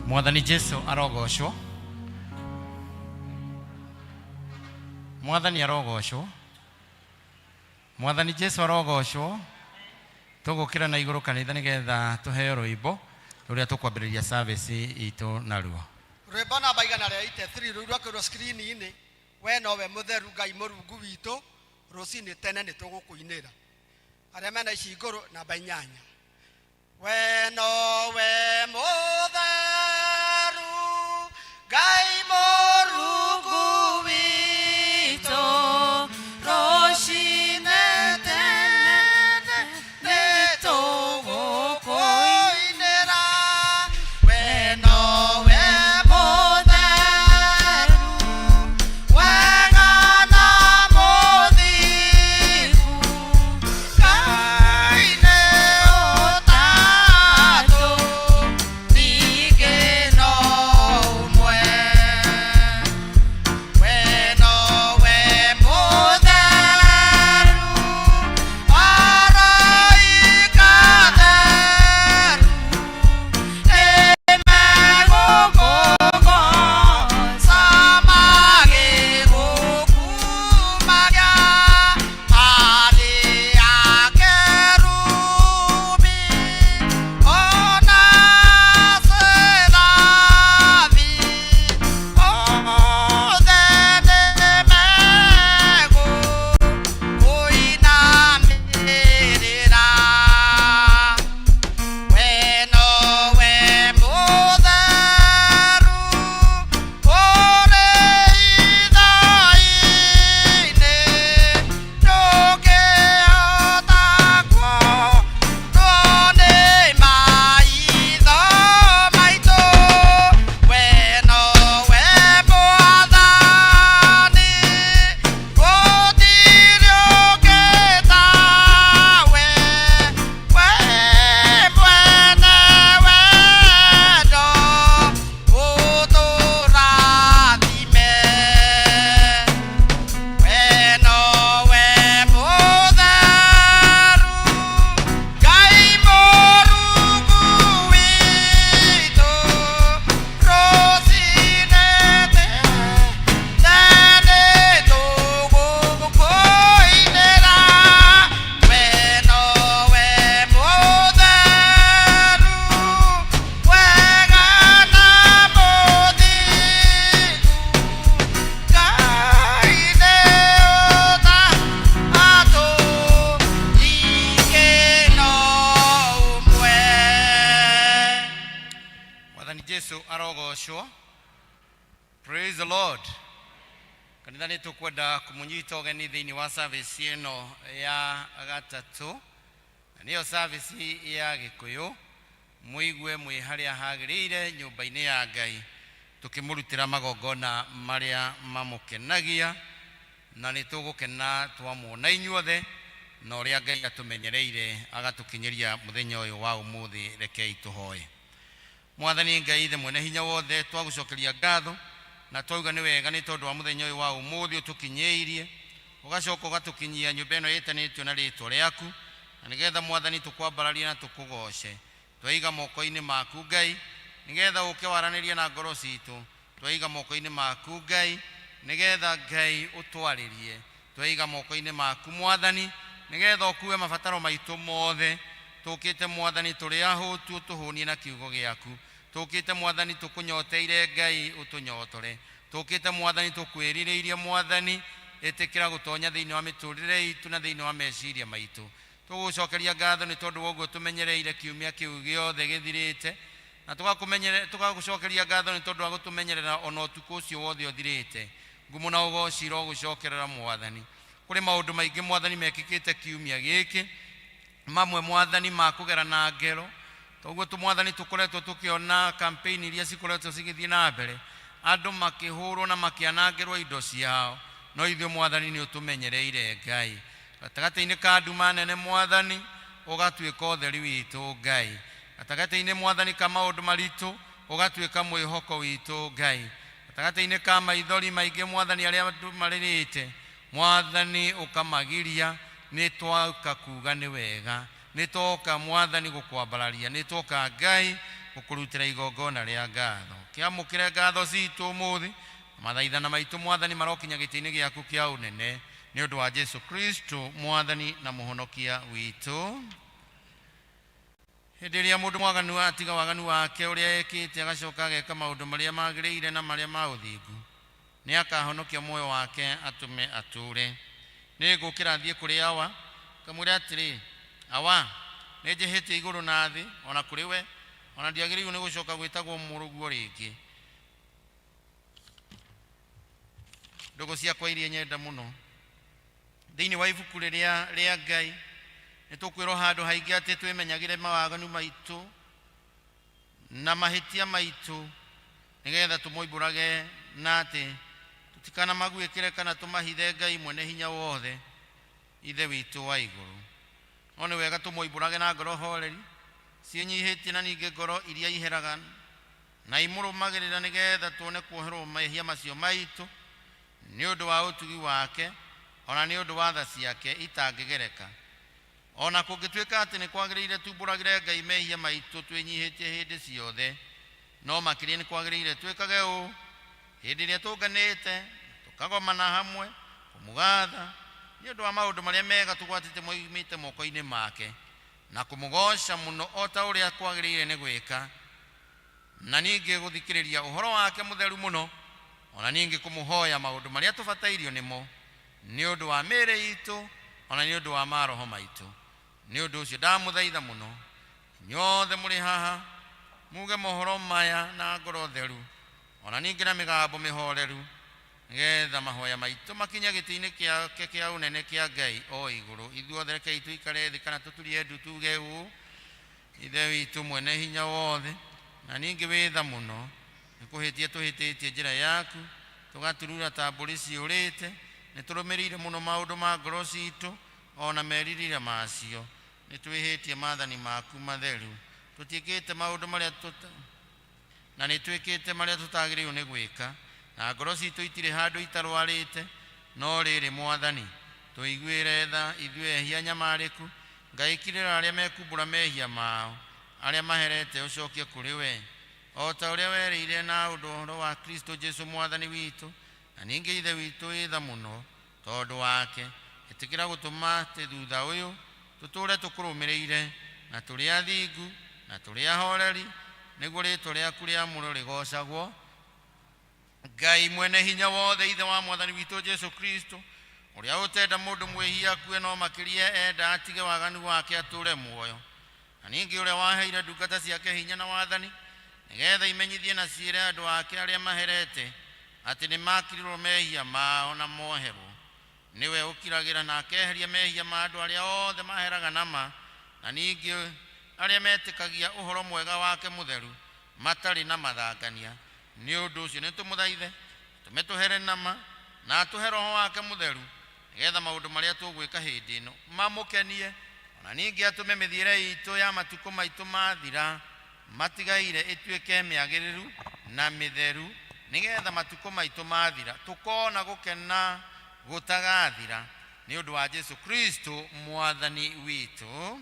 Mwathani Jesu arogoshwo. Mwathani arogoshwo. Mwathani Jesu arogoshwo. Tugukira na iguru kanitha nigetha tuheo rwimbo ruria tukwambiriria service itu naruo. Rwimbo namba igana ria 83 rurua kwirwo screen ini we nowe mutheru Ngai Murungu witu rucini tene ni tugukuinira. Aria mena ici iguru namba 8. We nowe mutheru Ngai Murungu witu rucini tene ni tugukuinira. We nowe Praise the Lord. Kanitha ni tukwenda kumunyita ugeni thiini wa service ino ya gatatu. Niyo service ya Gikuyu. Muigwe mwi haria hagirire nyumba-ini ya Ngai. Tukimurutira magongona maria mamukenagia na ni tugukena twamuona inyuothe na uria Ngai atumenyereire agatukinyiria muthenya uyu wa umuthi. Rekei tuhoe. Mwathani Ngai ithe mwene hinya wothe, twagucokeria ngatho na twauga ni wega ni tondu wa muthenya uyu wa umuthi utukinyeirie, ugacoka ugatukinyia nyumba ino yitanitio na ritwa riaku, na nigetha Mwathani tukwambararia na tukugoce. Twaiga moko-ini maku Ngai, nigetha uke waranirie na ngoro citu. Twaiga moko-ini maku Ngai, nigetha Ngai utwaririe. Twaiga moko-ini maku Mwathani, nigetha ukue mabataro maitu mothe. Tukite Mwathani turi ahutu tuhunie na kiugo giaku. Tukite Mwathani tukunyoteire Ngai utunyotore. Tukite Mwathani tukwirireirie Mwathani etikira gutonya thiini wa miturire itu na thiini wa meciria maitu. Tugucokeria ngatho ni tondu woguo tumenyereire kiumia kiu giothe githirite, na tugagucokeria ngatho ni tondu wa gutumenyerera ona utuku ucio wothe uthirite. Ngumo na ugocira ugucokerera Mwathani. Kuri maundu maingi Mwathani mekikite kiumia giki, mamwe Mwathani makugera na ngero. Toguo tu Mwathani tukoretwo tukiona campaign iria cikoretwo cigithie na mbere, andu makihurwo na makianangirwo indo ciao. No ithuĩ Mwathani ni utumenyereire Ngai. Gatagati-ini ka nduma nene Mwathani ugatuĩka ũtheri witũ Ngai. Gatagati-ini Mwathani ka maundu maritu ugatuĩka mwĩhoko witũ Ngai. Gatagati-ini ka maithori maingi Mwathani aria maririte, Mwathani ukamagiria. Ni twauka kuga ni wega, ni twoka Mwathani gukwambararia, ni twoka Ngai gukurutira igongona ria ngatho kiamukire ngatho citu muthi mathaithana maitu mwathani marokinya gitini giaku kia unene ni undu wa Jesu Kristo mwathani na muhonokia witu. Hindi iria mundu mwaganu atiga waganu wake uria ekite agacoka ageka maundu maria magiriire na maria ma uthingu ni akahonokia moyo wake atume ature. Ni ngukira thie kuri Awa kamwira atiri, Awa ni njihite iguru na thi ona kuri we ona ndiagiriirwo ni gucoka gwitagwo muruguo ringi. Ndugu ciakwa iria nyenda muno thiini wa ibuku riria ria Ngai ni tukwirwo handu haingi ati twimenyagire mawaganu maitu na mahitia maitu nigetha tumoimburage na ati tutikana magwikire kana tumahithe Ngai mwene hinya wothe ithe witu wa iguru. Oni wega tumoimburage na ngoro horeri cienyihitie na ninge ngoro iria iheraga na imurumagirira nigetha tuone kuoherwo mahia macio maitu ni undu wa utugi wake ona ni undu wa tha ciake itangigereka. Ona kungituika ati ni kwagiriire tumbũragire Ngai mehia maitu twinyihitie hindi ciothe no makiria ni kwagiriire twikage u hindi iria tunganite tukagomana hamwe kumugatha ni undu wa maundu maria mega tugwatite moimite moko-ini make na kumugoca muno o ta uria kwagiriire ni gwika na ningi guthikiriria uhoro wake mutheru muno ona ningi kumuhoya maundu maria tubatairio nimo ni undu wa mĩĩrĩ itu ona ni undu wa maroho maitu. Ni undu ucio ndamuthaitha muno nyothe muri haha muge mohoro maya na ngoro theru ona ningi na migambo mihoreru nigetha mahoya maitu makinya giti-ini kia unene kia Ngai o iguru. Ithuothe rekei tuikare thi kana tuturie ndu tuge u ithe witu mwene hinya wothe na ningi witha muno nikuhitie tuhititie njira yaku tugaturura ta mburi ciurite ni turumirire muno maundu ma ngoro citu ona meririre macio ni twihitie maathani maku matheru tutikite maundu maria na ni twikite maria tutagiriirwo ni gwika na ngoro citu itire handu itarwarite no riri mwathani tuiguire tha ithue ehia nyamariku Ngai kirira aria mekumbura mehia mao aria maherete ucokie kuri we o ta uria werire na undu wa Kristo Jesu mwathani witu na ningi ithe witu itha muno tondu wake itikira gutuma ti thutha uyu tuture tukurumirire na turi athingu na turi ahoreri niguo ritwa riaku ria muno rigocagwo. Ngai mwene hinya wothe ithe wa mwathani witu Jesu Kristo uria utenda mundu mwihia kue no makiria enda atige waganu wake ature muoyo na ningi uria waheire ndungata ciake hinya na wathani nigetha imenyithie na ciire andu ake aria maherete ati ni makirirwo mehia mao na moherwo. Niwe ukiragira na akeheria mehia ma andu aria othe maheraga nama na ningi aria metikagia uhoro mwega wake mutheru matari na mathangania. Ni undu ucio ni tumuthaithe tumetuhere nama na tuhe roho wake mutheru nigetha maundu maria tugwika hindi ino mamukenie ona ningi atume mithiire itu ya matuko maitu mathira matigaire ituike miagiriru na mitheru nigetha matuko maitu mathira tukona gukena gutagathira ni undu wa Jesu Kristo mwathani witu.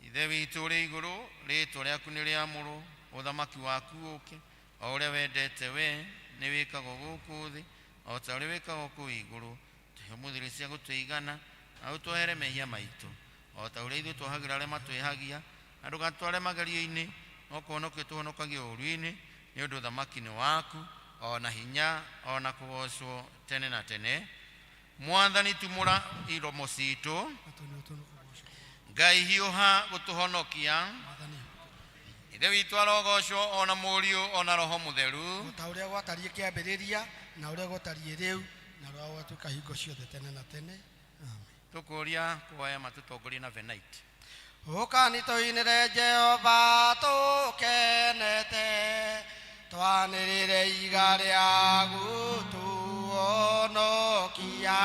Ithe witu uri iguru ritwa riaku ni riamuru uthamaki waku uke o uria wendete we ni wikagwo guku thi o ta uria wikagwo ku iguru tuhe muthiri cia gutuigana na utuhere mehia maitu o ta uria ithu twahagira aria matwihagia na ndugatware magerio-ini no kuhonokia tuhonokagia ũũru-ini ni undu uthamaki ni waku ona hinya ona kugocwo tene na tene. Mwathani tumura iromo citu Ngai hiuha gutuhonokia ithe witu arogocwo ona mũriũ ona roho mutheru ta uria gwatarie kiambiriria na uria gwatarie riu na roho watuka hingo ciothe tene na tene. Amen. Tukuria kuoya matutongorie na venite ukani tuinire Jehova tukenete twanirire iga ria gutuhonokia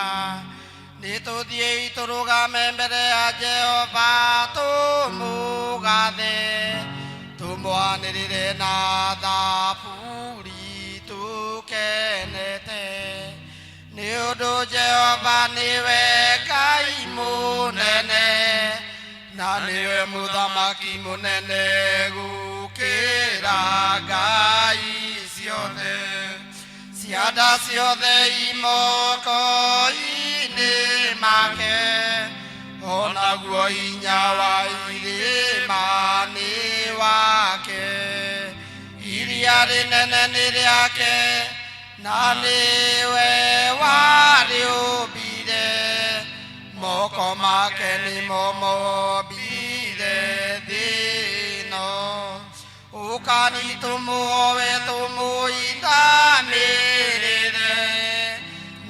nituthie turugame mbere ya Jehova tumugathe tumwanirire na thaburi tukenete ni undu Jehova niwe Ngai munene na na niwe muthamaki munene gukira ngai ciothe cianda ciothe imoko-inĩ make onaguo hinya wa irĩma nĩ wake iria rĩnene nĩ rĩake na nĩwe warĩũmbire moko make nĩmo mombire thĩ ĩno ũkani tũmuoe tũmũinamĩrĩre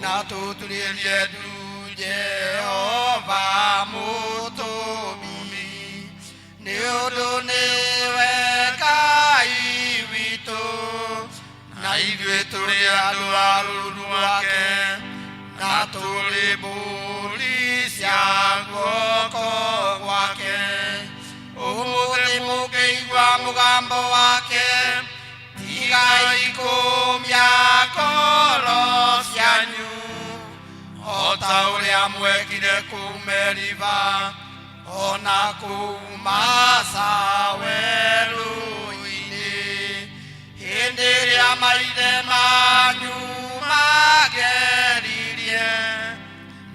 na tũturĩrie ndu Jehova mũtũũmbi nĩ ũndũ nĩwe Ngai witũ na ithuĩ tũrĩ andũ arũmu ake na tũrĩ mbũri cia guoko gwake ũmũthĩ mũngĩigua mũgambo wake tigai kũmia ngoro cianyu o ta ũrĩa mwekire kũu Meriba ona kũu Masa werũ-inĩ hĩndĩ ĩrĩa maithe manyu mageririe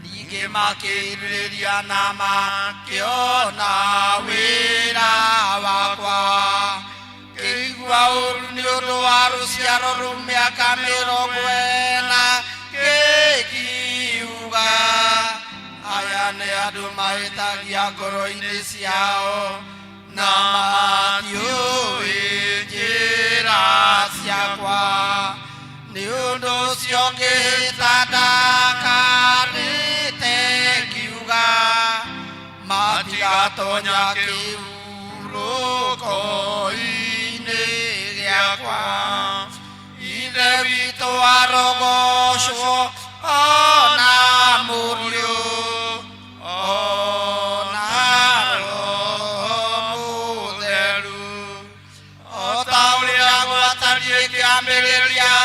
ningĩ makĩrirĩria na makĩona wĩra wakwa ngĩigua ũũru nĩ ũndũ wa rũciaro rũu mĩaka 40 ngĩkiuga aya nĩ andũ mahĩtagia ngoro-inĩ ciao na matiũĩ njĩra ciakwa nĩ ũndũ ũcio ngĩhĩta ndakarĩte ngiuga matigatonya kĩhurũko-inĩ gĩakwa ithe witũ arogocwo ona mũriũ ona Roho Mũtheru o ta ũrĩa gwatariĩ kĩambĩrĩria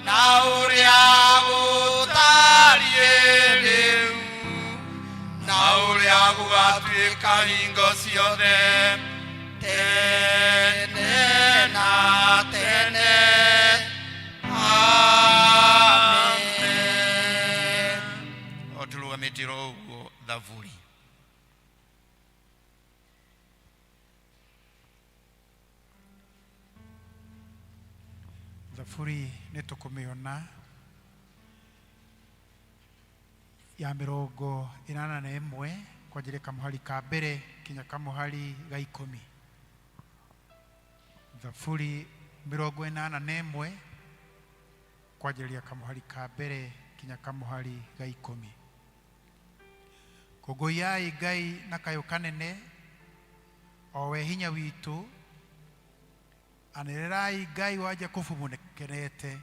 na ũrĩa gũtariĩ rĩu na ũrĩa gũgatuĩka hingo ciothe tene na tene. Amen. Otulugamitiro uguo thavuri. Thavuri nĩtũkũmĩona ya 81 kwanjĩrĩria kamũhari ka mbere kinya kamũhari ga 10. Thavuri 81 kwanjĩrĩria kamũhari ka mbere kinya kamũhari ga 10. Kũngũiai Ngai na kayũ kanene o we hinya witũ anĩrĩrai Ngai wa Jakubu mũkenete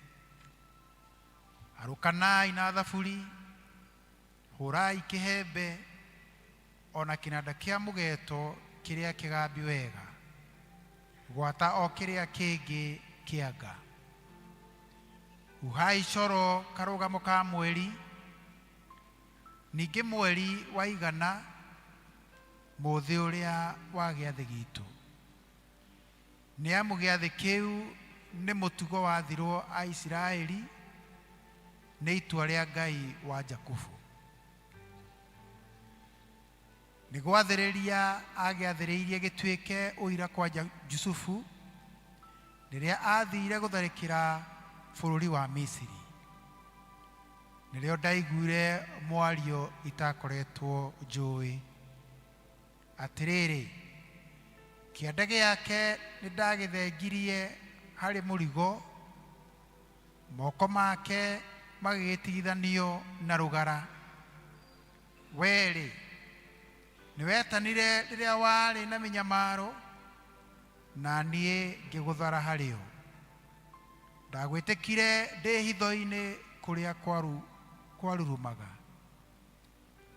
arũkanai na thaburi hũrai kĩhembe ona kĩnanda kĩa mũgeeto kĩrĩa kĩgambi wega gwata o kĩrĩa kĩngĩ kĩanga uhai coro karũgamo ka mweri ningĩ mweri wa igana mũthĩ ũrĩa wa gĩathĩ gitũ nĩ amu gĩathĩ kĩu nĩ mũtugo wathirwo a Isiraeli nĩ itua rĩa Ngai wa Jakubu nĩ gwathĩrĩria agĩathĩrĩirie gĩtuĩke ũira kwa Jusufu rĩrĩa athire gũtharĩkĩra bũrũri wa Misiri nĩrĩo ndaiguire mwario itakoretwo njũĩ atĩrĩrĩ kĩande gĩake nĩ ndagĩthengirie harĩ mũrigo moko make magĩgĩtigithanio na rũgara werĩ nĩ wetanire rĩrĩa warĩ na mĩnyamaro na niĩ ngĩgũthara harĩo ndagwĩtĩkire ndĩ hitho-inĩ kũrĩa kwarurumaga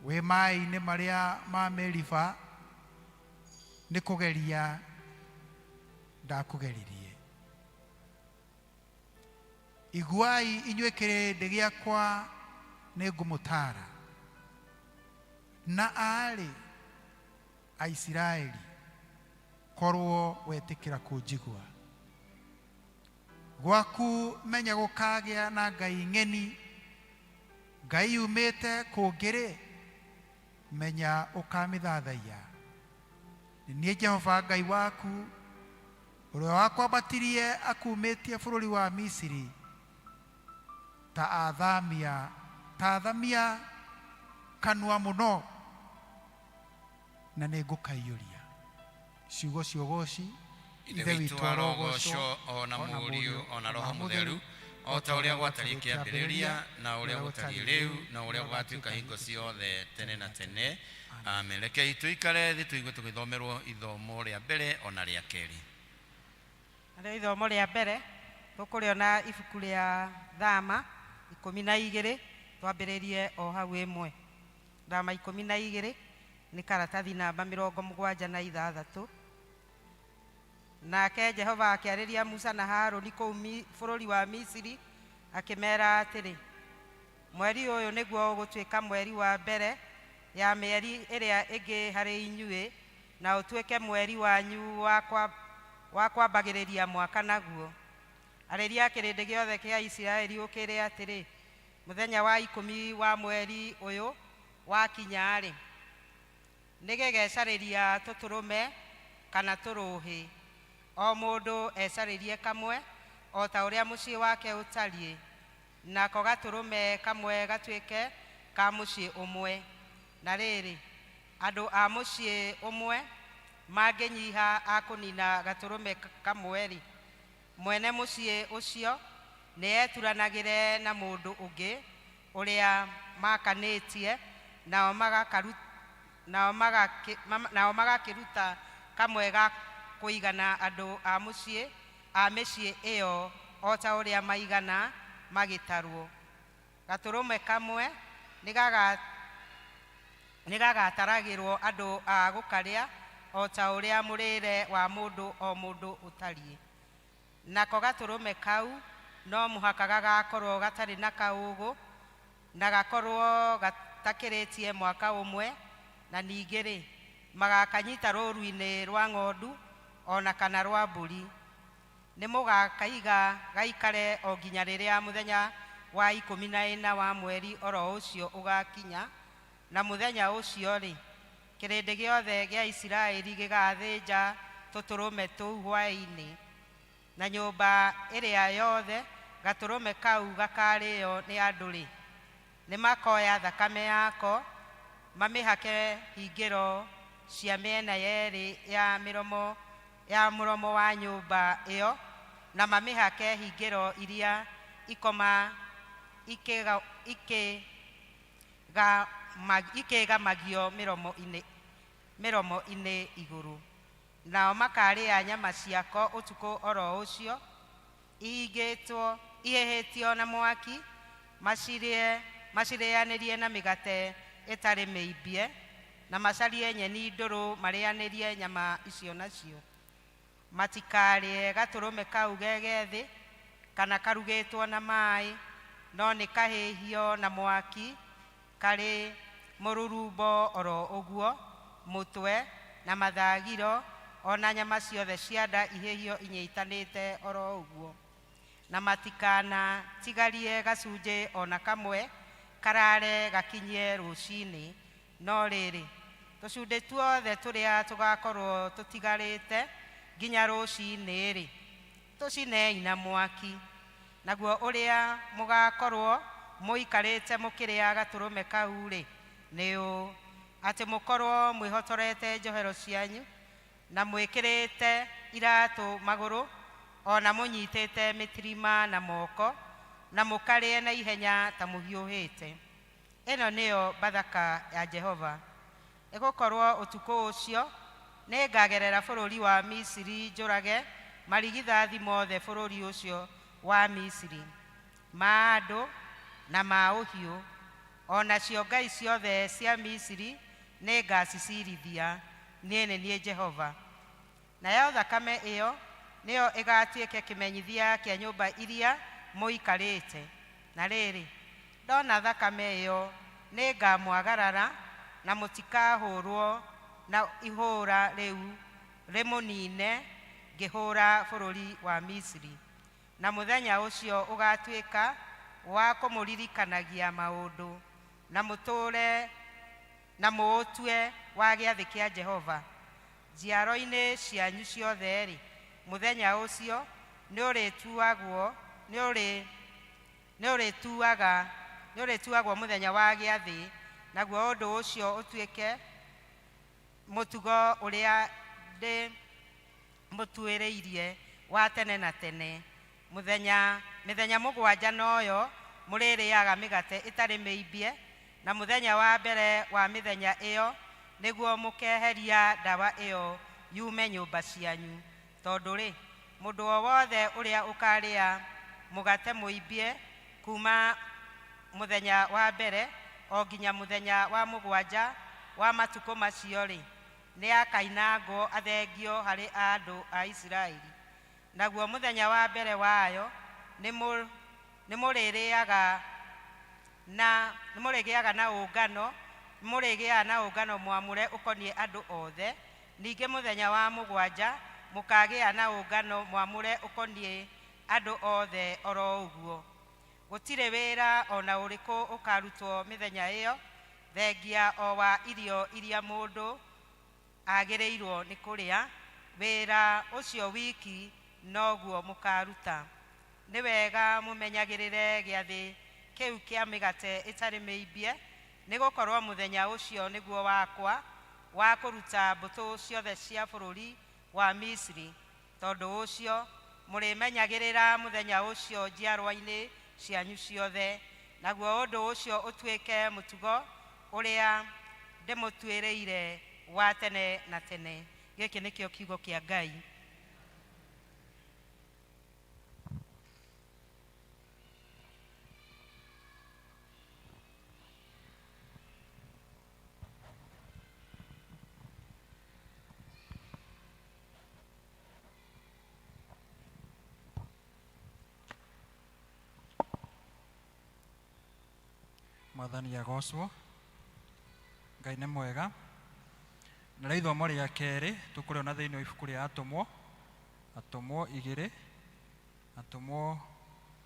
wĩ maĩ-inĩ marĩa ma Meriba nĩ kũgeria ndakũgeririe iguai inyuĩ kĩrĩndĩ gĩakwa nĩ ngũmũtara na arĩ a Isiraeli korwo wetikira kunjigua gwaku menya gukagĩa na ngai ng'eni ngai yumĩte kũngĩrĩ menya ũkamithathaia niĩ Jehova ngai waku ũrĩa wakwambatirie akumĩtie bũrũri wa Misiri ta athamia kanua mũno na nĩngũkaiyũria ciugo cia ũgooci ithe witũ arogocwo ona mũriũ ona roho mũtheru o ta ũrĩa gwatariĩ kĩambĩrĩria na ũrĩa gũtariĩ rĩu na ũrĩa gũgatuĩka hingo ciothe tene na tene amen. Rekei tũikare thĩ tũigue tũgĩthomerwo ithomo rĩa mbere ona rĩa kerĩ. Arĩ ithomo rĩa mbere tũkũrĩona ibuku rĩa Thama 12 twambĩrĩrie o hau ĩmwe. Thama 12 nĩ karatathi namba 76. Nake Jehova akĩarĩria Musa na Harũni kũu bũrũri wa Misiri akĩmera atĩrĩ, mweri ũyũ nĩguo ũgũtuĩka mweri wa mbere ya mĩeri ĩrĩa ĩngĩ harĩ inyuĩ na ũtuĩke mweri wanyu wa kwambagĩrĩria mwaka naguo. Arĩria kĩrĩndĩ gĩothe kĩa Isiraeli ũkĩre atĩrĩ, mũthenya wa 10 wa mweri ũyũ wakinya-rĩ, nĩgĩgecarĩria tũtũrũme kana tũrũhĩ, o mũndũ ecarĩrie kamwe o ta ũrĩa mũciĩ wake ũtariĩ, nako gatũrũme kamwe gatuĩke ka mũciĩ ũmwe. Na rĩrĩ, andũ a mũciĩ ũmwe mangĩnyiha akũnina gatũrũme kamwe-rĩ, mwene mũciĩ ũcio nĩeturanagĩre na mũndũ ũngĩ ũrĩa makanĩtie, nao magakĩruta kamwe ga kũigana andũ a mĩciĩ ĩyo o ta ũrĩa maigana magĩtarwo. Gatũrũme kamwe nĩgagataragĩrwo andũ a gũkarĩa o ta ũrĩa mũrĩre wa mũndũ o mũndũ ũtariĩ. Nako gatũrũme kau no mũhaka gagakorwo gatarĩ na kaũgũ na gakorwo gatakĩrĩtie mwaka ũmwe, na ningĩ-rĩ magakanyita rũũru-inĩ rwa ng'ondu ona kana rwa mbũri. Nĩ mũgakaiga gaikare o nginya rĩrĩa mũthenya wa 14 wa mweri oro ũcio ũgakinya, na mũthenya ũcio-rĩ kĩrĩndĩ gĩothe gĩa Isiraeli gĩgathĩnja tũtũrũme tũu hwaĩ-inĩ, na nyũmba ĩrĩa yothe gatũrũme kau gakarĩo nĩ andũ-rĩ, nĩmakoya thakame yako mamĩhake hingĩro cia mĩena yerĩ ya mũromo wa nyũmba ĩyo, na mamĩhake hingĩro iria ikĩgamagio mĩromo-inĩ igũrũ. Nao makarĩa nyama ciako ũtukũ oro ũcio ihĩhĩtio na mwaki, macirĩanĩrie na mĩgate ĩtarĩ mĩimbie, na macarie nyeni ndũrũ marĩanĩrie nyama icio nacio. Matikarĩe gatũrũme kau gegethĩ kana karugĩtwo na maĩ, no nĩ kahĩhio na mwaki, karĩ mũrurumbo oro ũguo, mũtwe na mathagiro, ona nyama ciothe cia nda ihĩhio inyitanĩte oro ũguo. Na matikana tigarie gacunjĩ ona kamwe karare gakinyie rũcinĩ, no rĩrĩ tũcunjĩ tuothe tũrĩa tũgakorwo tũtigarĩte nginya rũcinĩ-rĩ, tũcinei na mwaki. Naguo ũrĩa mũgakorwo mũikarĩte mũkĩrĩa gatũrũme kau-rĩ nĩ ũũ, atĩ mũkorwo mwĩhotorete njohero cianyu na mwĩkĩrĩte iratũ magũrũ, ona mũnyitĩte mĩtirima na moko, na mũkarĩe na ihenya ta mũhiũhĩte. Ĩno nĩyo Bathaka ya Jehova. Ĩgũkorwo ũtukũ ũcio nĩngagerera bũrũri wa Misiri njũrage marigithathi mothe bũrũri ũcio wa Misiri, ma andũ na ma ũhiũ, onacio ngai ciothe cia Misiri nĩngacicirithia. Niĩ nĩ niĩ Jehova. Nayo thakame ĩyo nĩyo ĩgatuĩke kĩmenyithia kĩa nyũmba iria mũikarĩte. Na rĩrĩ, ndona thakame ĩyo nĩngamwagarara na mũtikahũrwo na ihũra rĩu rĩmũnine ngĩhũra bũrũri wa Misiri, na mũthenya ũcio ũgatuĩka wa kũmũririkanagia maũndũ, na mũtũre na mũũtue wa gĩathĩ kĩa Jehova. Njiaro-inĩ cianyu ciothe-rĩ, mũthenya ũcio nĩũrĩtuagwo mũthenya wa gĩathĩ, naguo ũndũ ũcio ũtuĩke mũtugo ũrĩa mũtuĩrĩirie wa tene na tene. Mĩthenya mũgwanja noyo mũrĩrĩaga mĩgate ĩtarĩ mĩimbie, na mũthenya wa mbere wa mĩthenya ĩyo nĩguo mũkeheria ndawa ĩyo yume nyũmba cianyu. Tondũ-rĩ, mũndũ o wothe ũrĩa ũkarĩa mũgate mũimbie kuma mũthenya wa mbere o nginya mũthenya wa mũgwanja wa matukũ macio-rĩ, nĩ akainangwo athengio harĩ andũ a Isiraeli. Naguo mũthenya wa mbere wayo nĩmũrĩgĩaga na ũngano mwamũre ũkoniĩ andũ othe. Ningĩ mũthenya wa mũgwanja mũkagĩa na ũngano mwamũre ũkoniĩ andũ othe oro ũguo. Gũtirĩ wĩra ona ũrĩkũ ũkarutwo mĩthenya ĩyo, thengia o wa irio iria mũndũ agĩrĩirwo nĩ kũrĩa. Wĩra ũcio wiki noguo mũkaruta. Nĩ wega mũmenyagĩrĩre gĩathĩ kĩu kĩa mĩgate ĩtarĩ mĩimbie, nĩ gũkorwo mũthenya ũcio nĩguo wakwa wa kũruta mbũtũ ciothe cia bũrũri wa Misiri. Tondũ ũcio mũrĩmenyagĩrĩra mũthenya ũcio njiarwa-inĩ cianyu ciothe, naguo ũndũ ũcio ũtuĩke mũtugo ũrĩa ndĩmũtuĩrĩire wa tene na tene. Gĩkĩ nĩkĩo kiugo kĩa Ngai. Mwathani agocwo. Ngai nĩ mwega. Na rĩu ithomo rĩa kerĩ tũkũrĩona thĩinĩ wa ibuku rĩa Atũmwo 2, Atũmwo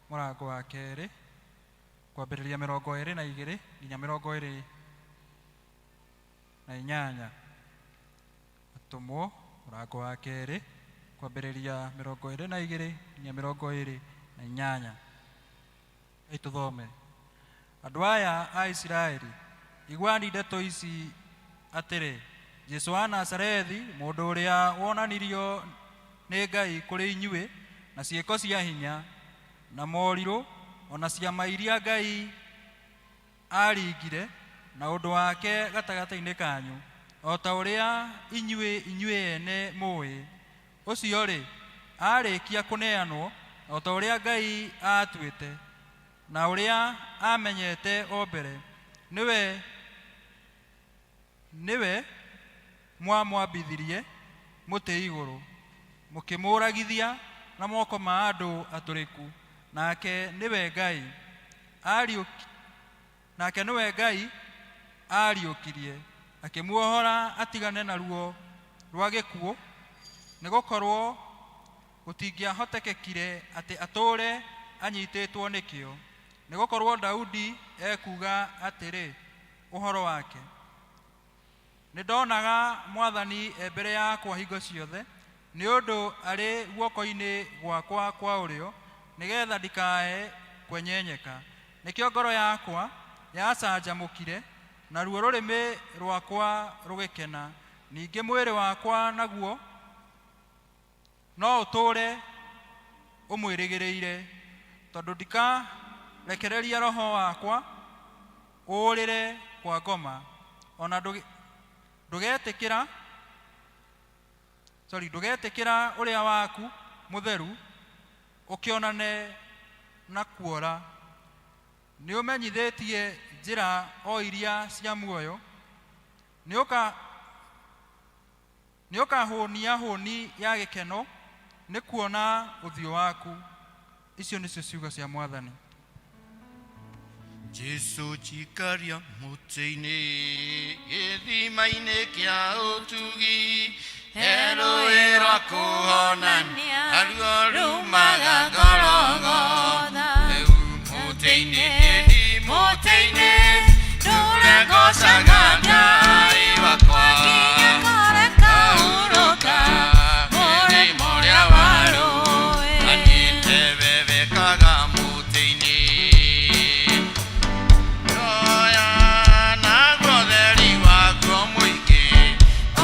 mũrango wa kerĩ kwambĩrĩria 22 nginya 28. Atũmwo mũrango wa kerĩ kwambĩrĩria 22 nginya 28. Tũthome. Andũ aya a Isiraeli, iguani ndeto ici atĩrĩ: Jesũ wa Nazarethi, mũndũ ũrĩa wonanirio nĩ Ngai kũrĩ inyuĩ na ciĩko cia hinya na morirũ, ona ciama iria Ngai aringire na ũndũ wake gatagatĩ-inĩ kanyu, o ta ũrĩa inyuĩ ene mũĩ. Ũcio-rĩ, arĩkia kũneanwo o ta ũrĩa Ngai atuĩte na ũrĩa amenyete o mbere, nĩwe mwamwambithirie mũtĩ igũrũ, mũkĩmũragithia na moko ma andũ atũrĩku. Nake nĩwe Ngai ariũkirie, akĩmuohora atigane na ruo rwa gĩkuũ, nĩgũkorwo gũtingĩahotekekire atĩ atũũre anyitĩtwo nĩkĩo. Nĩgũkorwo Daudi ekuga atĩrĩ ũhoro wake: nĩndonaga Mwathani mbere yakwa hingo ciothe, nĩ ũndũ arĩ guoko-inĩ gwakwa kwa ũrĩo, nĩgetha ndikae kwenyenyeka. Nĩkĩo ngoro yakwa yacanjamũkire, na ruo rũrĩmĩ rwakwa rũgĩkena. Ningĩ mwĩrĩ wakwa naguo no ũtũũre ũmwĩrĩgĩrĩire, tondũ ndikarekereria roho wakwa ũũrĩre kwa ngoma. Ona ndũgetĩkĩra ũrĩa waku mũtheru ũkĩonane na kuora. Nĩũmenyithĩtie njĩra o iria cia muoyo, nĩũkahũnia hũni ya gĩkeno nĩ kuona ũthiũ waku. Icio nĩcio ciugo cia Mwathani. Jesu chikaria muteine githima-ini kia utugi Eroero akuhonania aruo rumaga Golgotha muteine nduragocaga Ngai wakwa kahurũka mũrĩmo ũrĩa wa rũĩ anyitebebekaga mũtĩ-inĩ Roya naguo ũtheri waguo mũingĩ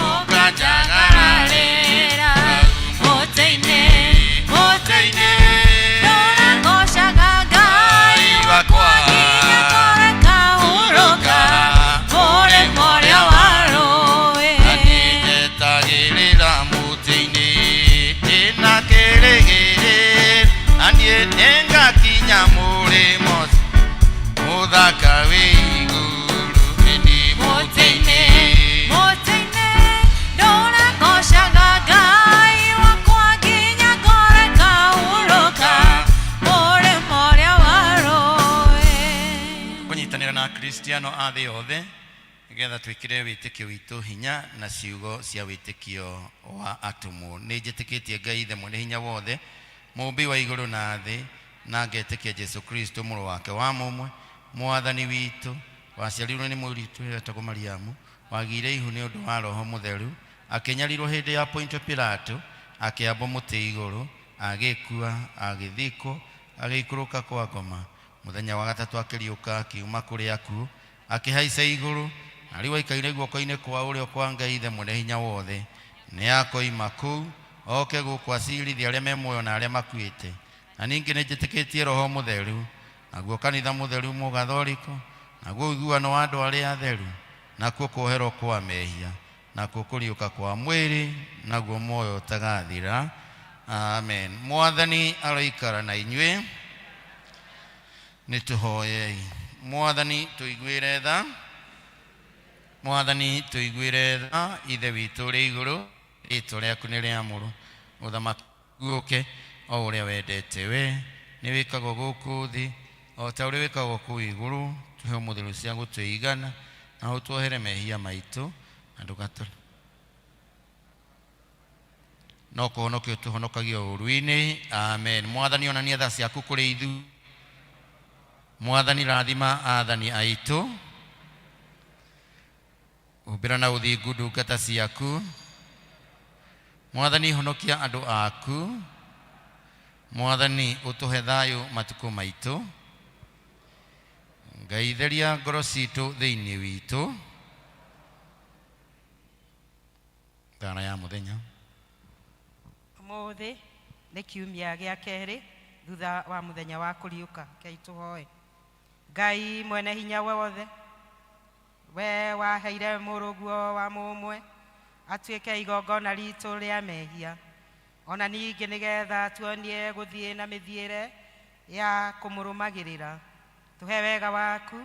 ũkanjagararĩra mũtĩ-inĩ ndũragocaga Ngai wakwa kahurũka mũrĩmo ũrĩa wa rũĩ anyitagĩrĩra mũtĩ-inĩ ndĩna kĩrĩgĩrĩro na niĩ nĩngakinya mũrĩmo mũthaka wĩ igũrũ ĩndĩ mũtĩ-inĩ ndũragocaga Ngai wakwa nginya ngore kahurũka mũrĩmo ũrĩa wa rũĩ kũnyitanĩra na Akristiano a thĩ yothe nĩgetha twĩkĩre wĩtĩkio witũ hinya na ciugo cia wĩtĩkio wa atũmwo nĩ njĩtĩkĩtie Ngai ithe mwene hinya wothe mũmbi wa igũrũ na thĩ na ngetĩkia Jesu Kristo mũrũ wake wa mũmwe mwathani witũ waciarirwo nĩ mũritũ wetagwo Mariamu wagire ihu nĩ ũndũ wa roho mũtheru akĩnyarirwo hĩndĩ ya Pontio Pilato akĩambwo mũtĩ igũrũ agĩkua agĩthikwo agĩikũrũka kwa ngoma mũthenya wa gatatũ akĩriũka akiuma kũrĩ akuũ akĩhaica igũrũ na rĩu aikaire guoko-inĩ kwa ũrĩo kwa Ngai ithe mwene hinya wothe nĩ akoima kũu oke gũkũ acirithie arĩa me muoyo na arĩa makuĩte na ningĩ nĩ njĩtĩkĩtie roho mũtheru naguo kanitha mũtheru mũgathoriko naguo ũiguano wa andũ arĩa atheru nakuo kuoherwo kwa mehia nakuo kũriũka kwa mwĩrĩ naguo muoyo ũtagathira amen mwathani aroikara na inyuĩ nĩtũhoyei mwathani tũiguĩre tha ithe witũ ũrĩ igũrũ rĩĩtwa rĩaku nĩ rĩamũrũ ũthamaki guoke o ũrĩa wendete we nĩ wĩkagwo gũkũ thĩ o ta ũrĩa wĩkagwo kũu igũrũ tũhe mũthero cia gũtũigana na ũtwohere mehia maitũ na ndũgatũre no kũhonokio tũhonokagio ũru-inĩ amen mwathani onania tha ciaku kũrĩ ithuĩ mwathani rathima athani aitũ umbĩra na ũthingu ndungata ciaku mwathani honokia andũ aku mwathani ũtũhe thayũ matukũ maitũ Ngai theria ngoro citũ thĩinĩ witũ thara ya mũthenya ũmũthĩ nĩ kiumia gĩa kerĩ thutha wa mũthenya wa kũriũka Ngai tũhoe Ngai mwene hinya wothe we waheire mũrũguo wa mũmwe atuĩke igongona ritũ rĩa mehia ona ningĩ nĩgetha tuonie gũthiĩ na mĩthiĩre ya kũmũrũmagĩrĩra tũhe wega waku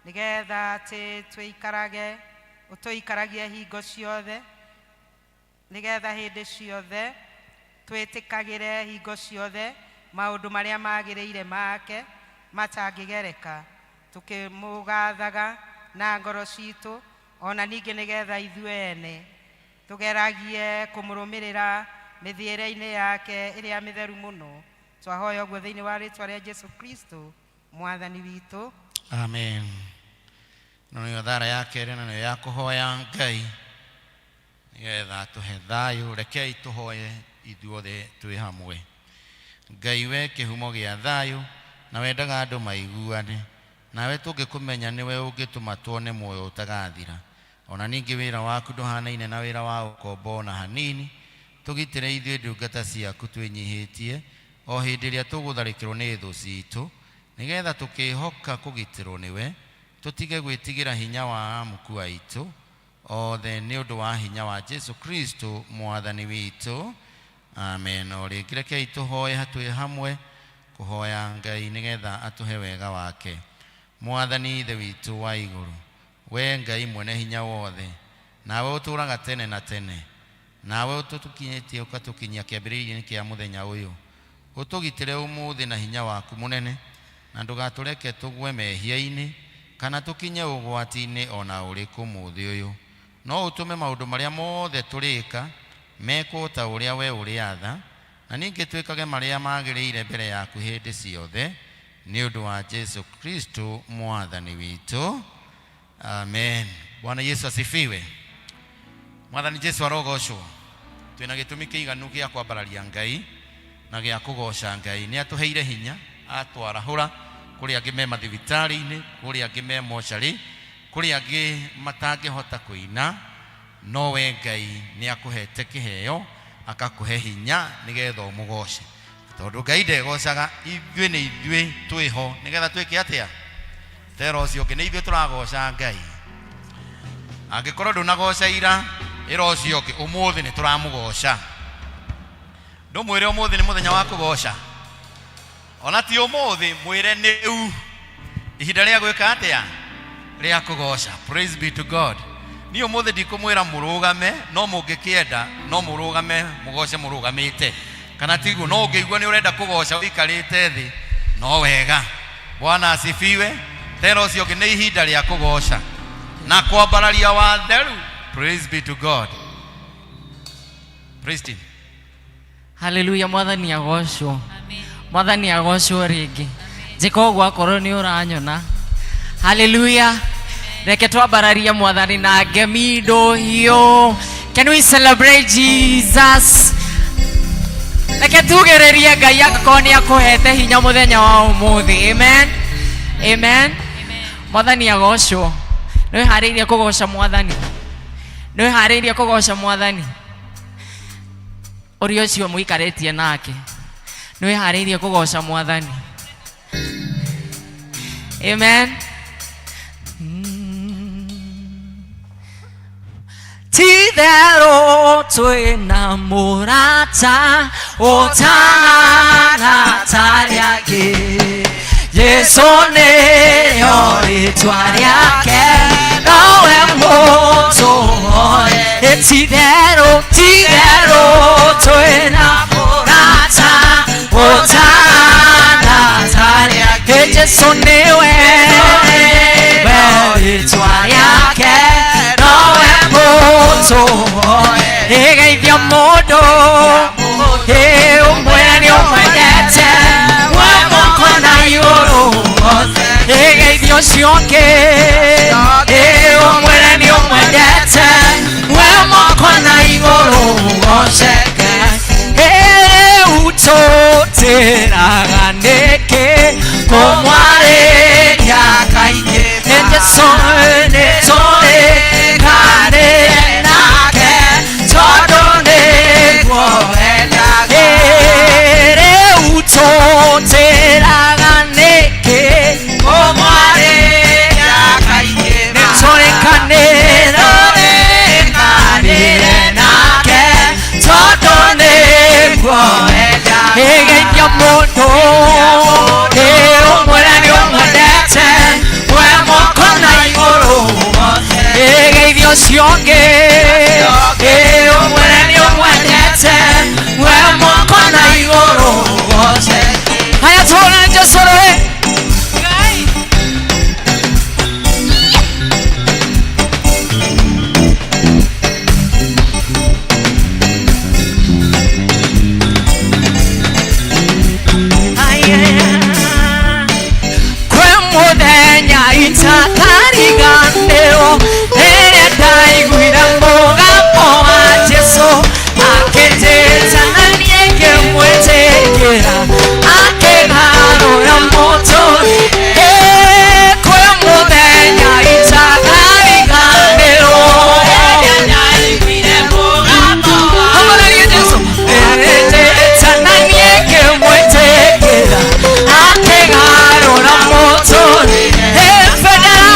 nĩgetha atĩ ũtũikaragie hingo ciothe nĩgetha hĩndĩ ciothe twĩtĩkagĩre hingo ciothe maũndũ marĩa magĩrĩire make matangĩgereka tũkĩmũgathaga na ngoro citũ ona ningĩ nĩgetha ithuĩ ene tũgeragie kũmũrũmĩrĩra mĩthiĩre-inĩ yake ĩrĩa mĩtheru mũno twahoya ũguo thĩinĩ wa rĩĩtwa rĩa Jesu Kristo mwathani witũ amen no nĩyo thara ya kerĩ na nĩyo ya kũhoya Ngai nĩgetha tũhe thayũ rekei tũhoye ithuothe twĩ hamwe Ngai we kĩhumo gĩa thayũ na wendaga andũ maiguane nawe tũngĩkũmenya nĩwe ũngĩtũma tuone muoyo ũtagathira ona ningĩ wĩra waku ndũhanaine na wĩra wa ũkombo ona hanini tũgitĩre ithuĩ ndungata ciaku twĩnyihĩtie o hĩndĩ ĩrĩa tũgũtharĩkĩrwo nĩ thũ citũ nĩgetha tũkĩhoka kũgitĩrwo nĩwe tũtige gwĩtigĩra hinya wa amuku aitũ othe nĩ ũndũ wa hinya wa Jesu Kristo mwathani witũ amen o rĩngĩ rekei tũhoye twĩ hamwe kũhoya Ngai nĩgetha atũhe wega wake mwathani ithe witũ wa igũrũ we Ngai mwene hinya wothe nawe ũtũũraga tene na tene nawe ũtũkinyĩtie ũkatũkinyia kĩambĩrĩria-inĩ kĩa mũthenya ũyũ ũtũgitĩre ũmũthĩ na hinya waku mũnene na ndugatũreke tũgwe mehia-inĩ kana tũkinye ũgwati-inĩ ona ũrĩkũ mũthĩ ũyũ, no ũtũme maũndũ marĩa mothe tũrĩka mekwo ta ũrĩa we ũrĩ atha, na ningĩ twĩkage marĩa magĩrĩire mbere yaku hĩndĩ ciothe, nĩ ũndũ wa Jesu Kristo mwathani witũ, amen. Bwana Yesu asifiwe. Mwathani Jesu arogocwo. Twĩna gĩtũmi kĩiganu gĩa kwambararia Ngai na gĩa kũgoca Ngai. Nĩ atũheire hinya, atwarahũra kũrĩ angĩ me mathibitarĩ-inĩ, kũrĩ angĩ me mocarĩ, kũrĩ angĩ matangĩhota kũina, no we Ngai nĩ akũhete kĩheo, akakũhe hinya nĩgetha ũmũgoce. Tondũ Ngai ndegocaga, ithuĩ nĩ ithuĩ twĩho nĩgetha twĩke atĩa? Tera ũcio ũngĩ nĩ ithuĩ tũragoca Ngai. Angĩkorwo ndũnagoca ira, ĩra ũcio ũngĩ ũmũthĩ nĩ tũramũgoca. Ndũmwĩre ũmũthĩ nĩ mũthenya wa kũgoca. Ona ti ũmũthĩ, mwĩre nĩu ihinda rĩa gwĩka atĩa? Rĩa kũgoca. Praise be to God. Niĩ ũmũthĩ ndikũmwĩra mũrũgame, no mũngĩkĩenda no mũrũgame mũgoce mũrũgamĩte. Kana tiguo, no ũngĩigua nĩ ũrenda kũgoca ũikarĩte thĩ, no wega. Bwana asifiwe. Tera ũcio ũngĩ nĩ ihinda rĩa kũgoca na kwambararia watheru. Praise be to God. Praise him. Hallelujah. Mwathani agocwo. Mwathani agocwo rĩngĩ. Njĩka ũguo akorwo nĩ ũranyona. Hallelujah. Reke twambararie Mwathani na ngemi ndũhiũ. Can we celebrate Jesus? Reke tugĩrĩrie Ngai agakorwo nĩ akũhete hinya mũthenya wa ũmũthĩ. Amen. Amen. Mwathani agocwo. Nĩ harĩirie kũgoca Mwathani. Nĩ harĩirie kũgoca Mwathani. Ũrĩa ũcio mũikarĩtie nake. Nĩ harĩirie kũgoca Mwathani. Amen. Titherũ twĩna mũrata ũtahana tarĩ angĩ. Yesu nĩrĩo rĩĩtwa rĩake, nowe mũtũũre. Titherũ twĩna mũrata ũtahana tarĩ angĩ. Yesu nĩwe rĩĩtwa rĩake, nowe mũtũũre. Ĩgeithia mũndũ ũmwĩre nĩ ũmwendete, we moko na igũrũ wothe. Ĩgeithia ũcio ũngĩ ũmwĩre nĩ ũmwendete, we moko na igũrũ wothe. Rĩu tũtĩraga nĩkĩ kũmwarĩria kaingĩ, nĩ Jesũ nĩ tũrĩkanĩire nake, tondũ nĩguo endaga. Rĩu tũtĩraga nĩkĩ kũmwarĩria kaingĩ, nĩ tũrĩkanĩire nake, tondũ nĩguo endaga. Ĩgeithia mũndũ ũmwĩre nĩ ũmwendete, we moko na igũrũ wothe. Ĩgeithia ũcio ũngĩ ũmwĩre nĩ ũmwendete, we moko na igũrũ wothe. Haya tuone Jesũ rĩ. Kwe mũthenya itakariganĩrwo, rĩrĩa ndaiguire mũgambo wa Jesũ akĩnjĩta na niĩ ngĩmwĩtĩkĩra, akĩngarũra mũtũrĩre. Kwe mũthenya itakariganĩrwo, rĩrĩa ndaiguire mũgambo wa Jesũ akĩnjĩta na niĩ ngĩmwĩtĩkĩra, akĩngarũra mũtũrĩre. Federa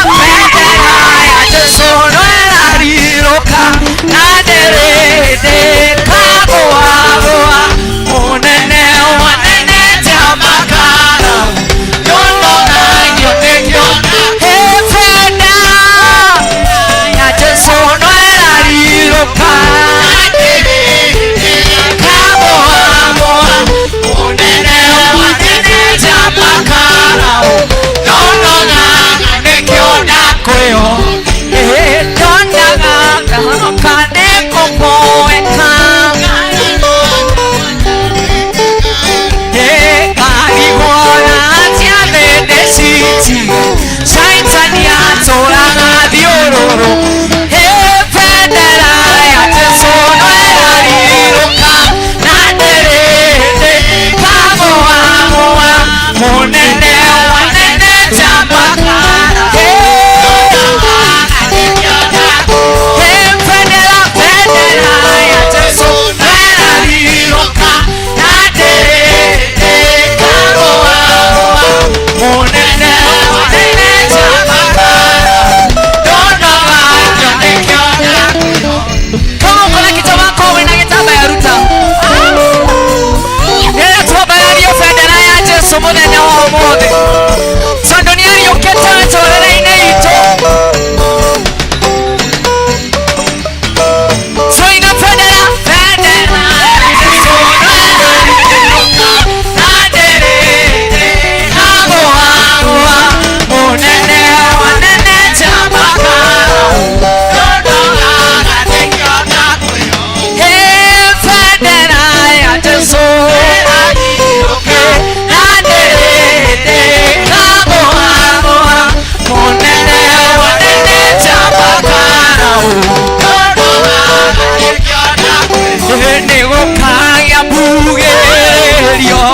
Rio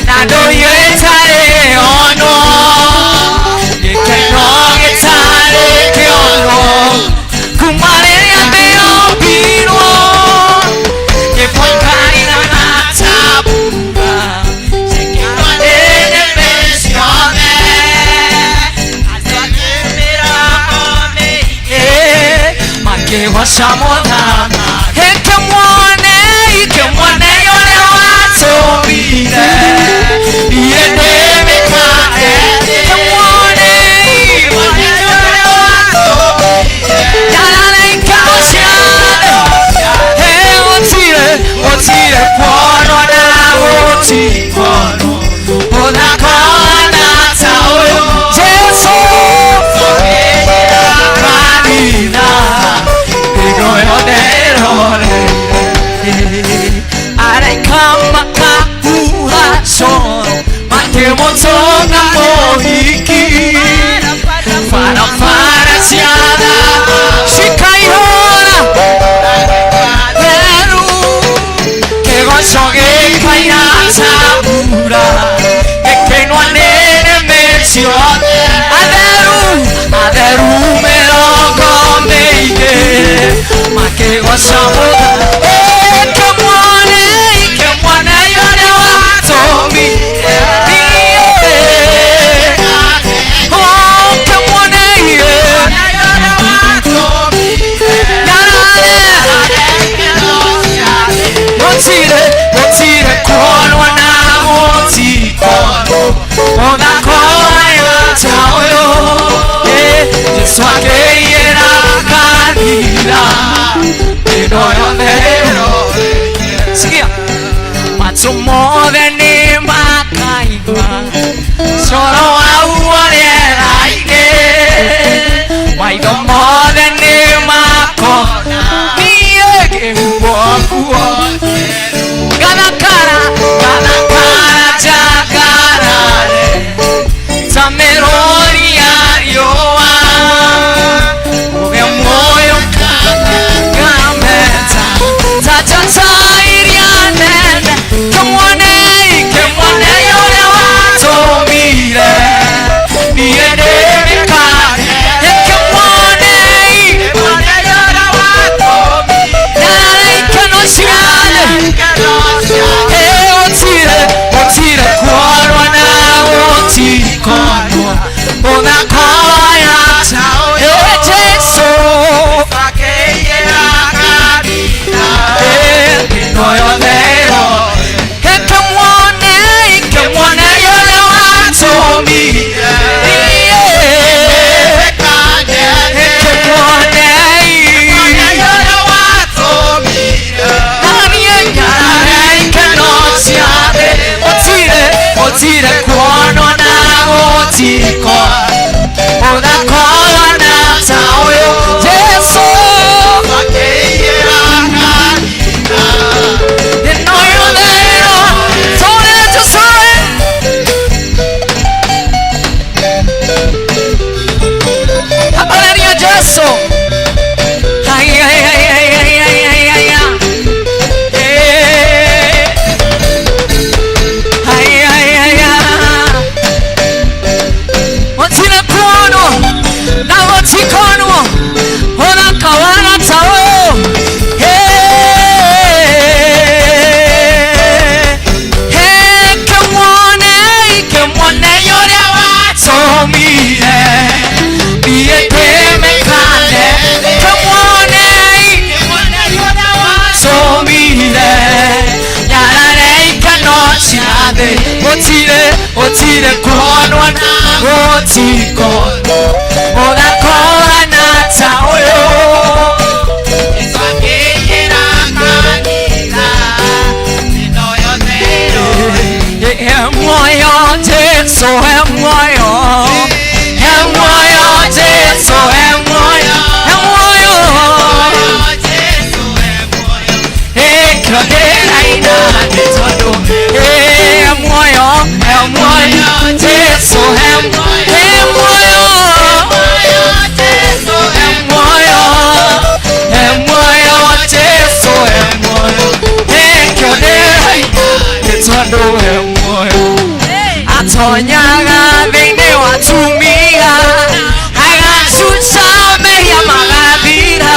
Nando yetare ono Yekeno yetare kyono Kumare yateo biro Yeponkari na natabura Shekino ene pensione Azakemira omeike Make washamodama Ekemwane yore watomire Yende mekane Ekemwane yore watomire Yarane ikausiane Otire pono na oti pono Oda kona taoyo Jesu Manina Ego yoderore Arekama kapuha son Matemotonga mohiki Fara siada Shikaihora Peru Kegosoge kaya sabura Ekeno anene mención Aderu merogo meike Make wasamuda Kemwane yore watomi Oh kemwane yore Otire kono na oti kono Oda kono taoyo Jesu akeyera kanira Eno yonero Sikia Matsumo de ni makaigwa Soro au orera ine Maidomo de ni makona Miege mwakuo Gadakara jagarare Tamerori arioa Uge moyo kameta Tachata irianene Kemwane yore watomire Niende mikane Kemwane yore watomire Nare ikanoshiane Otire kuoro na oti kono Ona koya tao Jesu Fakeyera karina Enoyo nero Kemwane yore watomi Kemwane yore watomi Otire kuono na otiko Oda kono taoyo Jesu Fakeyera kanina Enoyo nero Tore tusore Habalaria Jesu Ay Otire kuono na otikono Ona kawana tao Kemwane yore watomire Biete mekane Kemwane yore watomire Yarare ikanochiade Otire kono na otikono Oda kono taoyo Jesu akeyera kanira Enoyo nero Emoyo Jesu emoyo Jesu emoyo Jesu emoyo Ekrodera ina netodo Emoyo Jesu emoyo Jesu emoyo Jesu emoyo Ekrodera ina netodo tondu we muoyo atonyaga thĩinĩ wa tumia agacuca meria magathira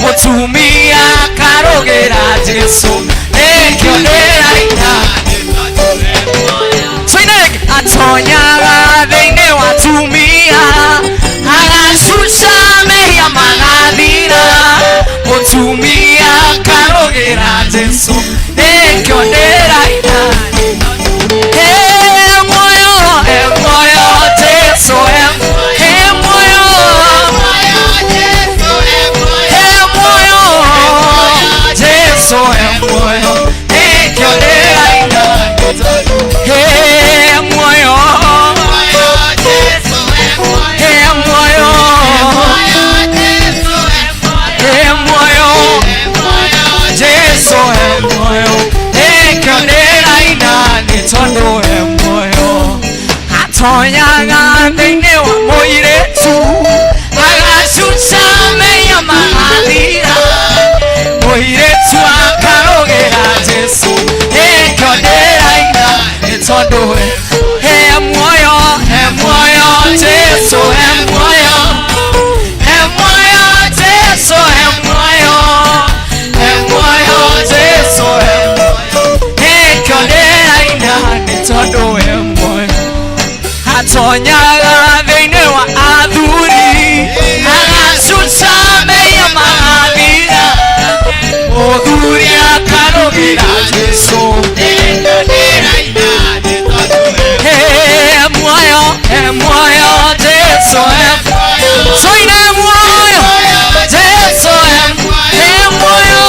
mũtumia karũgĩra Jesũ nĩkĩo ndĩraina atonyaga thĩinĩ wa tumia agacuca meria magathira mũtumia karũgĩra Jesũ nĩkĩo ndĩraina atonyaga thĩinĩ wa mũirĩtu agacuca meria magathira mũirĩtu akarũgĩra Jesũ nĩkĩo ndĩraina nĩ tondũ we he muoyo Jesũ he muoyo Jesũ he muoyo Jesũ he muoyo nĩkĩo ndĩraina nĩ tondũ we atonyaga thĩinĩ wa athuri agacuca meria magathira mũthuri akarũgĩra Jesũ muoyo Jesũ soine muoyo Jesũ muoyo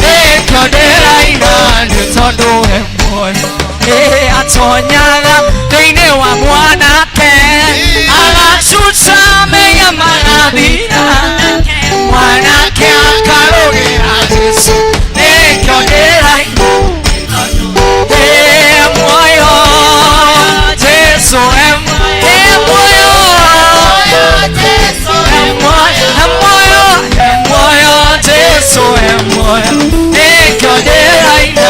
nĩkĩo ndĩraina nĩ tondũ we muoyo atonyaga thĩinĩ wa mwanake agacuca meria magathira mwanake akarũgĩra Jesũ nĩkĩo ndĩraina muoyo Jesũ muoyo Jesũ muoyo nĩkĩo ndĩraina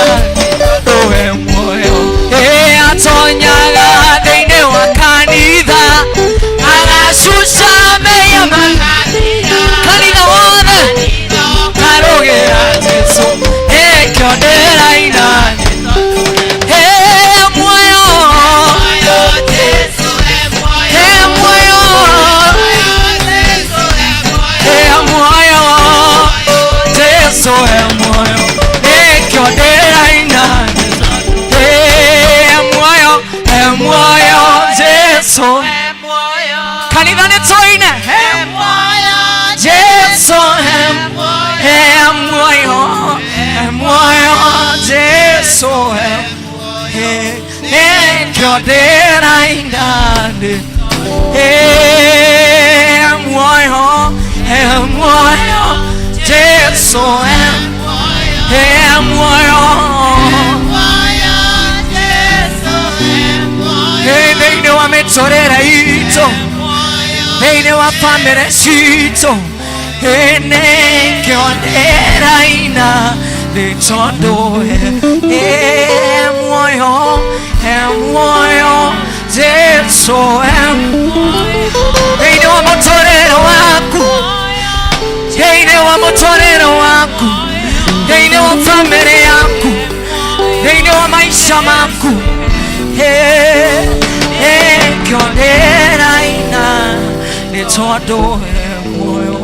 atonyaga thĩinĩ wa kanitha agacuca meria magathira kanitha wothe karũgĩra Jesũ nĩkĩo ndĩraina muoyo Jesũ muoyo Jesũ muoyo nĩkĩo ndĩraina muoyo Jesũ kanitha nĩ tũine Jesũ muoyo Jesũ nĩkĩo ndĩraina muoyo Jesũ muoyo thĩinĩ wa mĩtũrĩre itũ thĩinĩ wa bamĩrĩ citũ nĩkĩo ndĩraina nĩ tondũ muoyo Jesũ thĩinĩ wa mũtũrĩre waku thĩinĩ wa mũtũrĩre waku thĩinĩ wa bamĩrĩ yaku thĩinĩ wa maica maku nĩkĩo ndĩraina nĩ tondũ muoyo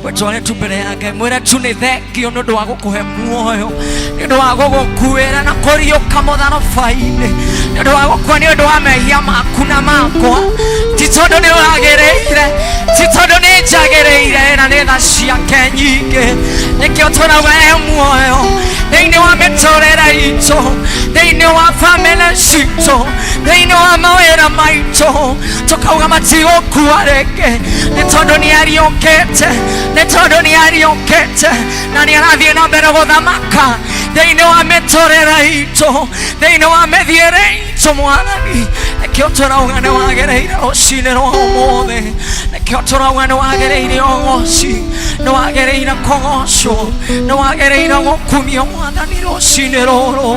wetware tu mbere ya Ngai mwĩre tu nĩ thengio nĩ ũndũ wa gũkũhe muoyo nĩ ũndũ wa gũgũkuĩra na kũriũka mũtharaba-inĩ nĩ ũndũ wa gũkua nĩ ũndũ wa mehia maku na makwa ti tondũ nĩ ũragĩrĩire ti tondũ nĩ njagĩrĩire na nĩ tha ciake nyingĩ nĩkĩo tũrauga muoyo thĩinĩ wa mĩtũrĩre itũ thĩinĩ wa bamĩrĩ citũ thĩinĩ wa mawĩra maitũ tũkauga matigũkua rĩngĩ nĩ tondũ nĩ ariũkĩte nĩ tondũ nĩ ariũkĩte na nĩ arathiĩ na mbere gũthamaka thĩinĩ wa mĩtũrĩre itũ thĩinĩ wa mĩthiĩre itũ mwathani nĩkĩo tũrauga nĩ wagĩrĩire rũcinĩ rwa ũmũthĩ nĩkĩo tũrauga nĩ wagĩrĩire ũgoci no wagereire kũgocwo, no wagereire gũkumio Mwathani rũcinĩ rũrũ.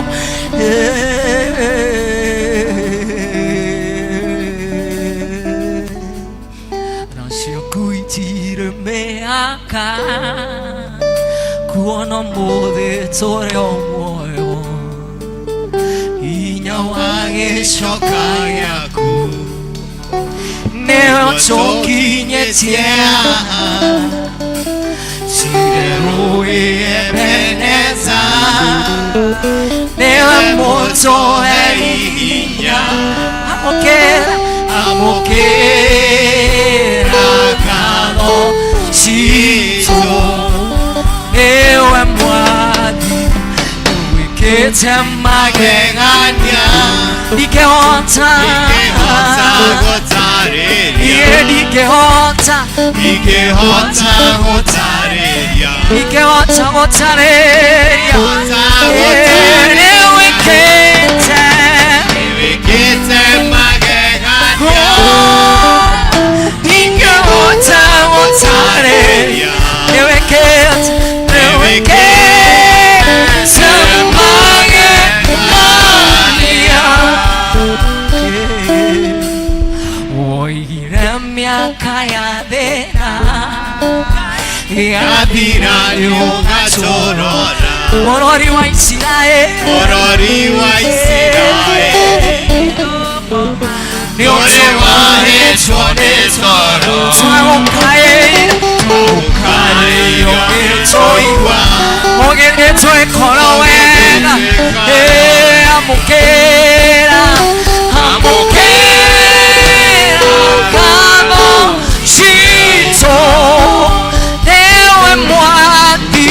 Nacio ngũitire mĩaka kuona mũthĩ tũrĩ o muoyo, hinya wa gĩcoka gĩaku nĩwe tũkinyĩtie haha, cirerũĩ Ebeneza, nĩwe mũtũhe hinya, amũkĩra ngatho citũ, nĩwe Mwathi wĩkĩte magegania, ndingĩhota gũtarĩria, ndingĩhota gũtarĩria, nĩwĩkĩte magegania, ndingĩhota gũtarĩria, nĩwĩkĩte woigire mĩaka ya thĩna yathira ũgatũrora, bũrũri wa Isiraeli nĩũrĩ wahetwo nĩ toro, twagũkaĩire ũgĩtũigua, ũgĩtwĩkora wega, amũkĩra ngatho citũ, nĩwe Mwathi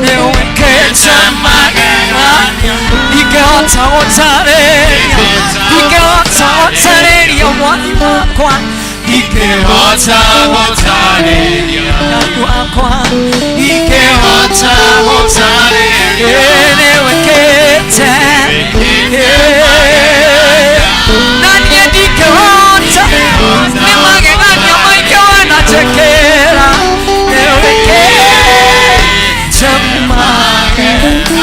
nĩwĩkĩte magegania, ndingĩhota gũtarĩria Mwathi wakwa, ndingĩhota gũtarĩria Ngai wakwa, ndingĩhota gũtarĩria, nĩwĩkĩte na niĩ ndingĩhota, nĩ magegania maingĩ wananjĩkĩra, nĩwĩkĩte magegania.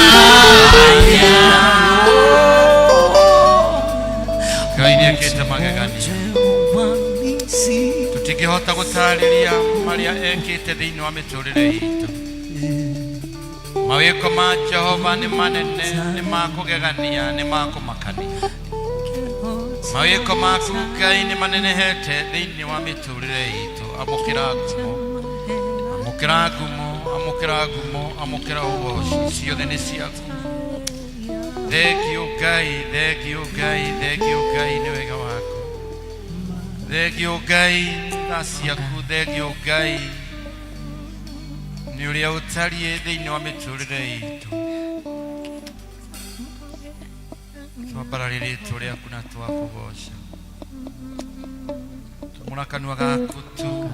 Ngai nĩekĩte magegania, tũtingĩhota gũtarĩria marĩa ekĩte thĩinĩ wa mĩtũrĩre itũ. Mawĩko ma Jehova nĩ manene, nĩ ma kũgegania, nĩ ma kũmakania. Mawĩko maku Ngai nĩ manenehete thĩinĩ wa mĩtũrĩre itũ. Amũkĩra ũgoci, ciothe nĩ ciaku. Thengio Ngai, nĩ wega waku. Thengio Ngai, tha ciaku, thengio Ngai, nĩ ũrĩa ũtariĩ thĩinĩ wa mĩtũrĩre itũ. Twambara rĩrĩtwa rĩaku na twakũgoca, tumũra kanua gaku tu,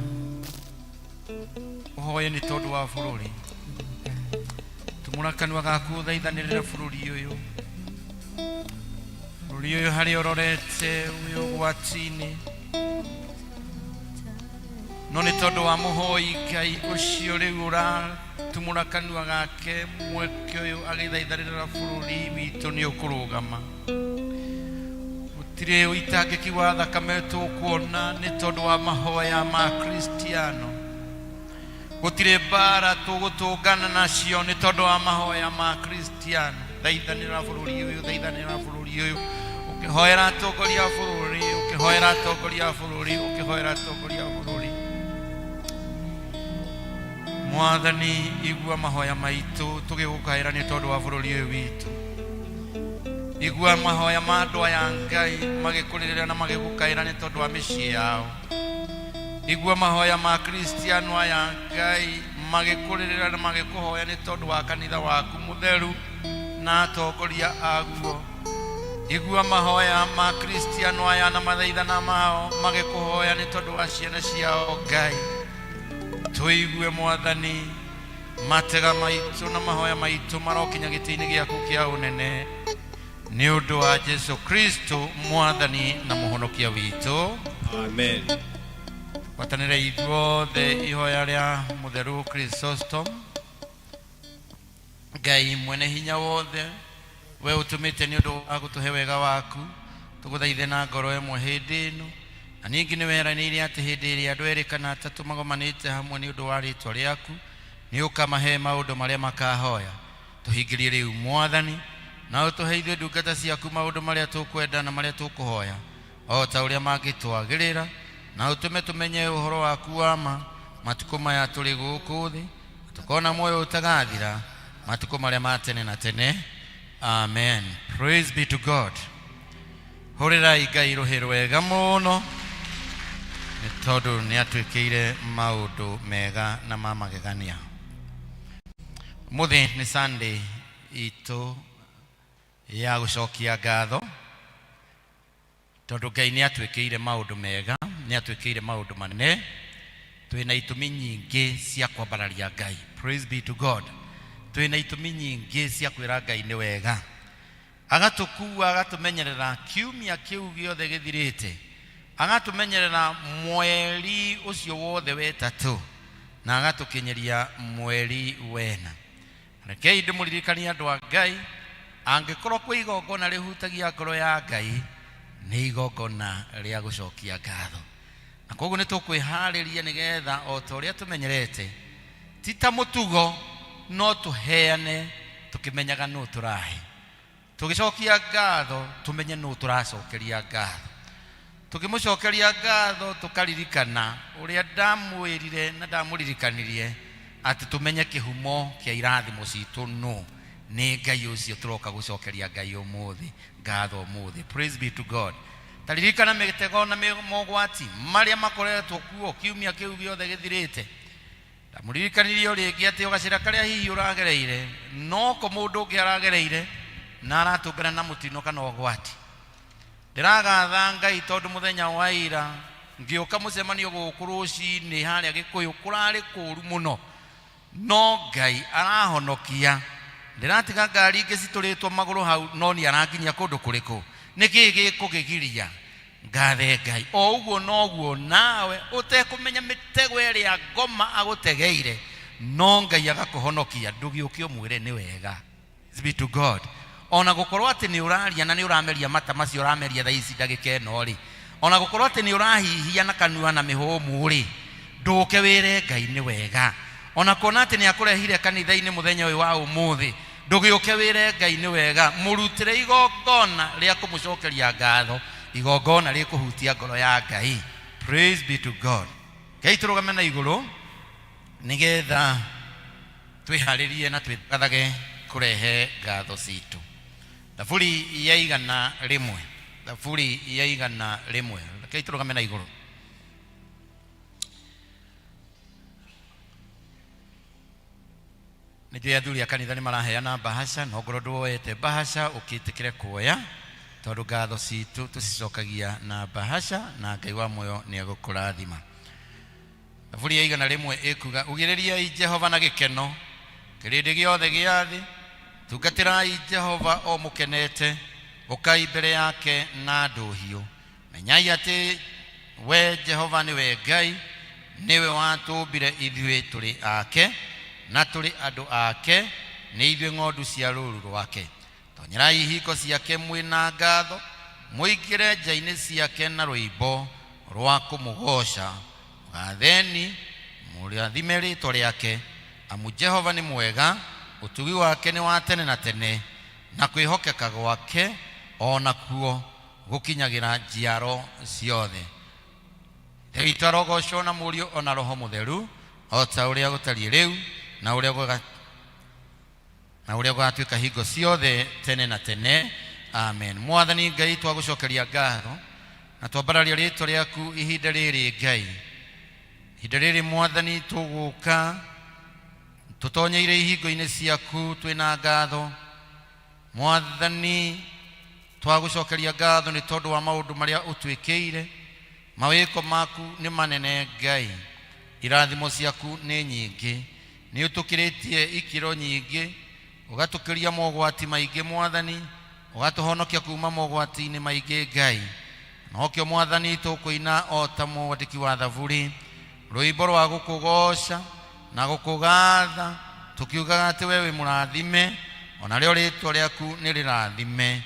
ũhoye nĩ tondũ wa bũrũri, tumũra kanua gaku ũthaithanĩrĩre bũrũri ũyũ harĩa ũrorete wĩ ũgwati-inĩ, no nĩ tondũ wa mũhoi Ngai ũcio rĩu ũratumũra kanua gake mweke ũyũ agĩthaithanĩrĩra bũrũri witũ nĩ ũkũrũgama. Gũtirĩ ũitangĩki wa thakame tũkuona nĩ tondũ wa mahoya ma Kristiano. Gũtirĩ mbara tũgũtũngana nacio nĩ tondũ wa mahoya ma Kristiano. Thaithanĩrĩra bũrũri ũyũ, ũkĩhoera atongoria a bũrũri. Mwathani, igua mahoya maitũ tũgĩgũkaĩra nĩ tondũ wa bũrũri ũyũ witũ. Igua mahoya ma andũ aya Ngai magĩkũrĩrĩra na magĩgũkaĩra nĩ tondũ wa mĩciĩ yao. Igua mahoya ma Kristiano aya Ngai magĩkũrĩrĩra na magĩkũhoya nĩ tondũ wa kanitha waku mũtheru na atongoria aguo. Igua mahoya ma Kristiano aya na mathaithana mao magĩkũhoya nĩ tondũ wa ciana ciao Ngai. Tũigue Mwathani, matega maitũ na mahoya maitũ marokinya gĩtĩ-inĩ gĩaku kĩa ũnene, nĩ ũndũ wa Jesu Kristo Mwathani na mũhonokia witũ. Amen. watanire ithuothe ihoya ria mutheru Chrysostom. Ngai mwene hinya wothe, we utumite ni undu wa gutuhe wega waku, tuguthaithe na ngoro imwe hindi ino, na ningi ni weranire ati hindi iria andu eri kana atatu magomanite hamwe ni undu wa ritwa riaku, ni ukamahe maundu maria makahoya. Tuhingirie riu Mwathani, na utuheithie ndungata ciaku maundu maria tukwenda na maria tukuhoya, o ta uria mangitwagirira, na utume tumenye uhoro waku wa ma matuko maya turi guku thi, tukona moyo utagathira matuko maria matene na tene. Amen. Praise be to God. Horirai Ngai ruhi rwega muno ni tondu ni atwikire maundu mega na mamagegania. Muthi ni Sunday itu ya gucokia ngatho, tondu Ngai ni atwikire maundu mega, ni atwikire maundu manene, twina itumi nyingi cia kwambararia Ngai. Praise be to God. Twina itumi nyingi cia kwira Ngai ni wega, agatukua agatumenyerera kiumia kiu giothe githirite, agatumenyerera mweri ucio wothe wetatu, na agatukinyeria mweri wena. Rekei ndimuririkania andu a Ngai, angikorwo kwi igongona rihutagia ngoro ya Ngai, ni igongona ria gucokia ngatho. Na koguo ni tukwihariria nigetha o ta uria tumenyerete, ti ta mutugo, no tuheane tukimenyaga no turahe. Tugicokia ngatho tumenye no turacokeria ngatho. Tukimucokeria ngatho tukaririkana uria ndamwirire na ndamuririkanirie ati tumenye kihumo kia irathimo citu no ni Ngai ucio turoka gucokeria Ngai umuthi ngatho umuthi. Praise be to God. Taririkana mitego na mogwati maria makoretwo kuo kiumia kiu giothe githirite. Ndamuririkanirie ringi ati ugacira karia hihi uragereire no ko mundu ungi aragereire na aratungana na mutino kana ogwati. Ndiragatha Ngai tondu muthenya wa ira ngioka mucemanio guku rucini haria Gikuyu kurari kuru muno, no Ngai arahonokia. Ndiratiga ngari ingi cituritwo maguru hau, no ni arakinyia kundu kuriku. Niki gikugigiria? Ngathe Ngai. O uguo noguo nawe utekumenya mitego iria ngoma agutegeire, no Ngai agakuhonokia, ndugiuke umwire ni wega. Be to God. Ona gukorwo ati ni uraria na ni urameria mata macio urameria tha ici ndagika ino ri, ona gukorwo ati ni urahihia na kanua na mihumu ri, nduke wire Ngai ni wega. Ona kona ati ni akurehire kanitha-ini muthenya uyu wa umuthi, ndugiuke wire Ngai ni wega. Murutire igongona ria kumucokeria ngatho, igongona ria kuhutia ngoro ya Ngai. Praise be to God. Ngai turugame na iguru nigetha twiharirie na twithathage kurehe ngatho citu. Thaburi ya 100, thaburi ya 100. Ngai turugame na iguru. Nijue athuri a kanitha ni maraheana bahasha, no ngoro nduoete bahasha ukitikire kuoya, tondu ngatho citu tucicokagia na bahasha, na Ngai wa moyo ni agukurathima. Thaburi ya 100 ikuga, ugiririai Jehova na gikeno, kirindi giothe gia thi, tungatirai Jehova o mukenete, ukai mbere yake na nduhiu. Menyai ati we Jehova niwe Ngai, niwe watumbire ithuĩ turi ake, na turi andu ake, ni ithuĩ ng'ondu cia rũũru rwake. Tonyerai hingo ciake mwina ngatho, muingire nja-inĩ ciake na rwĩmbo rwa kũmũgoca. Mũgatheni mũrathime rĩĩtwa rĩake, amu Jehova ni mwega, utugi wake ni wa tene na tene, na kwĩhokeka gwake ona kuo gukinyagira njiaro ciothe. Ngai arogocwo na Mũriũ ona Roho Mũtheru, o ta ũrĩa gũtariĩ rĩu na ũrĩa gũgatuĩka hingo ciothe tene na tene. Amen. Mwathani Ngai twagucokeria ngatho na twambararia rĩĩtwa rĩaku ihinda rĩrĩ Ngai. Ihinda rĩrĩ Mwathani tũgũka tutonyeire ihingo-inĩ ciaku twina ngatho. Mwathani twagucokeria ngatho ni tondu wa maundu maria utwikire. Mawiko maku ni manene Ngai, irathimo ciaku ni nyingi, ni utukiritie ikiro nyingi, ugatukiria mogwati maingi Mwathani, ugatuhonokia kuma mogwati-ini maingi Ngai. Nokio Mwathani tukuina o ta mwandiki wa thaburi, rwimbo rwa gukugoca na gukugatha tukiugaga ati wewe murathime ona rĩo rĩtwa rĩaku nĩ rĩrathime.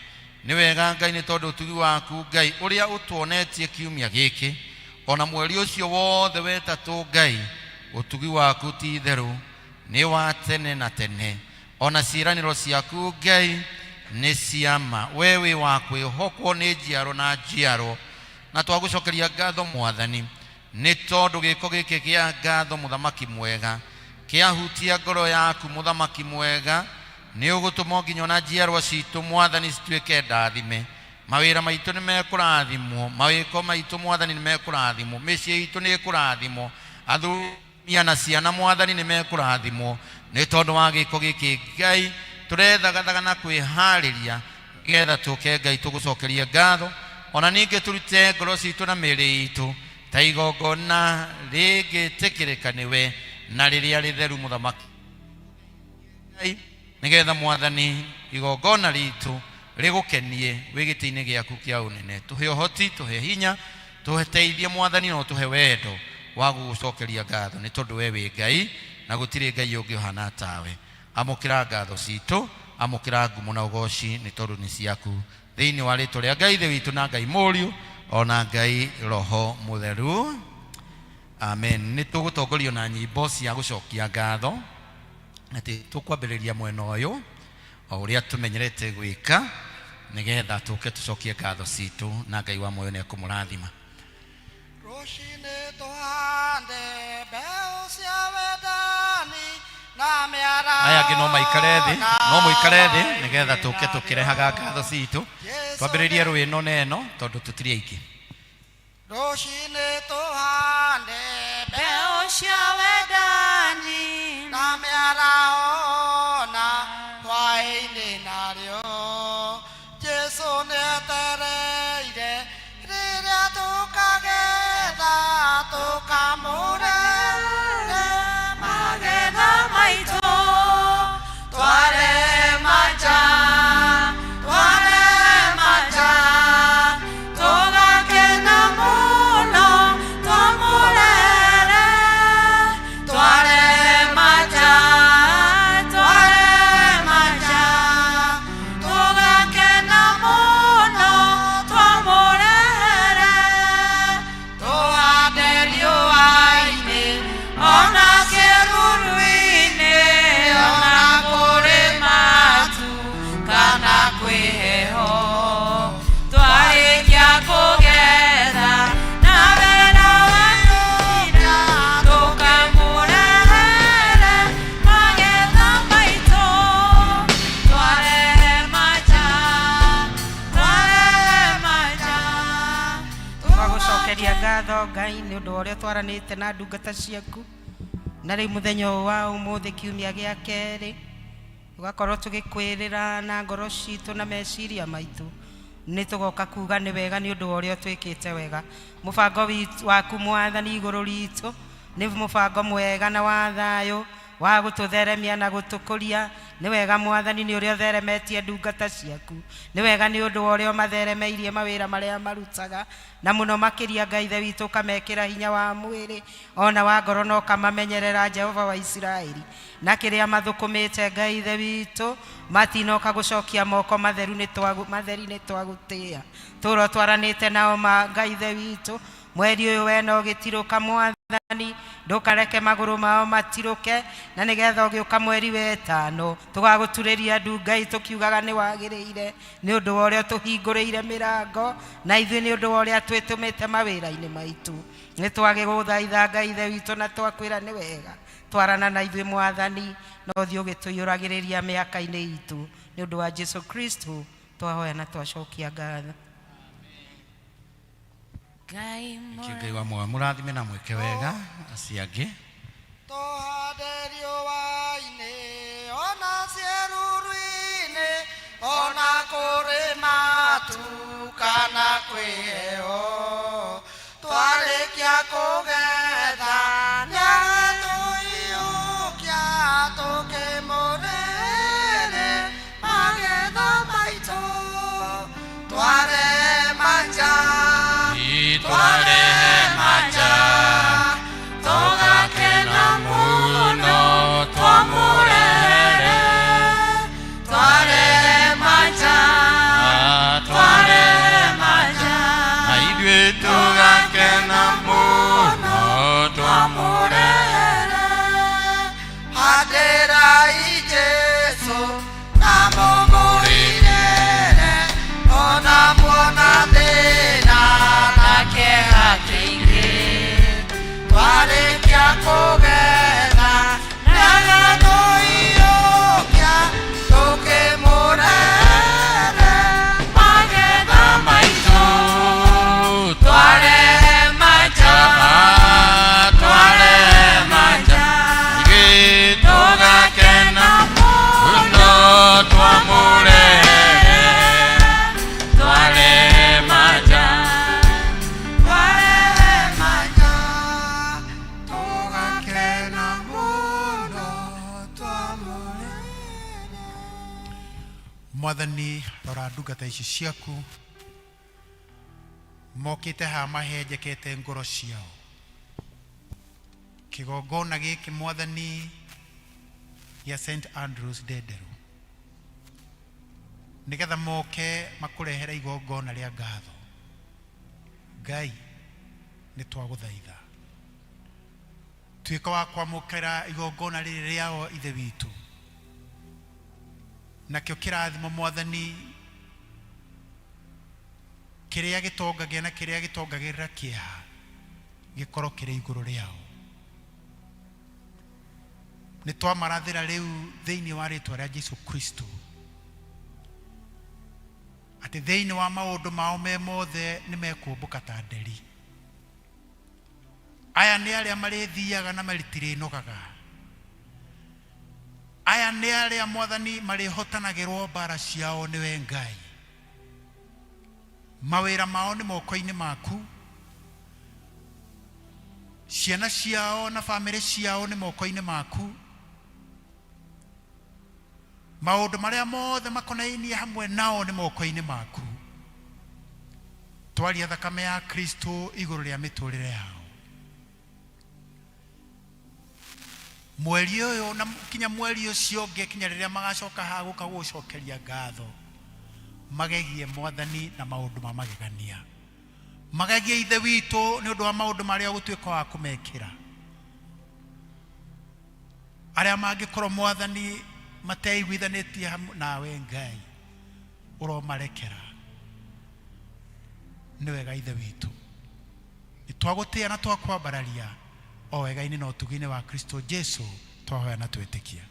Nĩ wega Ngai nĩ tondũ ũtugi waku Ngai ũrĩa ũtuonetie kiumia gĩkĩ ona mweri ũcio wothe wetatũ Ngai, ũtugi waku ti itherũ nĩ wa tene na tene, ona ciĩranĩro ciaku Ngai nĩ ciama. Wewe wa kwĩhokwo nĩ njiaro na njiaro, na twagũcokeria ngatho Mwathani nĩ tondũ gĩko gĩkĩ gĩa ngatho mũthamaki mwega kĩahutia ngoro yaku mũthamaki mwega. Nĩ ũgũtũma nginya na njiarwa citũ Mwathani cituĩke ndathime. Mawĩra maitũ nĩ mekũrathimwo, mawĩko maitũ Mwathani nĩ mekũrathimwo, mĩciĩ itũ nĩ ĩkũrathimwo, athuri na ciana Mwathani nĩ mekũrathimwo nĩ tondũ wa gĩko gĩkĩ Ngai. Tũrethagathaga na kwĩharĩria getha tũke Ngai tũgũcokerie ngatho, ona ningĩ tũrute ngoro citũ na mĩĩrĩ itũ ta igongona rĩngĩtĩkĩrĩka nĩwe na rĩrĩa rĩtheru mũthamaki Ngai, nĩgetha Mwathani igongona ritũ rĩgũkenie wĩ gĩtĩ-inĩ gĩaku kĩa ũnene. Tũhe ũhoti, tũhe hinya, tũteithie Mwathani, no tũhe wendo wa gũgũcokeria ngatho nĩ tondũ we wĩ Ngai na gũtirĩ Ngai ũngĩ ũhana tawe. Amũkĩra ngatho citũ, amũkĩra ngumo na ũgoci nĩ tondũ nĩ ciaku, thĩinĩ wa rĩtwa rĩa Ngai Ithe witũ na Ngai Mũriũ ona Ngai Roho Mũtheru. Amen. Nĩ tũgũtongorio na nyĩmbo cia gũcokia ngatho, atĩ tũkwambĩrĩria mwena ũyũ o ũrĩa tũmenyerete gwĩka nĩgetha tũke tũcokie ngatho citũ na Ngai wa muoyo nĩ ekũmũrathima. Rũcinĩ tũhande mbeũ cia wendani na mĩaraho. Aya angĩ no maikare thĩ, no mũikare thĩ nĩgetha tũke tũkĩrehaga ngatho citũ. Twambĩrĩrie rwĩno neno tondũ tũtirĩ aingĩ. Rũcinĩ tũhande mbeũ cia wendani na mĩaraho na hwaĩ-inĩ narĩo Jesũ nĩetereire rĩrĩa tũkagetha tũkamũrehe magetha maitũ twarema nja tũgakena mũno twamũrehere twarema nja tũgakena mũno twamũrehere tũhande riũa-inĩ ona kĩruru-inĩ ona kũrĩ matu kana kwĩ heho twarĩkia kũgetha na wĩra wanina tũkamũrehere magetha maitũ twarehe manja twagũcokeria ngatho Ngai nĩ ũndũ wa ũrĩa twaranĩte na ndungata ciaku na rĩu mũthenya wa ũmũthĩ kiumia gĩa kerĩ tũgakorwo tũgĩkwĩrĩra na ngoro citũ na meciria maitũ nĩ tũgoka kuga nĩ wega nĩ ũndũ wa ũrĩa twĩkĩte wega. Mũbango waku Mwathani igũrũ ritũ nĩ mũbango mwega na wa thayũ wa gũtũtheremia na gũtũkũria. Nĩ wega Mwathani nĩ ũrĩa ũtheremetie ndungata ciaku, nĩ wega nĩ ũndũ wa ũrĩa ũmatheремeirie mawĩra marĩa marutaga, na mũno makĩria Ngai Ithe witũ ũkamekĩra hinya wa mwĩrĩ ona wa ngoro na ũkamamenyerera Jehova wa Isiraeli. Na kĩrĩa mathũkũmĩte Ngai Ithe witũ matinoka gũcokia moko matheri nĩ twagũtĩa. Tũro twaranĩte nao Ngai Ithe witũ mweri ũyũ wena ũgĩtirũka Mwathani ndũkareke magũrũ mao matirũke, na nĩgetha ũgĩũka mweri wetano tũgagũturĩria ndu Ngai tũkiugaga nĩ wagĩrĩire nĩ ũndũ wa ũrĩa tũhingũrĩire mĩrango na ithuĩ nĩ ũndũ wa ũrĩa twĩtũmĩte mawĩra-inĩ maitũ. Nĩ twagĩgũthaitha Ngai Ithe witũ na twakwĩra nĩ wega twarana na ithuĩ Mwathani na ũthiĩ ũgĩtũiyũragĩrĩria mĩaka-inĩ itũ nĩ ũndũ wa Jesũ Kristo twahoya na twacokia ngatho. Ngai wa muoyo mũrathime na mwĩke wega acio angĩ. Tũhande riũa-inĩ ona ciĩruru-inĩ ona kũrĩ matu kana kwĩ heho twarĩkia kũgetha nĩatũiyũkia tũkĩmũrehere magetha maitũ twarehe manja twarehe manja Mwathani rora ndungata ici ciaku mokite ha mahenjekete ngoro ciao kigongona giki Mwathani ya St Andrews Dedero nigetha moke makurehera igongona ria ngatho. Ngai ni twaguthaitha tuika wa kwamukira igongona riri riao ithe witu nakio kirathimo Mwathani kiria gitongagia na kiria gitongagirira kiha gikoro kiri iguru riao. Ni twamarathira riu thiini wa ritwa ria Jesu Kristo ati thiini wa maundu mao me mothe ni mekumbuka ta nderi. Aya ni aria marithiaga na maritirinogaga. Aya ni aria Mwathani marihotanagirwo mbara ciao niwe Ngai. Mawira mao ni moko-ini maku. Ciana ciao na family ciao ni moko-ini maku. Maundu maria mothe makonainie hamwe nao ni moko-ini maku. Twaria thakame ya Kristo iguru ria miturire yao. Mweri uyu na kinya mweri ucio ungi kinya riria magacoka ha guka gucokeria ngatho magegie Mwathani na maundu ma magegania. Magagie ithe witu ni undu wa maundu maria gutwika wa kumekira. Aria mangikorwo Mwathani mateiguithanitie nawe Ngai uromarekera. Ni wega ithe witu nitwagutia na twakwambararia o wega-ini na utugi-ini wa Kristo Jesu twahoya na twitikia.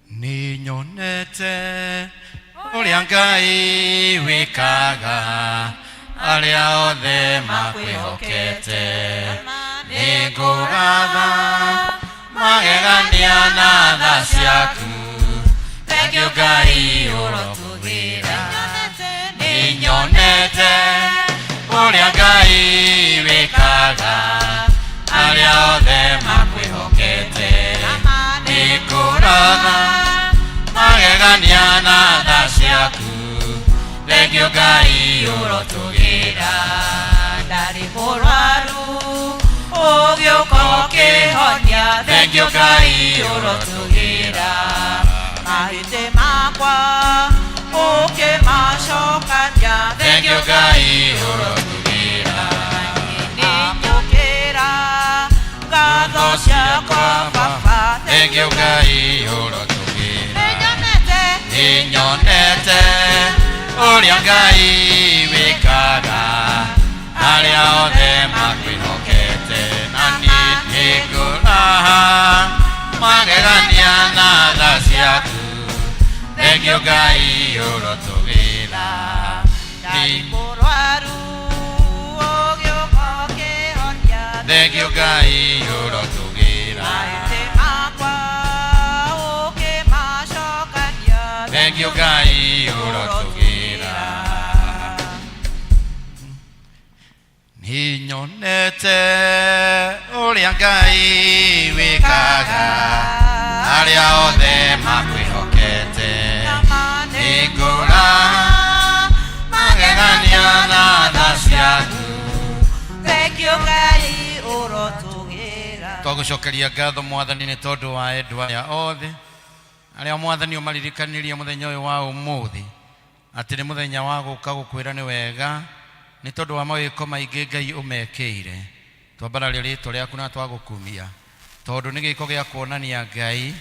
Ni nyonete uria Ngai wikaga aria othe makwihokete. Ni ngugatha magegania na tha ciaku. Thank you Ngai urotugira. Ni nyonete uria Ngai wikaga aria othe makwihokete. Ni ngugatha magegania na tha ciaku. Thank you Ngai urotugira. Ndari murwaru ugiuka ukihonia. Thank you Ngai urotugira. Mahite makwa ukimacokania. Thank you Ngai urotugira. Ninyukira ngatho ciakwa Baba. Thank you Ngai urotugira. Ninyonete uria Ngai wikaga aria othe makwihokete. Na ni nguraha magegania na tha ciaku. Thank you Ngai urotugira. Ni murwaru ugiuka ukihonia. Thank you Ngai urotugira. Thank you Ngai urotugira. Ni nyonete uria Ngai wikaga aria othe makwihokete. Ni nguraha magegania na tha ciaku. Thank you Ngai urotugira. Twagucokeria ngatho Mwathani ni tondu wa endwa aya othe aria Mwathani umaririkanirie muthenya uyu wa umuthi ati ni muthenya wa guka gukwira ni wega ni tondu wa mawiko maingi Ngai umekire. Twambararia ritwa riaku na twagukumia tondu ni giko gia kuonania Ngai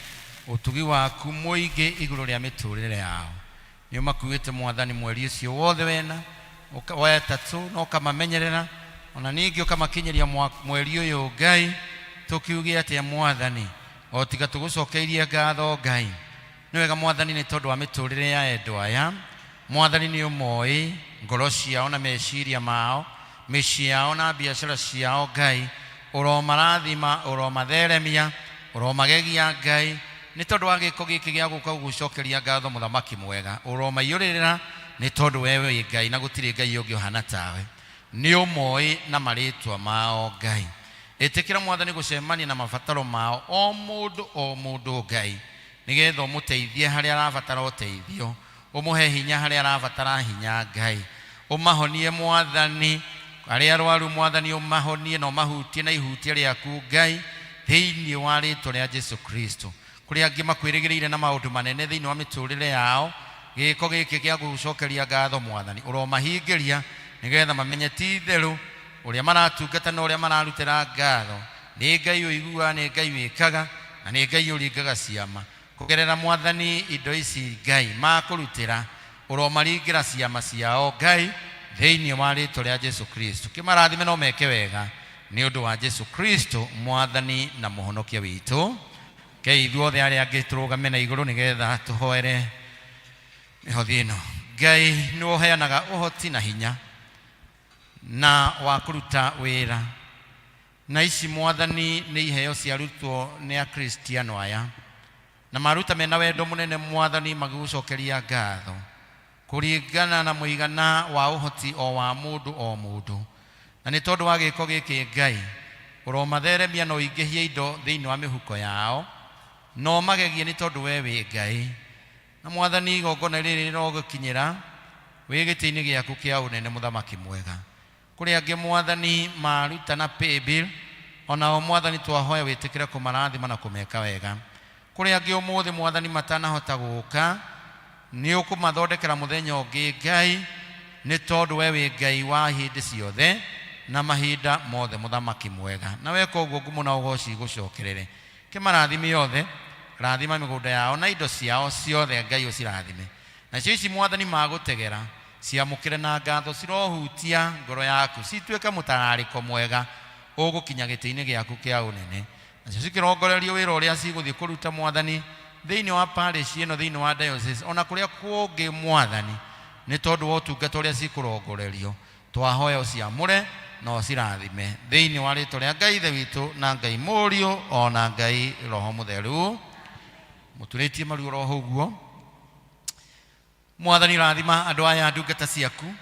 utugi waku muingi iguru ria miturire yao. Ni umakuite Mwathani mweri ucio wothe wena wetatu no kamamenyerera ona ningi ukamakinyeria mweri uyu Ngai tukiugia ati Mwathani o tiga tugusokeirie ngatho Ngai. Ni wega Mwathani ni tondu wa miturire ya endwa aya. Mwathani ni umoi ngoro ciao na meciria mao mĩciĩ yao na biashara ciao Ngai. Uromarathima uromatheremia uromagegia Ngai ni tondu wa giko giki gia guka gucokeria ngatho muthamaki mwega. Uromaiyuririra ni tondu wewe Ngai na gutiri Ngai ungi uhana tawe. Ni umoi na maritwa mao Ngai. Etekira Mwathani gucemania na mabataro mao o mundu Ngai nigetha umuteithie haria arabatara uteithio. umuhe hinya haria arabatara hinya Ngai umahonie Mwathani aria arwaru Mwathani umahonie na umahutie na ihutia riaku Ngai thiini wa ritwa ria Jesu Kristo kuria angi makwirigireire na maundu manene thiini wa miturire yao giko giki gia gucokeria ngatho Mwathani uromahingiria nigetha mamenye ti theru uria maratungata na uria mararutira ngatho ni Ngai uigua ni Ngai wikaga na ni Ngai uringaga ciama kugerera Mwathani indo ici Ngai makurutira uromaringira ciama ciao Ngai thiini wa ritwa ria Jesu Kristo kimarathime no meke wega ni undu wa Jesu Kristo Mwathani na muhonokia witu Ngai ithuothe aria angi turugame na iguru nigetha tuhoere mihothi ino Ngai ni uheanaga uhoti na hinya na wa kuruta wira na ici Mwathani ni iheo ciarutwo ni a Kristiano aya na maruta mena wendo munene Mwathani magigucokeria ngatho kuringana na muigana wa uhoti o wa mundu na ni tondu wa giko giki Ngai uromatheremia no ingihie indo thiini wa mihuko yao no magegie ni tondu we wi Ngai na Mwathani igongona riri rirogukinyira wi giti-ini giaku kia unene muthamaki mwega kuri angi Mwathani maruta na paybill ona o Mwathani twahoya witikire kumarathima na kumeka wega kuri angi umuthi Mwathani matanahota guka ni ukumathondekera muthenya ungi Ngai ni tondu we wi Ngai wa hindi ciothe na mahinda mothe muthamaki mwega na we koguo ngumu na ugoci gucokerere kimarathimi yothe rathima migunda yao na indo ciao ciothe Ngai ucirathime na cici Mwathani magutegera ciamukire na ngatho cirohutia ngoro yaku cituike mutarariko mwega ugukinya giti-ini giaku kia unene na cikirongorerio wira uria ciguthie kuruta Mwathani thiini wa parish ino thiini wa diocese ona kuria kungi Mwathani ni tondu wa utungata uria cikurongorerio twahoya uciamure no cirathime thiini wa ritwa ria Ngai ithe witu na Ngai Muriu ona Ngai Roho Mutheru muturitie maru roho uguo Mwathani rathima andu aya ndungata ciaku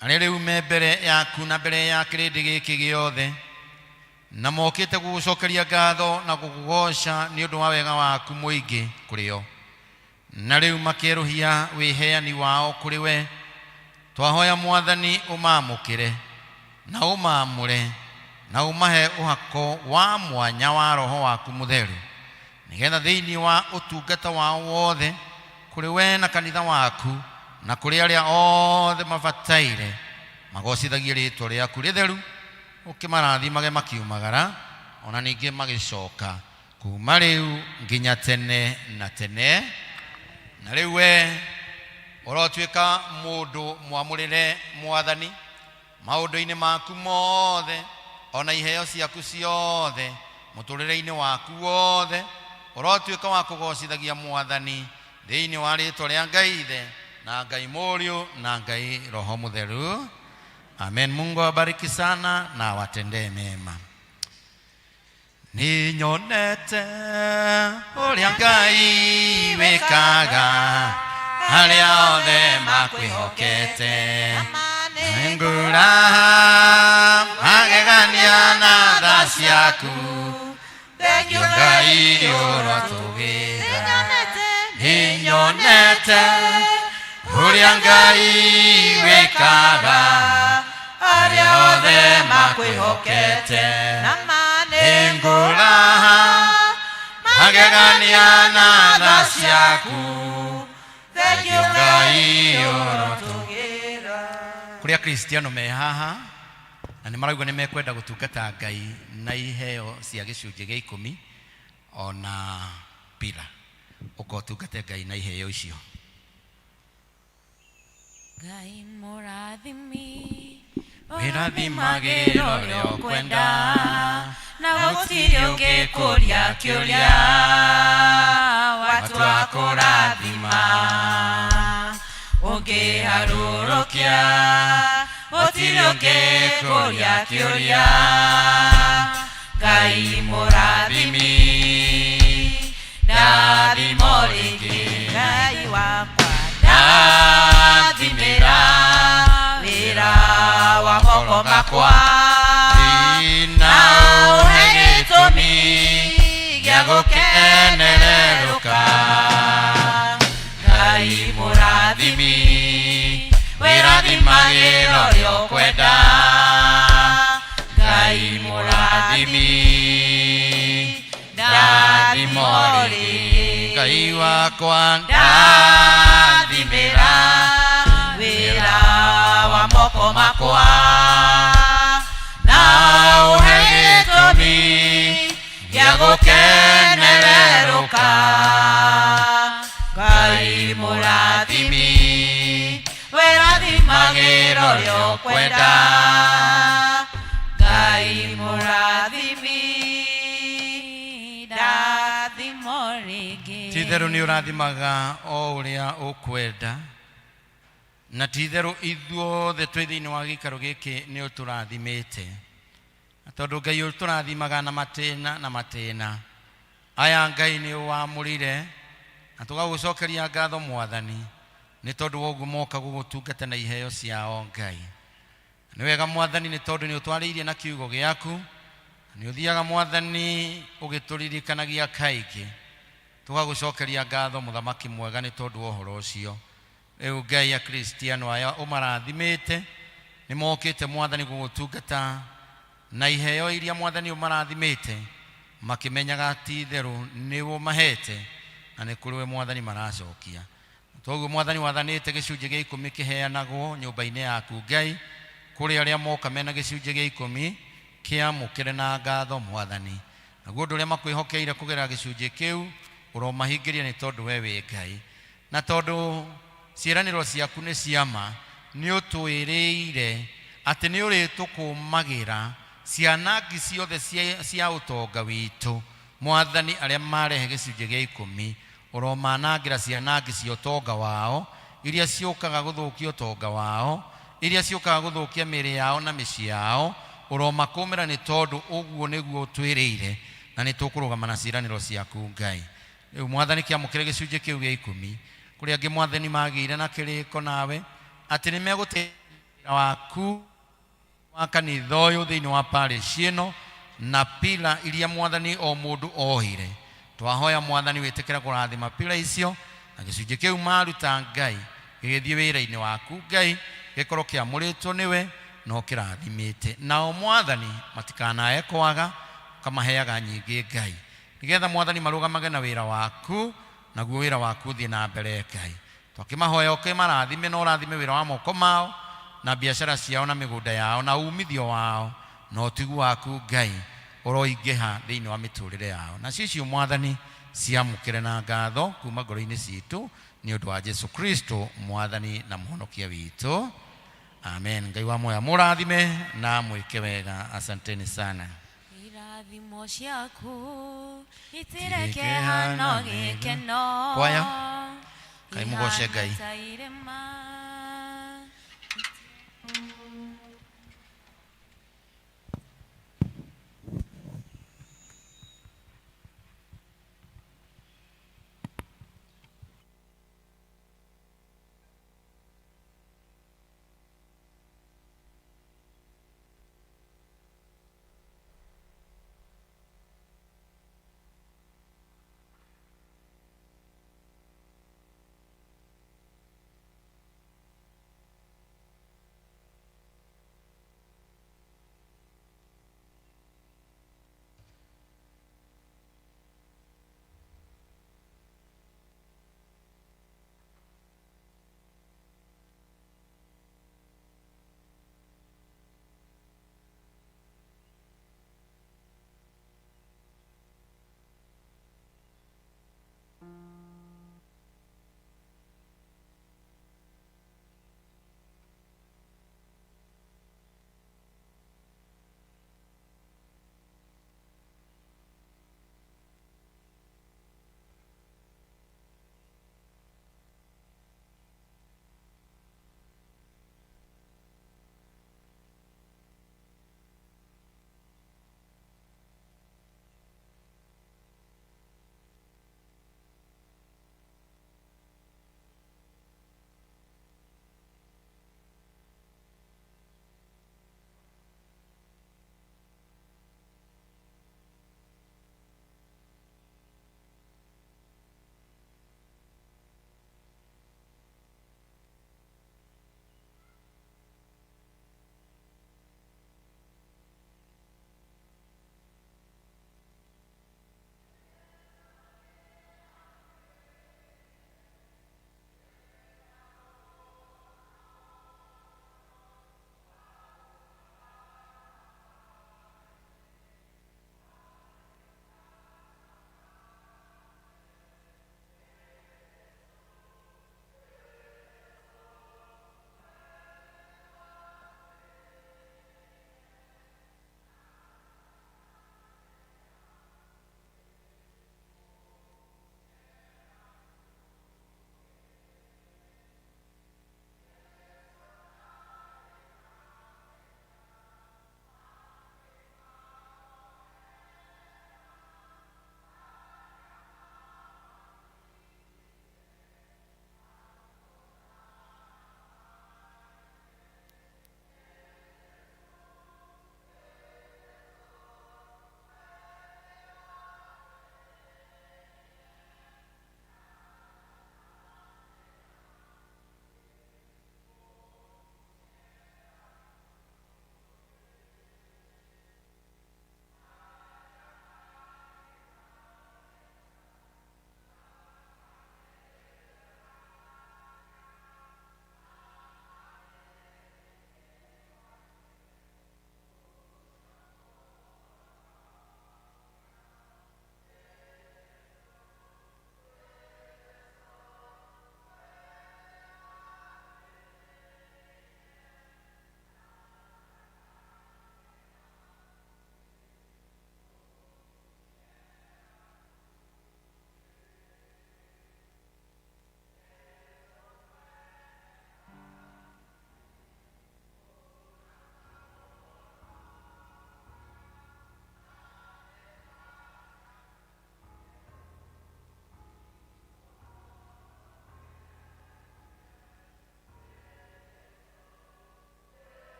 aria riu me mbere yaku na mbere ya kirindi giki giothe na mokite gugucokeria ngatho na gukugoca ni undu wa wega waku muingi kurio na riu makieruhia wiheani wao kuri we twahoya Mwathani umamukire na umamure na umahe uhako wa mwanya wa roho waku mutheru nigetha thiini wa utungata wao wothe kuri we na kanitha waku na kuri aria othe mabataire magocithagie ritwa riaku ritheru ukimarathimage makiumagara ona ningi magicoka kuma riu nginya tene na tene na riu we urotuika mundu mwamurire Mwathani maundu-ini maku mothe ona iheo ciaku ciothe muturire-ini waku wothe urotuika wa kugocithagia Mwathani thiini wa ritwa ria Ngai ithe na Ngai Muriu na Ngai Roho Mutheru amen. Mungu awabariki sana na watendee mema. Ninyonete uria Ngai wikaga aria othe makwihokete ngura magegania na tha ciaku Ngai urotugira ninyonete uria Ngai wikaga aria othe makwihokete ngura magegania na tha ciaku Ngai urotugira kuria Kristiano me haha na ni marauga ni mekwenda gutungata Ngai na iheo cia gicunjĩ gĩa 10 ona pila ukotungate Ngai na iheo icio. Ngai mũrathimi wĩrathimagĩra ũrĩa ũkwenda na gũtirĩ ũngĩkũria kĩũria watua kũrathima ũngĩharũrũkia gũtirĩ ũngĩkũria kĩũria Ngai mũrathimi ndathimo rĩngĩ Ngai wakwa ndathimĩra wĩra wa moko makwa na ũhe gĩtũmi gĩa gũkenererũka Ngai mũrathimi magĩro rĩo kwenda Ngai mũrathimi ndathimo rĩngĩ Ngai wakwa ndathimĩra wĩra wa moko makwa na ũhe gĩtũmi gĩa gũkenererũka Ngai mũrathimi wĩrathimagĩro rĩo kwenda Ngai mũrathimi ndathimo rĩngĩ ti-itherũ nĩ ũrathimaga o ũrĩa ũkwenda na ti-itherũ ithuothe twĩ thĩinĩ wa gĩikaro gĩkĩ nĩ ũtũrathimĩte tondũ Ngai ũtũrathimaga na matĩna aya Ngai nĩ wamũrire na tũgagũcokeria ngatho Mwathani nĩ tondũ woguo moka gũgũtungata na iheo ciao Ngai nĩ wega Mwathani nĩ tondũ nĩ ũtwarĩirie na kiugo gĩaku nĩ ũthiaga Mwathani ũgĩtũririkanagia kaingĩ tũgagũcokeria ngatho mũthamaki mwega nĩ tondũ wa ũhoro ũcio rĩu Ngai akristiano aya ũmarathimĩte nĩ mokĩte Mwathani gũgũtungata na iheo iria Mwathani ũmarathimĩte makĩmenyaga ti-itherũ nĩ ũmahete na nĩ kũrĩ we Mwathani maracokia toguo Mwathani wathanĩte gĩcunjĩ gĩa 10 kĩheanagwo nyũmba-inĩ yaku Ngai kũrĩ arĩa moka mena gĩcunjĩ gĩa 10 kĩamũkĩre na ngatho Mwathani naguo ũndũ ũrĩa makwĩhokeire kũgerera gĩcunjĩ kĩu ũromahingĩria nĩ tondũ we wĩ Ngai na tondũ ciĩranĩro ciaku nĩ ciama nĩ ũtwĩrĩire atĩ nĩ ũrĩtũkũmagĩra cianangi ciothe cia ũtonga witũ Mwathani arĩa marehe gĩcunjĩ gĩa 10 ũromanangĩra cianangi cia ũtonga wao iria ciũkaga gũthũkia ũtonga wao iria ciũkaga gũthũkia mĩĩrĩ yao na mĩciĩ yao ũromakũmĩra nĩ tondũ ũguo nĩguo ũtwĩrĩire na nĩ tũkũrũgama na ciĩranĩro ciaku Ngai rĩu Mwathani kĩamũkĩre gĩcunjĩ kĩu gĩa 10 kũrĩa angĩ Mwathani magĩire na kĩrĩko nawe atĩ nĩ megũtĩĩra waku wa kanitha ũyũ thĩinĩ wa parish ĩno na pila iria Mwathani o mũndũ ohire twahoya Mwathani wĩtĩkĩra kũrathima pila icio na gĩcunjĩ kĩu maruta Ngai gĩgĩthiĩ wĩra-inĩ waku Ngai gĩkorwo kĩamũrĩtwo nĩwe no kĩrathimĩte nao Mwathani matikanae kwaga kamaheaga nyingĩ Ngai nĩgetha Mwathani marũgamage na wĩra waku naguo wĩra waku thiĩ na mbere Ngai twakĩmahoya ũkĩmarathime na ũrathime wĩra wa moko mao na biacara ciao na mĩgũnda yao na umithio wao na ũtigu waku Ngai ũroingĩha thĩinĩ wa mĩtũrĩre yao na cicio Mwathani ciamũkĩre na ngatho kuma ngoro-inĩ citũ nĩ ũndũ wa Jesu Kristo Mwathani na mũhonokia witũ amen Ngai wa moya mũrathime na mwĩke wega asanteni sana irathimo ciaku itirĩkĩhano gĩkeno kwaya Ngai mũgoce Ngai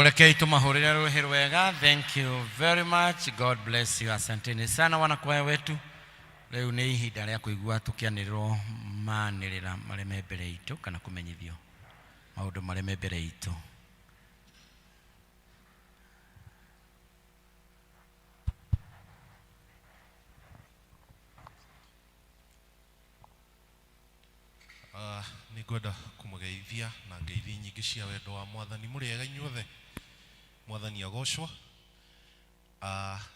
Rekei tumahurire ruhi rwega. Thank you very much. God bless you. Asanteni sana wanakwaya wetu. Leo ni ihinda rĩa kũigua tũkĩanĩrĩrwo manĩrĩra marĩa me mbere itũ kana kũmenyithio maũndũ marĩa me mbere itũ. Nĩngwenda kũmũgeithia na ngeithi nyingĩ cia wendo wa Mwathani. Mũrĩega inyuothe? Mwathani agocwo.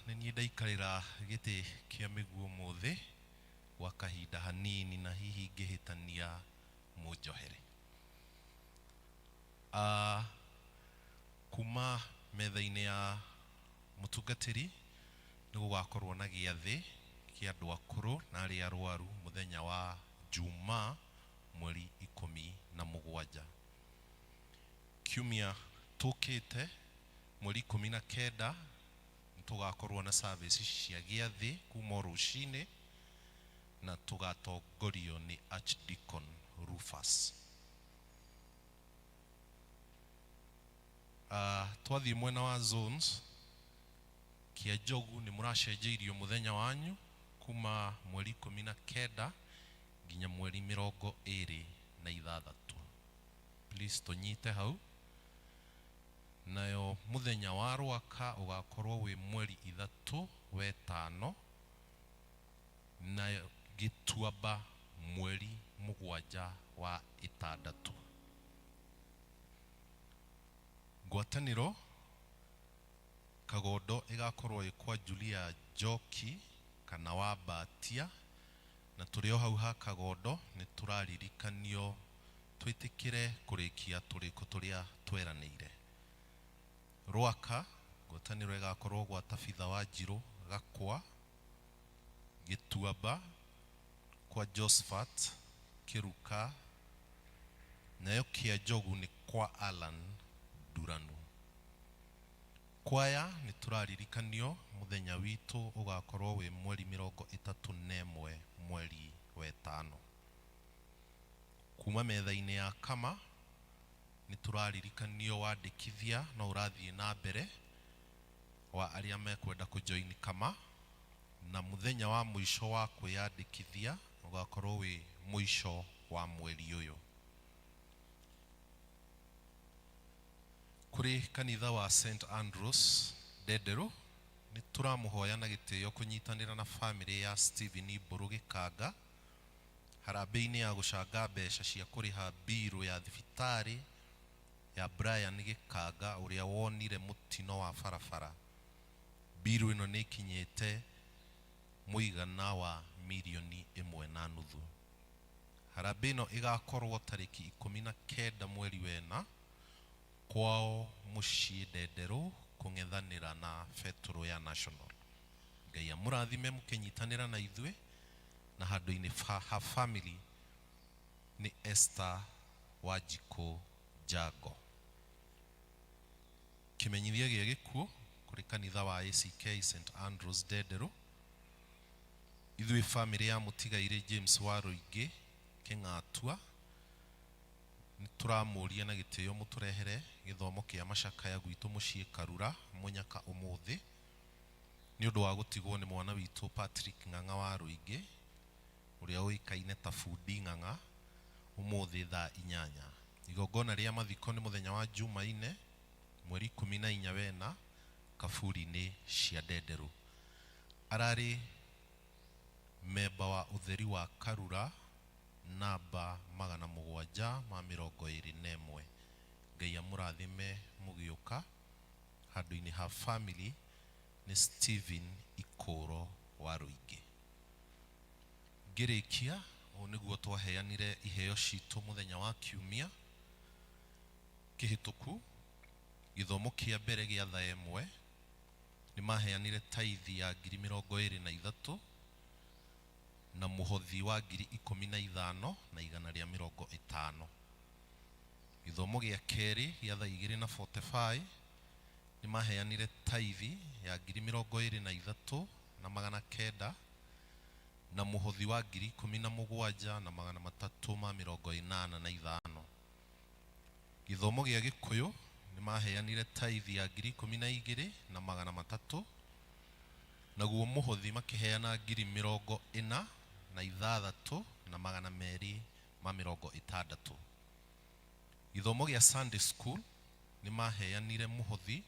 Nĩ niĩ ndaikarĩra gĩtĩ kĩa mĩguo mũthĩ gwa kahinda hanini na hihi ngĩhĩtania mũnjohere. Kuma metha-inĩ ya mũtungatĩri nĩ gũgakorwo na gĩathĩ kĩa andũ akũrũ na arĩa arwaru mũthenya wa Jumaa mweri 17. Kiumia tũkĩte mweri 19 tũgakorwo na service cia gĩathĩ kuma rũcinĩ na tũgatongorio nĩ Archdeacon Rufus. Twathiĩ mwena wa zones kia Njogu nĩ mũracenjeirio mũthenya wanyu kuma mweri 19 nginya mweri 26. Please tũnyite hau. Nayo mũthenya wa Rwaka ũgakorwo wĩ mweri 3/5 na Gĩtuamba mweri 7/6. Ngwatanĩro Kagondo ĩgakorwo ĩkwa Julia Njoki kana wa Batia, na tũrĩ o hau ha Kagondo nĩ tũraririkanio twĩtĩkĩre kũrĩkia tũrĩko tũrĩa tweranĩire. Rwaka ngwatanĩro ĩgakorwo gwa Tabitha wa Njirũ Gakwa, Gĩtuamba kwa Josephat Kĩruka, nayo kia Njogu nĩ kwa Alan Duranu. Kwaya nĩ tũraririkanio mũthenya witũ ũgakorwo wĩ mweri 31 mweri wa 5. Kuma metha-inĩ ya Kama nĩ tũraririkanio wandĩkithia na ũrathiĩ na mbere wa arĩa mekwenda kũjoin Kama, na mũthenya wa mũico wa kwĩyandĩkithia ũgakorwo wĩ mũico wa mweri ũyũ. Kuri kanitha wa St Andrews Ndederũ nĩ tũramũhoya na gĩtĩo kũnyitanĩra na family ya Stephen Mbũrũ Gĩkanga harambĩ-inĩ ya gũcanga mbeca cia kũrĩha mbirũ ya thibitarĩ ya Brian Gĩkanga ũrĩa wonire mũtino wa barabara. Mbirũ ĩno nĩ ikinyĩte mũigana wa mirioni 1.5. Harambĩ ĩno ĩgakorwo tarĩki 19 mweri wena kwao mũciĩ Ndederũ kũng'ethanĩra na Petro ya National. Ngai amũrathime mũkĩnyitanĩra na ithuĩ, na handũ-inĩ ha family nĩ Esther Wanjikũ Njango. Kĩmenyithia gĩa gĩkuũ kũrĩ kanitha wa ACK St Andrews Ndederũ. Ithuĩ family ya mũtigaire James Warũingĩ Kĩng'atua nĩ tũramũria na gĩtĩo mũtũrehere gĩthomo kĩa macakaya gwitũ mũciĩ Karura Mũnyaka ũmũthĩ nĩ ũndũ wa gũtigwo nĩ mwana witũ Patrick Ng'ang'a Warũingĩ ũrĩa ũĩkaine ta Fundi Ng'ang'a ũmũthĩ thaa 8. Igongona rĩa mathiko nĩ mũthenya wa Jumaine mweri 14 wena kaburi-inĩ cia Ndederũ. Ararĩ memba wa ũtheri wa Karura namba 721. Ngai amũrathime mũgĩũka. Handũ-inĩ ha family nĩ Stephen Ikũro Warũingĩ. Ngĩrĩkia ũũ nĩguo twaheanire iheo citũ mũthenya wa Kiumia kĩhĩtũku. Gĩthomo kĩa mbere gĩa thaa 1 nĩ maheanire taithi ya 23,000 na mũhothi wa 15,000 na 150. Gĩthomo gĩa kerĩ gĩa thaa 2:45 nĩ maheanire taithi ya 23,000 na 900 na mũhothi wa 17,000 na 385. Gĩthomo gĩa Gĩkũyũ nĩ maheanire tithe ya 12,300, naguo mũhothi makĩheana 46,260. Gĩthomo gĩa Sunday school nĩ maheanire mũhothi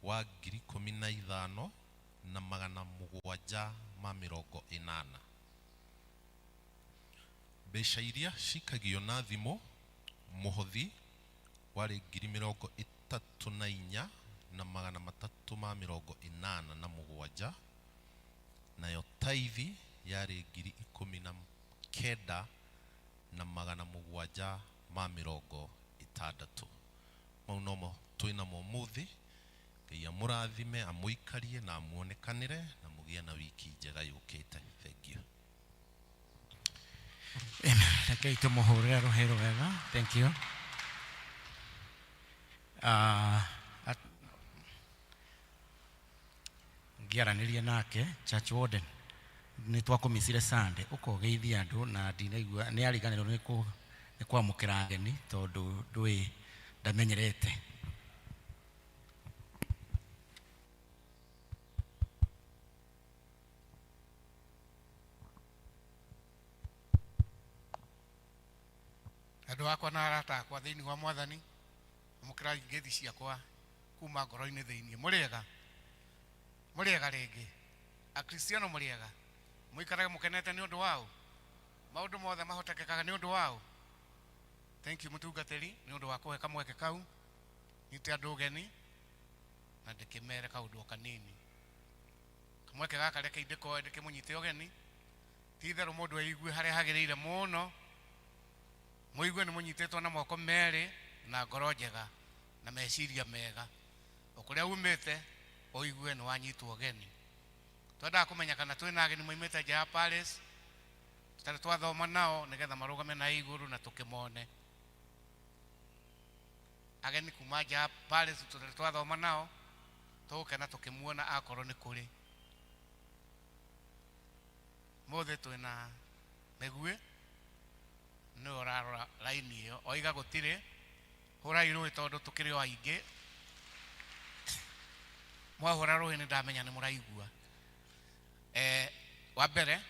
wa 15,780. Mbeca iria cikagio na thimũ mũhothi warĩ 34,387, nayo tithe yarĩ 19,760. Mau nomo twĩnamo mũthĩ. Ngai amũrathime, amũikarie na amuonekanĩre na mũgĩe na wiki njega yũkĩte. Thank you. Rekei tũmũhũrĩre rũhĩ wega. Thank you. Ngiaranĩria nake church warden nĩ twakũmicire Sunday ũkogeithia andũ na ndinaigua nĩ ariganĩrwo nĩ kwamũkĩra ageni tondũ ndũĩ ndamenyerete. Andũ akwa na arata akwa thĩinĩ wa Mwathani, mũkĩra ngeithi ciakwa kuma ngoro-inĩ thĩinĩ. Mũrĩega? Mũrĩega rĩngĩ? Akristiano mũrĩega? Mũikarage mũkenete nĩ ũndũ wao? Maũndũ mothe mahotekekaga nĩ ũndũ wao? Thank you mũtungatĩri nĩ ũndũ wa kũhe kamweke kau. Nyite andũ ũgeni na ndĩkĩmere kaũndũ kanini. Kamweke gaka reke ndĩkoe ndĩkĩmũnyite ũgeni. Ti-itherũ mũndũ aigue harĩa hagĩrĩire mũno. Mũigue nĩ mũnyitĩtwo na moko merĩ na ngoro njega na meciria mega. Okũrĩa umĩte ũigue nĩ wanyitwo ũgeni. Twendaga kũmenya kana twĩna ageni moimĩte nja ya Palace, tũtarĩ twathoma nao nĩgetha marũgame na igũrũ na tũkĩmone. Ageni kuma nja ya Palace tũtarĩ twathoma nao tũgũkena tũkĩmuona akorwo nĩ kũrĩ. Mũthĩ twĩna Mĩgue nĩ ũrarora raini ĩyo, oiga gũtirĩ, hũrai rũĩ tondũ tũkĩrĩ o aingĩ. Mwahũra rũĩ nĩ ndamenya nĩ mũraigua. Wa mbere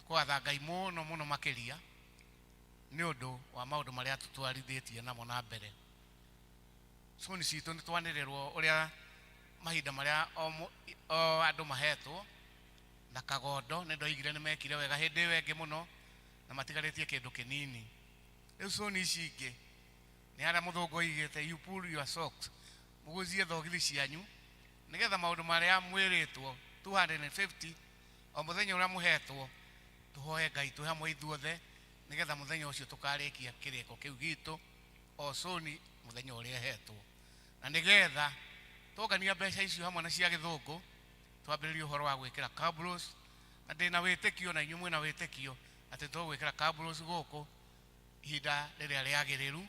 twatha Ngai mũno mũno makĩria nĩ ũndũ wa maũndũ marĩa tũtwarithĩtie namo na mbere. Cuni citũ nĩ twanĩrĩrwo ũrĩa mahinda marĩa o andũ mahetwo na kagondo nĩ ndoigire nĩ mekire wega hĩndĩ ĩyo ĩngĩ mũno na matigarĩtie kĩndũ kĩnini. Rĩu cuni ici ingĩ nĩ arĩa mũthũngũ oigĩte you pull your socks, mũgũzie thogithi cianyu nĩgetha maũndũ marĩa mwĩrĩtwo 250 o mũthenya ũrĩa mũhetwo tũhoe Ngai twĩ hamwe ithuothe nĩgetha mũthenya ũcio tũkarĩkia kĩrĩko kĩu gitũ o cuni mũthenya ũrĩa hetwo. Na nĩgetha tũngania mbeca icio hamwe na cia gĩthũngũ twambĩrĩrie ũhoro wa gwĩkĩra cabros, na ndĩna wĩtĩkio na inyuĩ mwĩna wĩtĩkio atĩ tũgwĩkĩra cabros gũkũ ihinda rĩrĩa rĩagĩrĩru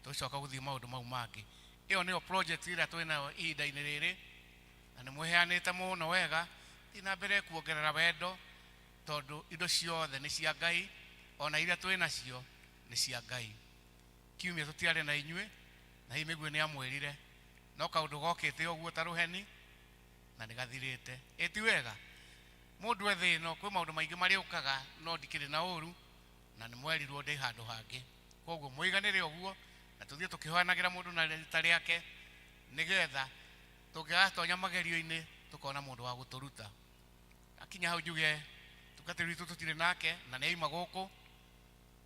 tũcoka gũthiĩ maũndũ mau mangĩ. Ĩyo nĩyo project ĩrĩa twĩnayo ihinda-inĩ rĩrĩ na nĩ mwĩheanĩte mũno wega. Thiĩ na mbere kuongerera wendo tondũ indo ciothe nĩ cia Ngai, ona iria twĩnacio nĩ cia Ngai. Kiumia tũtiarĩ na inyuĩ na hii Mĩgue nĩ amwĩrire no kaũndũ gokĩte ũguo ta rũheni na nĩ gathirĩte. Ĩti wega mũndũ thĩ ĩno kwĩ maũndũ maingĩ marĩa ũkaga no ndikĩrĩ na ũru na nĩ mwerirwo ndĩ handũ hangĩ. Koguo mũiganĩre ũguo na tũthiĩ tũkĩhoanagĩra mũndũ na rita rĩake nĩgetha tũngĩgatonya magerio-inĩ tũkona mũndũ wa gũtũruta. Akinya hau njuge tungatĩri witũ tũtirĩ nake na nĩ aima gũkũ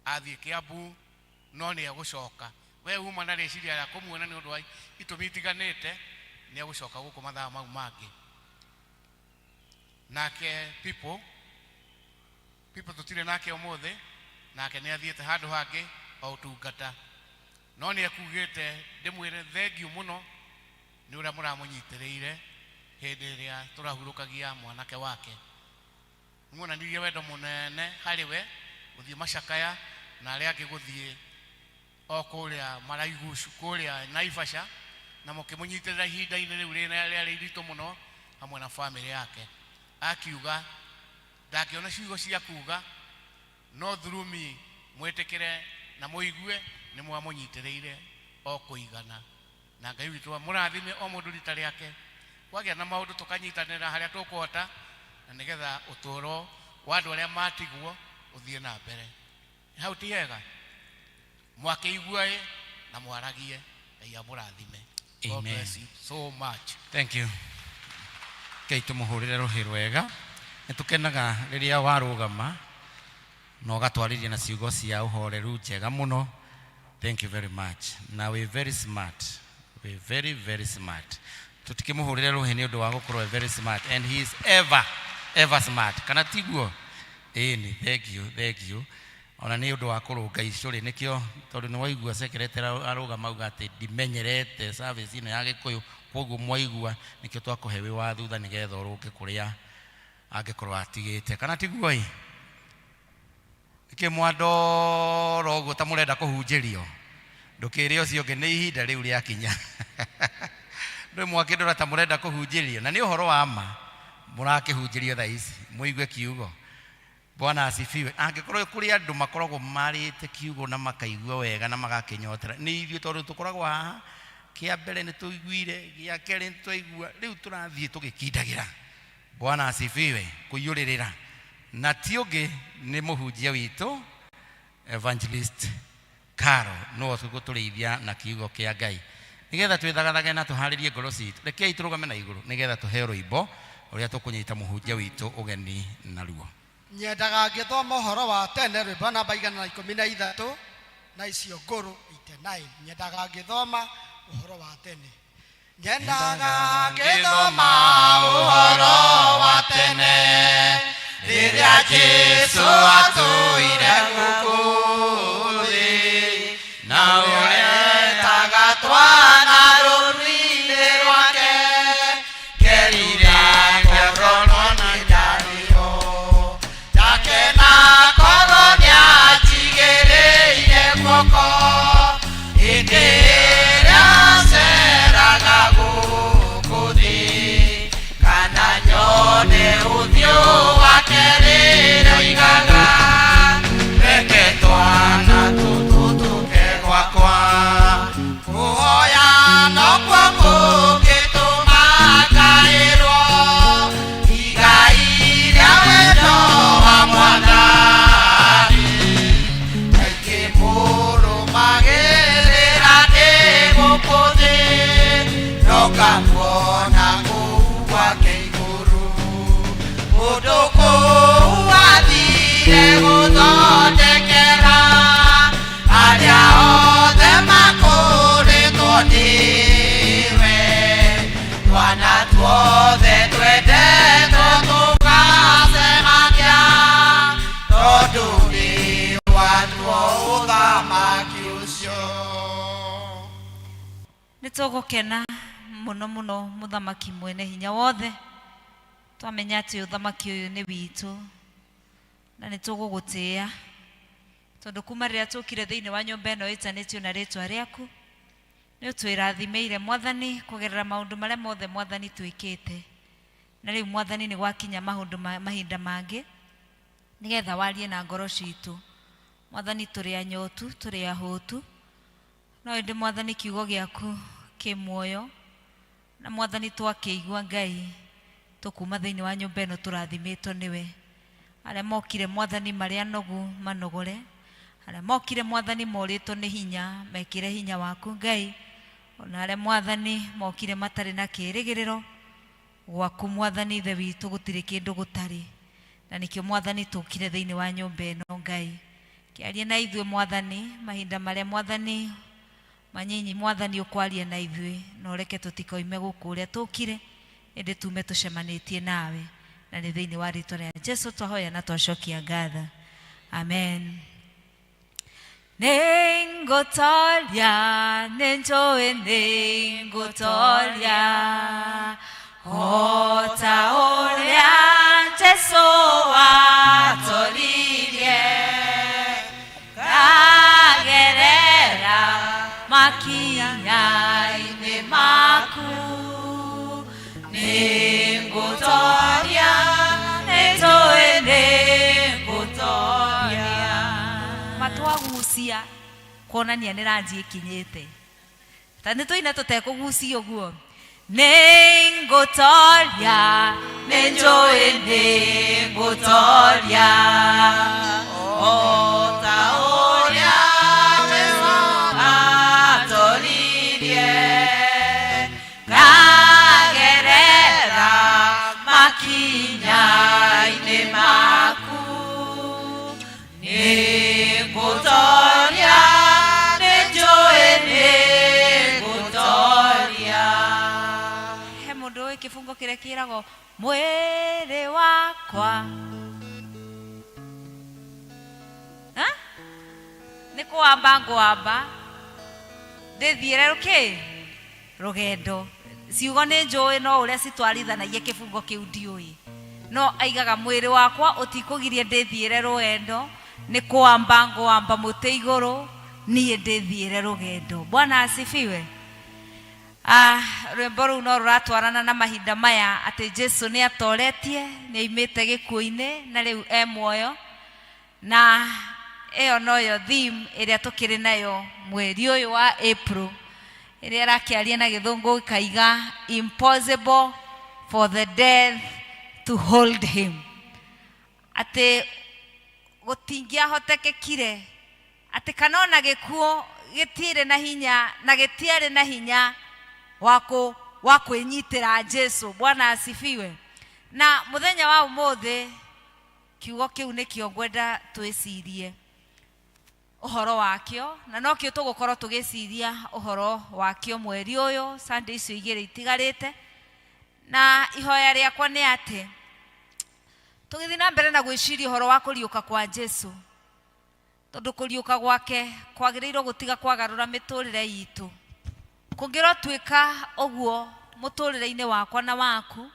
athiĩ Kĩambu no nĩ egũcoka. We uma na rĩciria rĩa kũmuona nĩ ũndũ wa itũmi itiganĩte nĩ egũcoka gũkũ mathaa mau mangĩ. Nake people tũtirĩ nake ũmũthĩ, nake nĩ athiĩte handũ hangĩ o ũtungata. No nĩ ekugĩte ndĩmwĩre thengiũ mũno nĩ ũrĩa mũramũnyitĩrĩire hĩndĩ ĩrĩa tũrahurũkagia mwanake wake. Muonanirie wendo mũnene harĩ we gũthiĩ macakaya na arĩa angĩ gũthiĩ o kũrĩa Maraigu kũrĩa Naivasha na mũkĩmũnyitĩrĩra ihinda-inĩ rĩu rĩarĩ iritũ mũno hamwe na bamĩrĩ yake. Akiuga ndakĩona ciugo cia kuga no through me mwĩtĩkĩre na mũigue nĩ mwamũnyitĩrĩire o kũigana. na Ngai witũ amũrathime o mũndũ rita rĩake kwagĩa na maũndũ tũkanyitanĩra harĩa tũkũhota na nĩgetha ũtũũro wa andũ arĩa matigwo ũthiĩ na mbere. Hau ti hega mwakĩigua na mwaragie. Ngai amũrathime. God bless you so much. Thank you. Kei tumuhurire ruhi rwega. Nitukenaga riria warugama na ugatwarithia na ciugo cia uhoreru njega muno. Thank you very much. Now we very smart. We very smart. Tutikimuhurire ruhi ni undu wa gukorwo very smart and he is ever smart. Kana tiguo? Ni thank you. Ona ni undu wa kurunga icuri nikio tondu ni waigua secretary arugama auga ati ndimenyerete service ino ya Gikuyu koguo mwaigua nikio twakuhewe wa thutha nigetha uruke kuria angikorwo atigite. Kana tiguo ii ke mwandoro uguo ta murenda kuhunjirio ndukire ucio ngi ni ihinda riu ria kinya ndu mwakindora ta murenda kuhunjirio na ni uhoro wa ma murakihunjirio tha ici muigue kiugo. Bwana asifiwe. Angikorwo kuri andu makoragwo marite kiugo na makaigua wega na magakinyotera ni ithuĩ tondu tukoragwo haha kia mbere ni tuiguire gia keri tuigua riu turathie tugikindagira. Bwana asifiwe. Kuyuririra na tiugi ni muhunjia witu Evangelist Caro no tuguturithia na kiugo kia Ngai nigetha twithagathage na tuharirie ngoro citu. Rekei turugame na iguru nigetha tuheo rwimbo uria tukunyita muhunjia witu ugeni naruo. Nyendaga ngithoma uhoro wa tene rwimbo namba 113 na icio nguru 89. Nyendaga ngithoma uhoro wa tene. Nyendaga ngithoma uhoro wa tene riria Jesu atuire guku thi na uretaga twana rũũri-inĩ rwake kerire ngorono na ndario take na koronia njigĩrĩire guoko hĩndĩ ĩrĩa ceraga gũkũ thĩ kana nyone ũthiũ wake rĩrĩa igaga reke twana tũtũ tũke gwakwa kũhoya nokwo kũngĩtũma ngaĩrwo igai rĩa wendo wa Mwathani kaingĩ mũrũmagĩrĩra ndĩ gũkũ thĩ no ngamuona kũu gwake igũrũ mũndũ kũu athire gũthondekera arĩa othe makũrĩtwo nĩwe twana tuothe twendetwo tũgacemania tondũ nĩ watuo ũthamaki ũcio. Nitugukena muno muno muthamaki mwene hinya wothe twamenya ati uthamaki uyu ni witu na nitugugutĩa tondu kuma rĩrĩa tukire thĩinĩ wa nyũmba ĩno ĩtanĩtio na rĩtwa rĩaku nĩ ũtwĩrathimeire Mwathani kugerera maũndũ marĩa mothe Mwathani twĩkĩte na rĩu Mwathani nĩ gwakinya mahinda mangĩ nigetha warie na ngoro citũ. Mwathani tũrĩ anyotu tũrĩ ahũtu no ĩndĩ Mwathani kiugo gĩaku kĩ muoyo na Mwathani twakĩigua Ngai tukuma thĩinĩ wa nyũmba ĩno tũrathimĩtwo nĩwe. Arĩa mokire Mwathani marĩ anogu manogore, arĩa mokire Mwathani morĩtwo nĩ hinya mekĩre hinya waku Ngai, ona arĩa Mwathani mokire matarĩ na kĩĩrĩgĩrĩro gwaku Mwathani ithe witũ gũtirĩ kĩndũ gũtarĩ na nĩkĩo Mwathani tũkire thĩinĩ wa nyũmba ĩno Ngai kĩarie na ithuĩ Mwathani mahinda marĩa Mwathani manyinyi Mwathani ũkwaria na ithuĩ na ũreke tũtikoime gũkũ ũrĩa tũkire ĩndĩ tume tũcemanĩtie nawe na nĩ thĩinĩ wa rĩtwa rĩa Jesũ twahoya na twacokia ngatho. Amen. Nĩngũtoria nĩnjũĩ nĩngũtoria o ta ũrĩa Jesũ atoririe ngagerera makinya-inĩ maku nĩngũtoria nĩnjũĩ nĩngũtoria matwagucia kuonania nĩ ranji ĩkinyĩte tani toina tutekugucia uguo ningutoria Nenjoe ningutoria o taoria atoririe ngagerera makinya-inĩ maku ningutoria nenjoe ningutoria. He mundu ũĩ kĩbungo kĩrĩa kĩragwo mwĩrĩ wakwa nĩ kũwamba ngwamba ndĩthiĩre rũgendo. Ciugo nĩ njũĩ no ũrĩa citwarithanagia kĩbungo kĩu ndiũĩ, no aigaga mwĩrĩ wakwa ũtikũgirie ndĩthiĩre rũgendo, nĩ kũwamba ngwamba mũtĩ igũrũ niĩ ndĩthiĩre rũgendo. Bwana asifiwe. Rwĩmbo rũu no rũratwarana na mahinda maya atĩ Jesu nĩ atoretie, nĩ aimĩte gĩkuũ-inĩ na rĩu e muoyo, na ĩyo noyo theme ĩrĩa tũkĩrĩ nayo mweri ũyũ wa April, ĩrĩa ĩrakĩaria na gĩthũngũ ikaiga impossible for the death to hold him. Atĩ gũtingĩahotekekire atĩ kana ona gĩkuũ gĩtirĩ na hinya na gĩtiarĩ na hinya wa kwĩnyitĩra Jesu. Bwana asifiwe. Na mũthenya wa ũmũthĩ kiugo kĩu nĩkĩo ngwenda twĩcirie ũhoro wakĩo, na no kĩo tũgũkorwo tũgĩciria ũhoro wakĩo mweri ũyũ Sunday icio igĩrĩ itigarĩte. Na ihoya rĩakwa nĩ atĩ tũgĩthiĩ na mbere na gwĩciria ũhoro wa kũriũka kwa Jesu, tondũ kũriũka gwake kwagĩrĩirwo gũtiga kwagarũra mĩtũrĩre itũ. Kũngĩrotwĩka ũguo mũtũrĩre-inĩ wakwa na waku,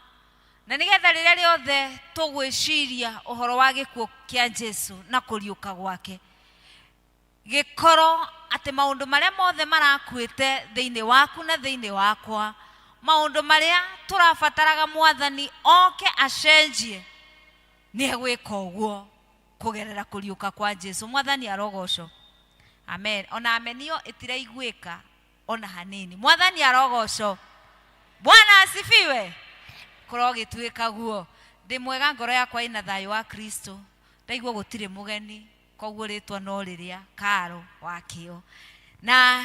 na nĩgetha rĩrĩa rĩothe tũgwĩciria ũhoro wa gĩkuũ kĩa Jesu na kũriũka gwake, gĩkorwo atĩ maũndũ marĩa mothe marakuĩte thĩinĩ waku na thĩinĩ wakwa, maũndũ marĩa tũrabataraga Mwathani oke acenjie, nĩ egwĩka ũguo kũgerera kũriũka kwa Jesu. Mwathani arogocwo. Amen. Ona amenio ĩtiraiguĩka ona hanini. Mwathani arogocwo. Bwana asifiwe. Korwo gĩtuĩka guo, ndĩ mwega, ngoro yakwa ĩna thayũ wa Kristo, ndaigua gũtirĩ mũgeni, koguo rĩtwa no rĩrĩa Karo wakĩo. Na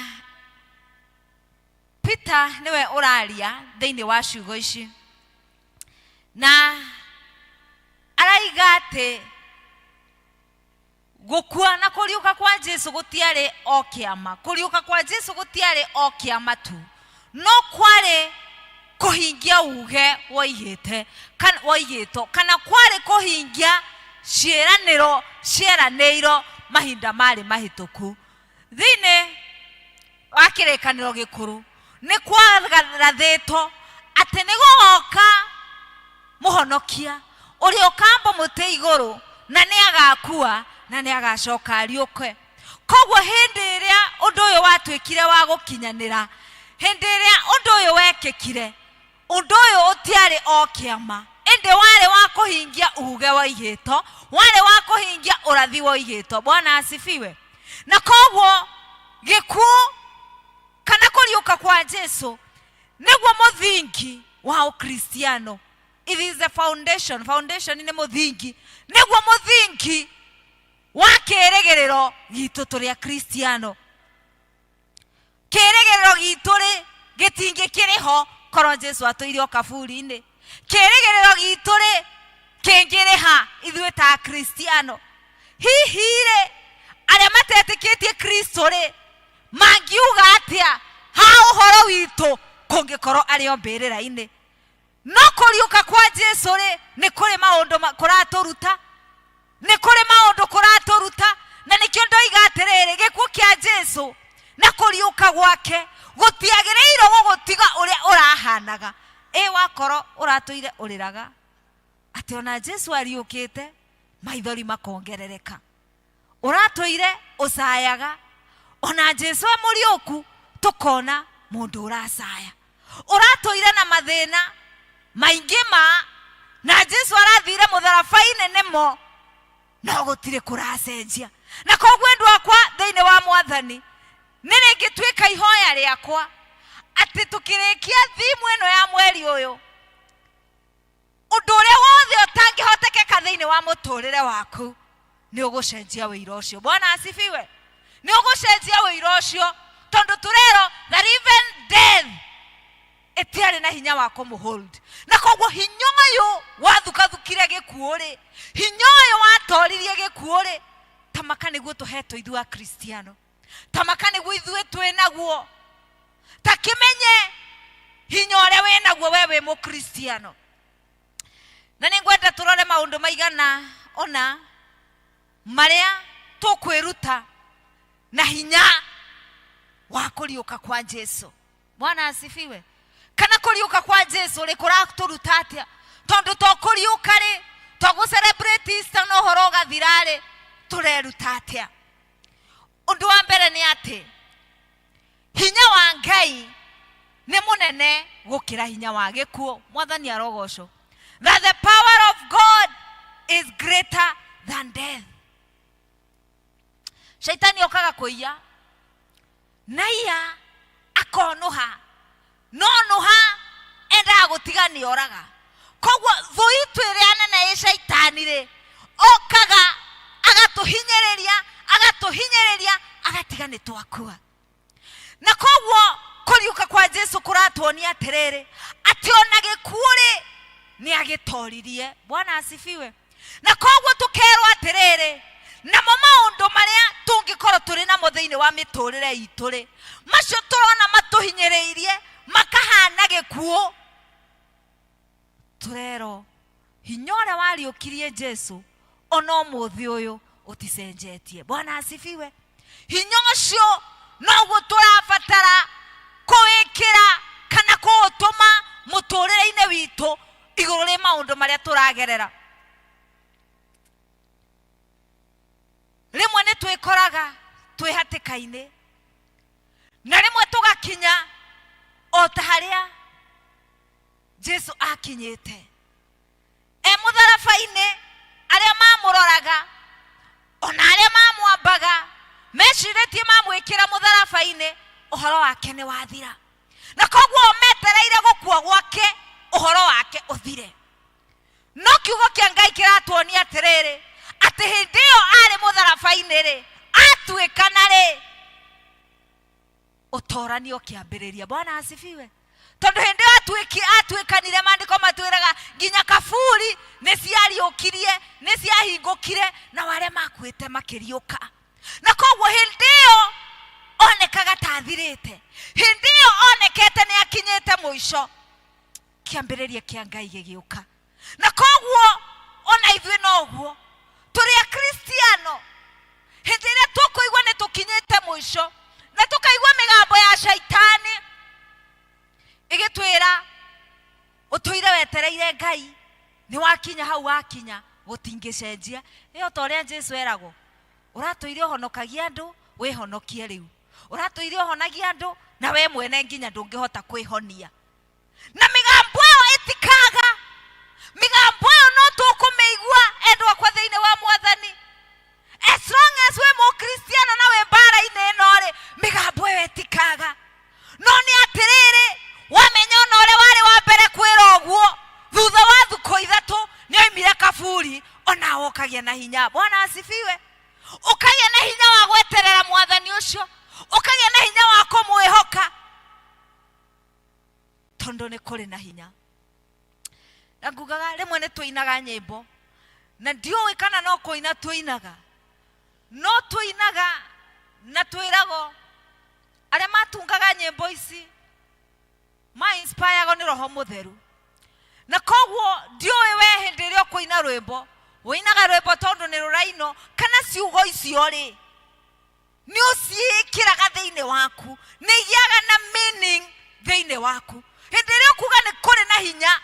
Peter nĩwe ũraria thĩinĩ wa ciugo ici, na araiga atĩ gũkua na kũriũka kwa Jesu gũtiarĩ o kĩama. Kũriũka kwa Jesu gũtiarĩ o kĩama tu, no kwarĩ kũhingia uge woigĩtwo, kana kwarĩ kũhingia ciĩranĩro cieranĩirwo mahinda marĩ mahĩtũku. Thĩinĩ wa kĩrĩkanĩro gĩkũrũ nĩ kwarathĩtwo atĩ nĩ gũgoka mũhonokia ũrĩa ũkamba mũtĩ igũrũ, na nĩ agakua na nĩ agacoka ariũke. Koguo hĩndĩ ĩrĩa ũndũ ũyũ watuĩkire wa gũkinyanĩra, hĩndĩ ĩrĩa ũndũ ũyũ wekĩkire, ũndũ ũyũ ũtiarĩ o kĩama, ĩndĩ warĩ wa kũhingia uge woigĩtwo, warĩ wa kũhingia ũrathi woigĩtwo. Bwana asifiwe. Na koguo gĩkuũ kana kũriũka kwa Jesu nĩguo mũthingi wa ũkristiano. It is the foundation. Foundation nĩ mũthingi, nĩguo mũthingi wa kĩrĩgĩrĩro gitũ tũrĩ akristiano. Kĩrĩgĩrĩro gitũ gĩtingĩkĩrĩho korwo Jesu atũire o kaburi-inĩ. Kĩrĩgĩrĩro gitũ kĩngĩrĩha ithuĩ ta akristiano. Hihi arĩa matetĩkĩtie Kristo mangiuga atĩa ha ũhoro witũ kũngĩkorwo arĩ o mbĩrĩra-inĩ? No kũriũka kwa Jesu nĩ kũrĩ maũndũ kũratũruta, nĩ kũrĩ maũndũ kũratũruta, na nĩkĩo ndoiga atĩrĩrĩ, gĩkuũ kĩa Jesu na kũriũka gwake gũtiagĩrĩirwo gũgũtiga ũrĩa ũrahanaga. Wakorwo ũratũire ũrĩraga atĩ ona Jesu ariũkĩte, maithori makongerereka. Ũratũire ũcayaga, ona Jesu mũriũku tũkona mũndũ ũracaya. Ũratũire na mathĩna maingĩ na Jesu arathire mũtharaba-inĩ nĩmo, no gũtirĩ kũracenjia. Na koguo endwa akwa thĩinĩ wa Mwathani, nĩ rĩngĩtuĩka ihoya rĩakwa ati tukirikia thimu ino ya mweri uyu undu uria wothe utangihotekeka thiini wa muturire waku ni ugucenjia wira ucio. Bwana asifiwe. Ni ugucenjia wira ucio tondu turero that even death etiari na hinya wa kumuhold. Na koguo hinya uyu wathukathukire gikuo ri, hinya uyu watoririe gikuo ri, tamaka niguo tuhetwo ithu a Kristiano, tamaka niguo ithuĩ twĩnaguo. Takimenye hinya ũrĩa wĩnaguo we wĩ mũkristiano. Na nĩngwenda tũrore maũndũ maigana ona marĩa tũkwĩruta na hinya wa kũriũka kwa Jesu. Bwana asifiwe. Kana kũriũka kwa Jesu rĩ kũratũruta atĩa? Tondũ tũkũriũka rĩ, tũgũcelebrate Easter na ũhoro ũgathira rĩ, tũreruta atĩa? Ũndũ wa mbere nĩ atĩ hinya wa Ngai nĩ mũnene gũkĩra hinya wa gĩkuũ. Mwathani arogocwo. That the power of God is greater than death. Shaitani okaga kũiya na iya akonuha, no nuha enda gũtiga nĩ oraga. Koguo thũ itũ ĩrĩa nene ĩ shaitani rĩ okaga agatuhinyĩrĩria agatiga nĩ twakua. Na koguo kũriũka kwa Jesu kũratuonia atĩrĩrĩ atĩ ona gĩkuũ rĩ nĩ agĩtoririe. Bwana asifiwe. Na koguo tũkerwo atĩrĩrĩ namo maũndũ marĩa tũngĩkorwo tũrĩ namo thĩinĩ wa mĩtũrĩre itũ rĩ, macio tũrona matũhinyĩrĩirie makahana gĩkuũ, turero hinya ũrĩa wariũkirie Jesu ona ũmũthĩ ũyũ ũticenjetie. Bwana asifiwe. Hinya ũcio noguo tũrabatara kũwĩkĩra kana kũũtũma mũtũrĩre-inĩ witũ igũrũ rĩ maũndũ marĩa tũragerera. Rĩmwe nĩ twĩkoraga twĩ hatĩka-inĩ na rĩmwe tũgakinya o ta harĩa Jesu akinyĩte mũtharaba-inĩ. Arĩa mamũroraga ona arĩa mamwambaga mecirĩtie mamwĩkĩra mũtharaba-inĩ ũhoro wake nĩ wathira, na koguo metereire gũkua gwake ũhoro wake ũthire. No kiugo kĩa Ngai kĩratuonia atĩrĩrĩ atĩ hĩndĩ ĩyo arĩ mũtharaba-inĩ rĩ atuĩkana rĩ ũtoranio kĩambĩrĩria. Bwana asifiwe. Tondu hindi atuĩkanire maandĩko matwĩraga nginya kaburi nĩ ciariũkirie, nĩ ciahingũkire na wale makuĩte makĩriũka. Na koguo hindi ĩyo onekaga tathirĩte, hindi ĩyo onekete nĩ akinyĩte mũico, kĩambĩrĩria kĩa Ngai gĩgĩũka. Na koguo ona ithuĩ noguo tũrĩ a Kristiano, hindi ĩrĩa tũkũigua nĩ tũkinyĩte mũico na tũkaigua mĩgambo ya shaitani igĩtwĩra ũtũire wetereire Ngai, nĩ wakinya hau wakinya gũtingĩcenjia. Ĩyo ta ũrĩa Jesu eragwo, ũratũire ũhonokagia andũ wĩhonokie rĩu, ũratũire ũhonagia andũ na we mwene nginya ndũngĩhota kwĩhonia. Na mĩgambo ĩyo ĩtikaga, mĩgambo ĩyo no tũkũmĩigua endwa kwa thĩinĩ wa Mwathani. As long as we mũkristiano na we mbara-inĩ ĩno rĩ mĩgambo ĩyo ĩtikaga. No nĩ atĩrĩrĩ wamenya ona ũrĩa warĩ wa mbere kwĩra ũguo thutha wa thukũ ithatũ nĩ oimire kaburi ona ũkagĩa na hinya. Bwana asifiwe. Ũkagĩa na hinya wa gweterera Mwathani ũcio, ũkagĩa na hinya wa kũmwĩhoka tondũ nĩ kũrĩ na hinya. Na ngugaga rĩmwe nĩ tũinaga nyĩmbo na ndiũĩ kana no kũina tũinaga, no tũinaga na twĩragwo arĩa matungaga nyĩmbo ici ma-inspire nĩ Roho Mũtheru. Na koguo ndiũĩ we hĩndĩ ĩrĩa ũkũina rwĩmbo ũinaga rwĩmbo tondũ nĩ rũraino kana ciugo icio rĩ nĩ ũciĩkĩraga thĩinĩ waku, nĩ igĩaga na meaning thĩinĩ waku. Hĩndĩ ĩrĩa ũkuga nĩ kũrĩ na hinya,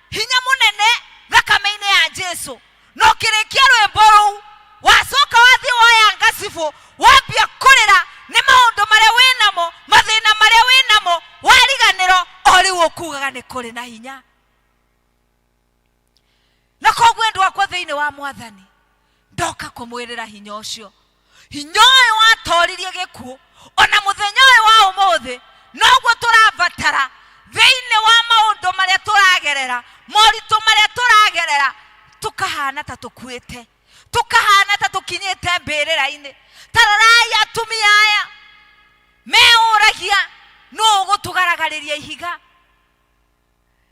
hinya mũnene thakame-inĩ ya Jesu, no kĩrĩkia rwĩmbo rũu wacoka wathiĩ woya ngacibũ wambia kũrĩra nĩ maũndũ marĩa wĩnamo, mathĩna marĩa wĩnamo, wariganĩro o rĩu ũkugaga nĩ kũrĩ na hinya. Na koguo endwa akwa thĩinĩ wa Mwathani ndoka kũmwĩrĩra hinya ũcio, hinya ũyũ watoririe gĩkuũ ona mũthenya ũyũ wa ũmũthĩ noguo tũrabatara thĩinĩ wa maũndũ marĩa tũragerera, moritũ marĩa tũragerera, tukahana ta tũkuĩte, tukahana ta tũkinyĩte mbĩrĩra-inĩ. Ta rorai atumia aya meũragia no gũtũgaragĩria ihiga,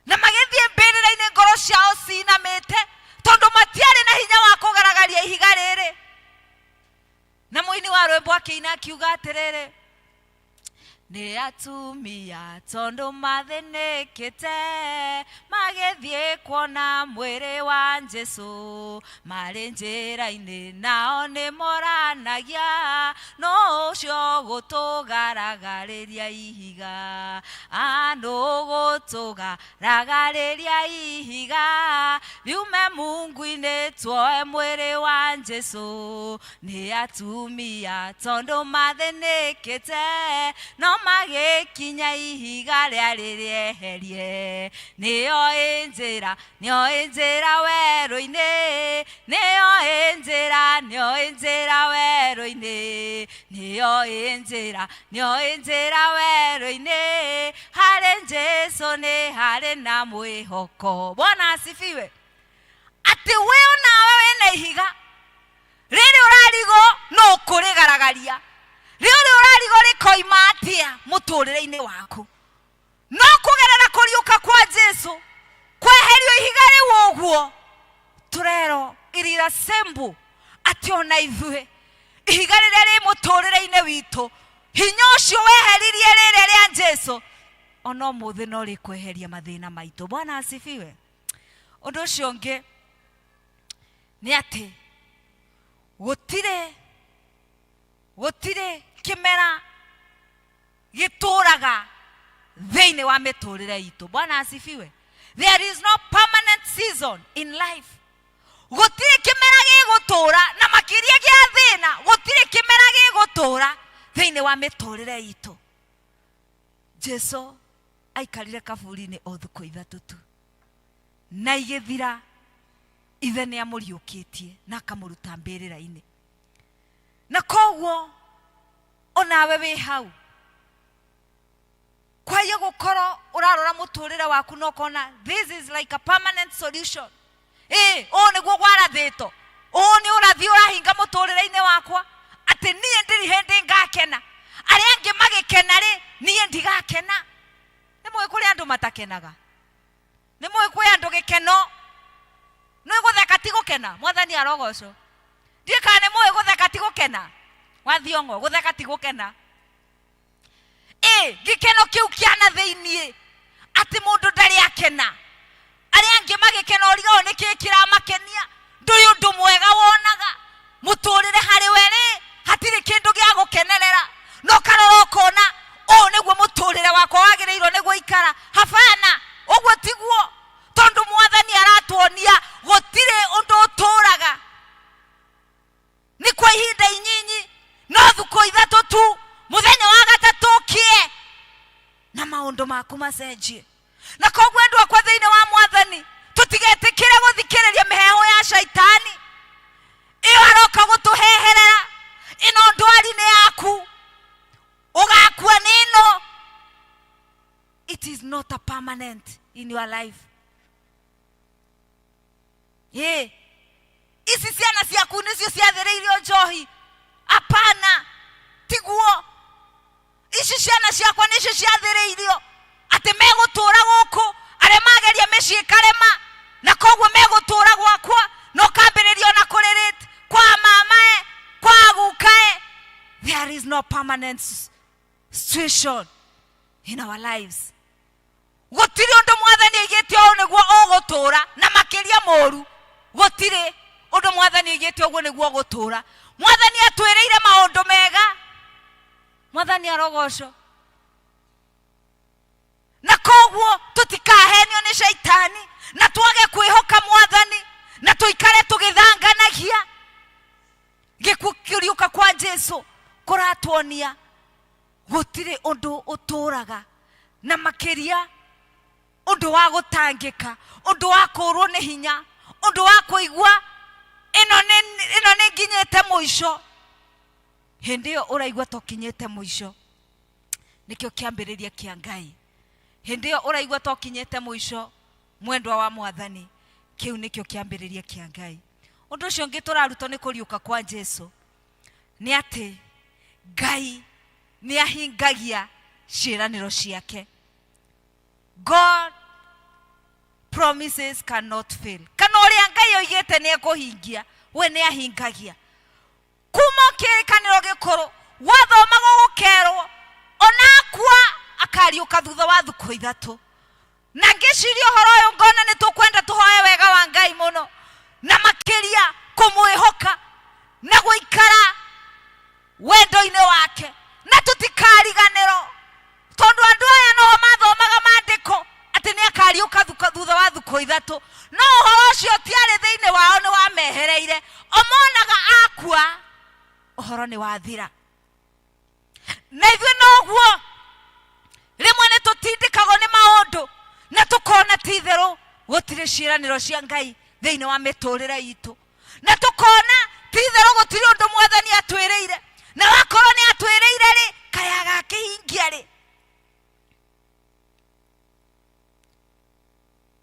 na magĩthiĩ mbĩrĩra-inĩ ngoro ciao cinamĩte tondũ matiarĩ na hinya wa kũgaragaria ihiga rĩrĩ. Na mũini wa rwĩmbo akĩina akiuga atĩrĩrĩ, nĩ atumia tondũ mathĩnĩkĩte magĩthiĩ kuona mwĩrĩ wa Jesũ, marĩ njĩra-inĩ nao nĩ moranagia no ũcio gũtũgaragĩria ihiga, no gũtũgaragĩria ihiga, riume mungu-inĩ tuoe mwĩrĩ wa Jesũ. Nĩ atumia tondũ mathĩnĩkĩte no magĩkinya ihiga rĩa rĩrĩeherie, nĩyo njĩra werũ-inĩ, nĩyo njĩra werũ-inĩ, nĩyo njĩra werũ-inĩ, harĩ Jesũ nĩ harĩ na mwĩhoko. Bwana asifiwe. Atĩ wewe nawe wĩna ihiga rĩrĩ ũrarigwo no kũrĩgaragaria, rĩrĩ ũrarigwo rĩkoima atĩa mũtũrĩre-inĩ waku, no kũgerera kũriũka kwa Jesũ kweherio ihiga rĩu ũguo. Tũrero irira sembu atĩ ona ithuĩ ihiga rĩrĩa rĩ mũtũrĩre-inĩ witũ, hinya ũcio weheririe rĩrĩa rĩa Jesũ, ona ũmũthĩ no rĩkweheria mathĩna maitũ. Bwana asifiwe. Ũndũ ũcio ũngĩ nĩ atĩ gũtirĩ kĩmera gĩtũraga thĩinĩ wa mĩtũrĩre itũ. Bwana asifiwe. There is no permanent season in life. Gũtirĩ kĩmera gĩgũtũra, na makĩria gĩa thĩna, gũtirĩ kĩmera gĩgũtũra thĩinĩ wa mĩtũrĩre itũ. Jesũ aikarire kaburi-inĩ o thikũ ithatũ tu, na igĩthira ithe nĩ amũriũkĩtie na akamũruta mbĩrĩra-inĩ. Na koguo onawe wĩ hau, kwaye gũkorwo ũrarora mũtũrĩre waku na ũkona this is like a permanent solution. Ũũ nĩguo gwarathĩtwo, ũũ nĩ ũrathiĩ ũrahinga mũtũrĩre-inĩ wakwa, atĩ niĩ ndĩrĩ hĩndĩ ngakena, arĩa angĩ magĩkena rĩ niĩ ndigakena. Nĩ mũĩ kũrĩ andũ matakenaga, nĩ mũĩ kwĩ andũ gĩkeno nĩ gũtheka ti gũkena. Mwathani arogocwo. Ndiĩ kana nĩ mũĩ gũtheka ti gũkena, wathiongo gũtheka ti gũkena. Gĩkeno kĩu kĩana thĩiniĩ atĩ mũndũ ndarĩ akena, arĩa angĩ magĩkena ũrigao nĩ kĩĩ kĩramakenia. Ndũrĩ ũndũ mwega wonaga mũtũrĩre harĩ we rĩ, hatirĩ kĩndũ gĩa gũkenerera, no karora ũkona ũũ nĩguo mũtũrĩre wakwa wagĩrĩirwo nĩguo ikara. Hapana, ũguo tiguo, tondũ Mwathani aratuonia gũtirĩ ũndũ ũtũraga, nĩ kwa ihinda inyinyi, no thikũ ithatũ tu, mũthenya wa gatatũ ũkie na maũndũ maku macenjie. Na koguo endwa kwa thĩinĩ wa Mwathani tũtigetĩkĩre gũthikĩrĩria mĩheho ya shaitani. Ĩyo aroka gũtũheherera, ĩno ndwari nĩ yaku, ũgakua nĩ ĩno. It is not a permanent in your life. Ici ciana ciaku nĩcio ciathĩrĩirio njohi? Apana, tiguo. Ici ciana ciakwa nĩcio ciathĩrĩirio atĩ megũtũra gũkũ, arĩa mageria mĩciĩ karema, na koguo megũtũra gwakwa, no kambĩrĩrio na kũrĩrĩte kwa mamae, kwa gukae. There is no permanent situation in our lives. Gũtirĩ ũndũ Mwathani aigĩte ũũ nĩguo ũgũtũra, na makĩria mũru. Gũtirĩ ũndũ Mwathani aigĩte ũguo nĩguo ũgũtũra. Mwathani atwĩrĩire maũndũ mega. Mwathani arogocwo. Na koguo tũtikahenio nĩ shaitani, na twage kwĩhoka Mwathani, na tũikare tũgĩthanganagia. Gĩkũriũka kwa Jesũ kũratuonia gũtirĩ ũndũ ũtũraga, na makĩria ũndũ wa gũtangĩka, ũndũ wa kũrwo nĩ hinya, ũndũ wa kũigua ĩno nĩ nginyĩte mũico. Hĩndĩ ĩyo ũraigua tũkinyĩte mũico, nikio kiambiriria kia Ngai. Hindio uraigua tokinyete muisho mwendwa wa Mwathani, kiu nikio kiambiriria kia Ngai. Undu ucio ngi turaruto ni kuriuka kwa Jesu ni ati Ngai ni ahingagia ciiraniro ciake. God promises cannot fail. Kana uria Ngai oigite ni ekuhingia, we ni ahingagia. Kuma kirikaniro gikuru wathomaga gukerwo onakwa akariuka thutha wa thuku 3. Na ngiciria horo uyu ngona ni tukwenda tuhoye wega wa Ngai muno na makiria kumwihoka na guikara wendo-ini wake na tutikariganiro, tondu andu aya no mathomaga maandiko ati ni akariuka thutha wa thuku 3. No horo ucio tiari thiini wao ni wamehereire, omonaga akua uhoro ni wathira. Na ithuĩ noguo rimwe nĩ tũtindĩkagwo nĩ maũndũ na tũkona ti itherũ gũtirĩ ciĩranĩro cia Ngai thĩinĩ wa mĩtũrĩre itũ, na tũkona ti itherũ gũtirĩ ũndũ Mwathani atwĩrĩire, na wakorwo nĩ atwĩrĩire rĩ kaĩ agakĩhingia rĩ.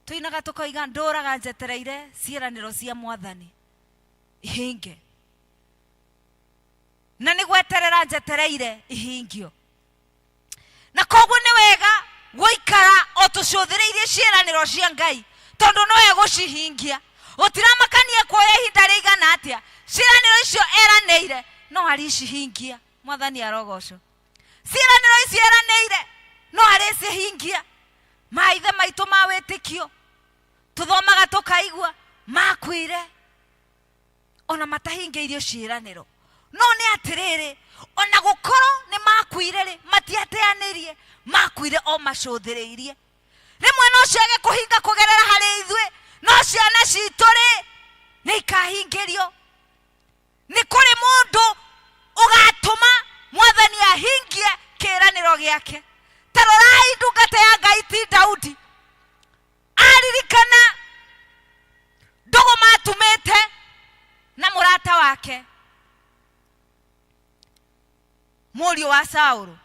Tuinaga tukoiga ndũraga njetereire ciĩranĩro cia Mwathani ihinge, na nĩ gweterera njetereire ihingio. Na koguo nĩ wega gũikara o tũcũthĩrĩirie ciĩranĩro cia Ngai, tondu no egũcihingia. Gũtiramakania kuoya ihinda rĩigana atĩa, ciĩranĩro icio eranĩire no aricihingia. Mwathani arogocwo. Ciĩranĩro icio eranĩire no aricihingia. Maithe maitũ ma wĩtĩkio tuthomaga tukaigua makuire ona matahingĩirio ciĩranĩro. No nĩ atirĩrĩ, ona gũkorwo nĩ makuire rĩ matiateanĩrie, makuire o macũthĩrĩirie. Rĩmwe no ciage kũhinga kũgerera harĩ ithuĩ, no ciana citũ rĩ nĩ ikahingĩrio. Nĩ kũrĩ mũndũ ũgatũma Mwathani ahingie kĩĩranĩro gĩake. Ta rorai ndungata ya Ngai ti Daudi, aririkana ndũgũ matumĩte na mũrata wake mũriũ wa Saũlũ,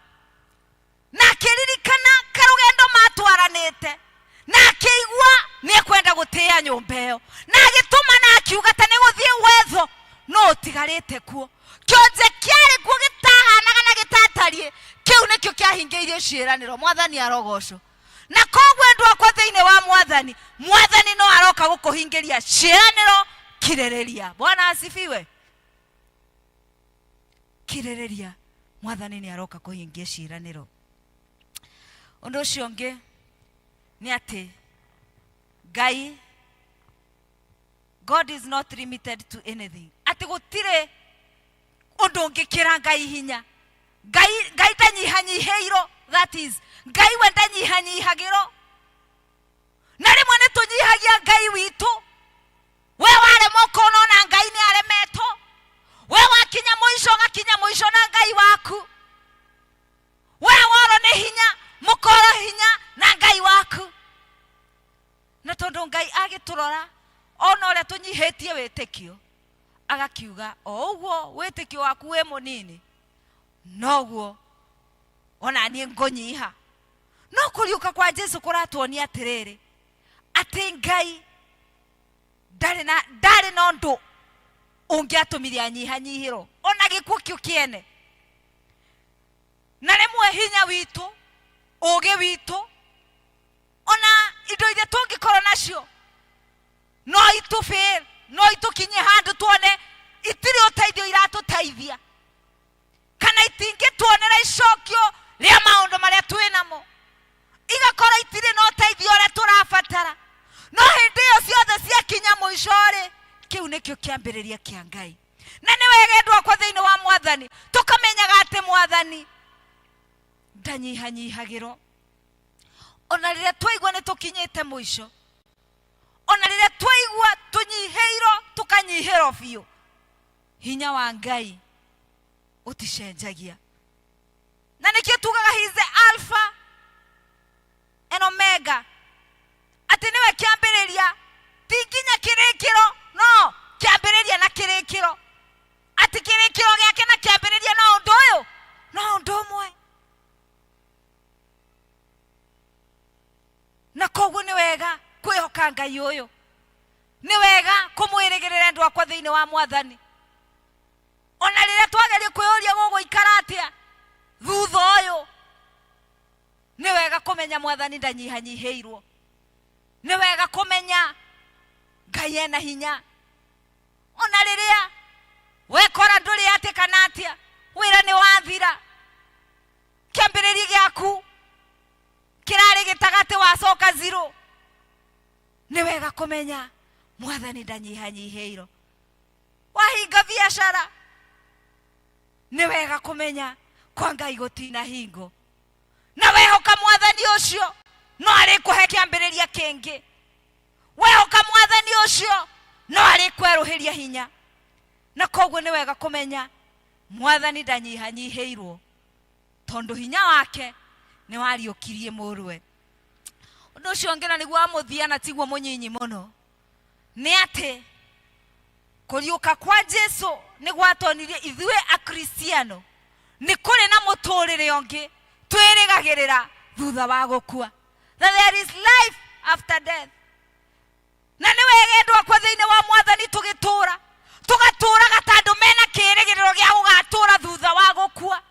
na akĩririkana karũgendo matwaranĩte, na akĩigua nĩ ekwenda gũtĩĩa nyũmba ĩyo, na agĩtũma na akiuga ta nĩ gũthiĩ wetho no ũtigarĩte kuo. Kĩonje kĩarĩ kuo gĩtahanaga na gĩtatariĩ, kĩu nĩkĩo kĩahingĩirio ciĩranĩro. Mwathani arogocwo. Na koguo endwa akwa thĩinĩ wa Mwathani, Mwathani no aroka gũkũhingĩria ciĩranĩro kirĩrĩria. Bwana asifiwe. Kirĩrĩria. Mwathani nĩ aroka kũhingia ciĩranĩro. Ũndũ ũcio ũngĩ nĩ atĩ Ngai, God is not limited to anything. Atĩ gũtirĩ ũndũ ũngĩkĩra Ngai hinya. Ngai ndanyihanyihĩirwo, that is Ngai we ndanyihanyihagĩrwo. Na rĩmwe nĩ tũnyihagia Ngai witũ. We waremwo kũnona Ngai nĩ aremetwo. We wakinya mũico gakinya mũico na Ngai waku. We woro nĩ hinya mũkoro hinya na Ngai waku. Na tondũ Ngai agĩtũrora ona ũrĩa tũnyihĩtie wĩtĩkio, agakiuga o ũguo wĩtĩkio waku wĩ mũnini noguo ona niĩ ngũnyiha. No kũriũka kwa Jesu kũratuonia atĩrĩrĩ atĩ Ngai ndarĩ na ũndũ ũngĩatũmire anyihanyihĩrwo ona gĩkuũ kĩu kĩene. Na rĩmwe hinya witũ, ũũgĩ witũ, ona indo iria tũngĩkorwo nacio no itũfail, no itũkinyie handũ tuone itirĩ ũteithio iratũteithia, kana itingĩtuonera icokio rĩa maũndũ marĩa twĩ namo, igakorwo itirĩ na ũteithio ũrĩa tũrabatara. No hĩndĩ ĩyo ciothe ciakinya mũico-rĩ, kĩu nĩkĩo kĩambĩrĩria kĩa Ngai. Na nĩ wega endwa akwa thĩinĩ wa Mwathani tũkamenyaga atĩ Mwathani ndanyihanyihagĩrwo. Ona rĩrĩa twaigua nĩ tũkinyĩte mũico, ona rĩrĩa twaigua tũnyihĩirwo tũkanyihĩrwo biũ, hinya wa Ngai ũticenjagia. Na nĩkĩo tugaga he is the Alpha and Omega, atĩ nĩwe kĩambĩrĩria ti nginya kĩrĩkĩro, no kĩambĩrĩria na kĩrĩkĩro. Atĩ kĩrĩkĩro gĩake na kĩambĩrĩria no ũndũ ũyũ, no ũndũ ũmwe. ngai uyu ni wega kumwirigirira andu akwa thiini wa mwathani ona riria twageria kwiyuria guguikara atia thutha uyu ni wega kumenya mwathani ndanyihanyiheirwo ni wega kumenya ngai ena hinya ona riria wekora nduri ati kana atia wira ni wathira kiambiriria giaku kirari gitagati wacoka zero ni wega kumenya mwathani ndanyihanyiheirwo wahinga biashara ni wega kumenya kwa ngai gutina hingo na wehoka mwathani ucio no ari kuhe kiambiriria kingi wehoka mwathani ucio no ari kweruhiria hinya na koguo ni wega kumenya mwathani ndanyihanyiheirwo tondu hinya wake ni wariukirie murwe undu ucio ngena niguo amuthia na tiguo munyinyi muno ni ati kuriuka kwa Jesu ni gwatonirie ithue akristiano ni kuri na muturire ongi twirigagirira thutha wa gukua that there is life after death na ni wegendwa kwa thiini wa mwathani tugatura gatandu mena kirigiriro gia gugatura thutha wa gukua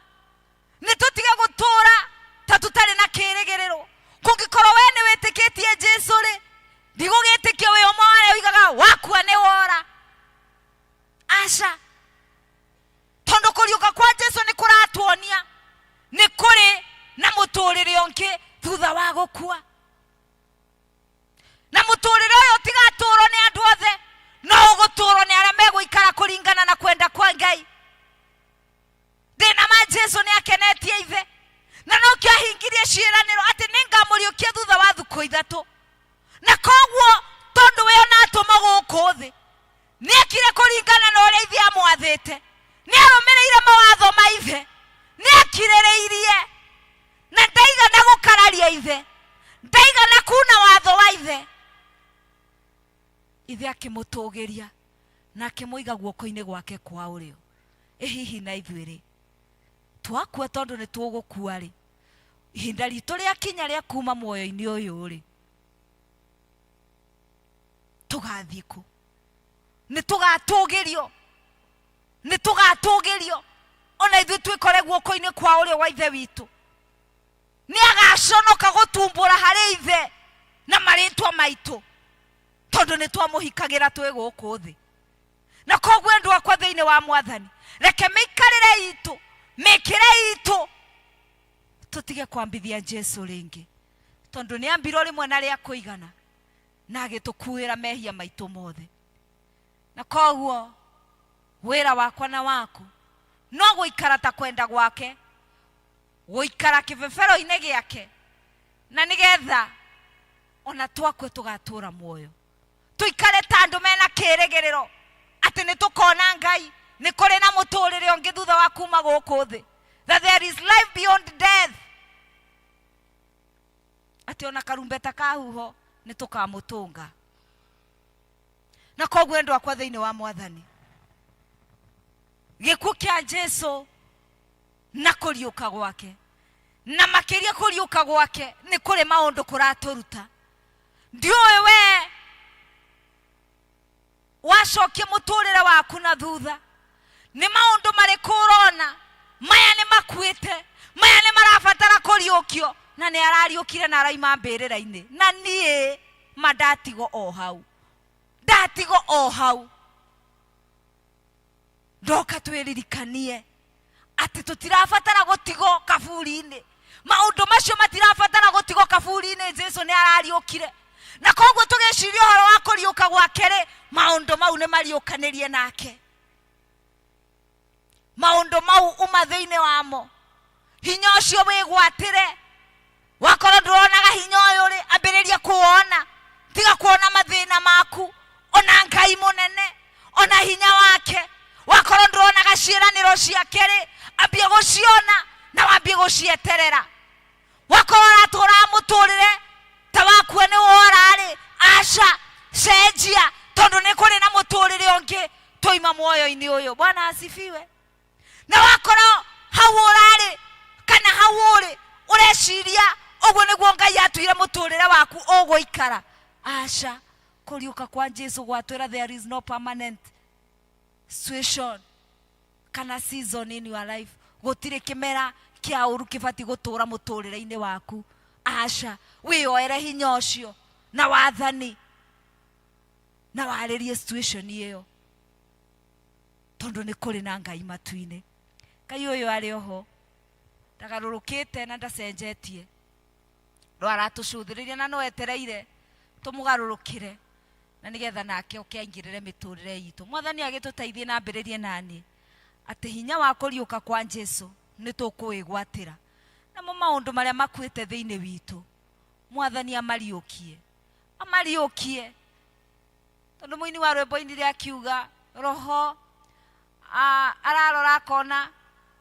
ni tutige gutura ta tutari na kirigiriro kungikorwo we ni witikitie Jesu ri ndigugitikia we omwe oigaga wakua ni wora asha tondu kuriuka kwa Jesu ni kuratuonia ni kuri na muturire ongi thutha wa gukua na muturire uyu tigaturo ni andu othe no uguturo ni aria meguikara kuringana na kwenda kwa ngai thina ma Jesu ni akenetie ithe na no kiahingirie ciiraniro ati ningamuriukia thutha wa thuku 3 na koguo tondu we ona atuma guku thi ni akire kuringana na uria ithe amwathite ni arumireire mawatho ma ithe ni akirereirie na ndaigana gukararia ithe ndaigana kuna watho wa ithe ithe akimutugiria na akimuiga guoko-ini gwake kwa urio hihi na ithuiri twakua tondu ni tugukua ri ihinda ritu ria kinya ria kuma muoyo-ini uyu ri tugathii ku ni tugatugirio ona ithu twikore guoko-ini kwa urio wa ithe witu ni agaconoka gutumbura hari ithe na maritwa maitu tondu ni twamuhikagira twi guku thi na koguo andu akwa thiini wa mwathani reke mikarire itu mikire itu tutige kwambithia Jesu ringi tondu ni ambiro rimwe na ria kuigana na agitukuira mehia maitu mothe na koguo wira wakwa na waku no guikara ta kwenda gwake guikara kibebero-ini giake na nigetha ona twakwe tugatura muoyo tuikare tandu mena kirigiriro ati ni tukona ngai ni kuri na muturire ongi thutha wa kuma guku thi that there is life beyond death ati ona karumbeta kahuho ni tukamutunga na koguo andu akwa thiini wa mwathani gikuo kia Jesu na kuriuka gwake na makiria kuriuka gwake ni kuri maundu kuraturuta ndiuwe we wacokie muturire waku na thutha ni maundu mariku urona maya ni makuite maya ni marabatara kuriukio na ni arariukire na araima mbirira-ini na nie mandatigo o hau ndoka twiririkanie ati tutirabatara gutigo kaburi-ini maundu macio matirabatara gutigo kaburi-ini Jesu ni arariukire na koguo tugiciria horo wa kuriuka gwake ri maundu mau ni mariukanirie nake maundu mau uma thiini wamo hinya ucio wigwatire wakorwo nduronaga hinya uyu ri ambiriria kuona tiga kuona mathina maku ona ngai munene ona hinya wake wakorwo nduronaga ciiraniro ciake ri ambie guciona na wambie gucieterera wakorwo uratura muturire ta wakue ni wora ri asha cenjia tondu ni kuri na muturire ongi tuima muoyo-ini uyu Bwana asifiwe na wakorwo hau urari kana hau uri ureciria uguo niguo ngai atuire muturire waku uguikara asha kuriuka kwa Jesu gwatwira there is no permanent situation kana season in your life. Gutire kimera kia uru kibati gutura muturire-ini waku. Asha, wioere hinya ucio na wathani na waririe situation iyo, tondu ni kuri na Ngai matu-ini. Ngai uyu ari oho ndagarurukite na ndacenjetie, ro aratucuthiriria na no etereire tumugarurukire na nigetha nake ukiangirire miturire itu. Mwathani agituteithie na mbiririe nani ati hinya wa kuriuka kwa Jesu ni tukuigwatira na maundu maria makwite thiini witu. Mwathani amariukie tondu muini wa rwimbo-ini ria kiuga roho ararora akona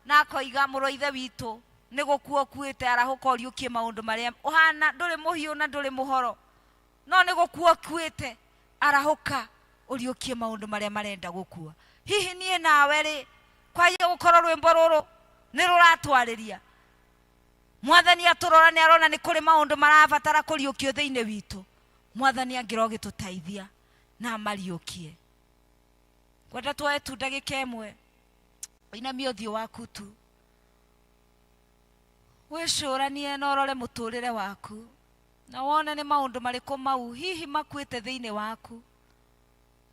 na akoiga muro ithe witu ni gukua kuite arahuka uriukie maundu maria uhana nduri muhiu na nduri muhoro, no ni gukua kuite arahuka uriukie maundu maria marenda gukua. Hihi nie nawe ri kwaye gukorwo rwimbo ruru ni ruratwariria Mwathani aturora ni arona ni kuri maundu marabatara kuriukio thiini witu. Mwathani angiro gituteithia na amariukie. Kwenda twae tu ndagika imwe inamia uthio waku tu wicuranie na urore muturire waku na wone ni maundu mariku mau hihi makwite thiini waku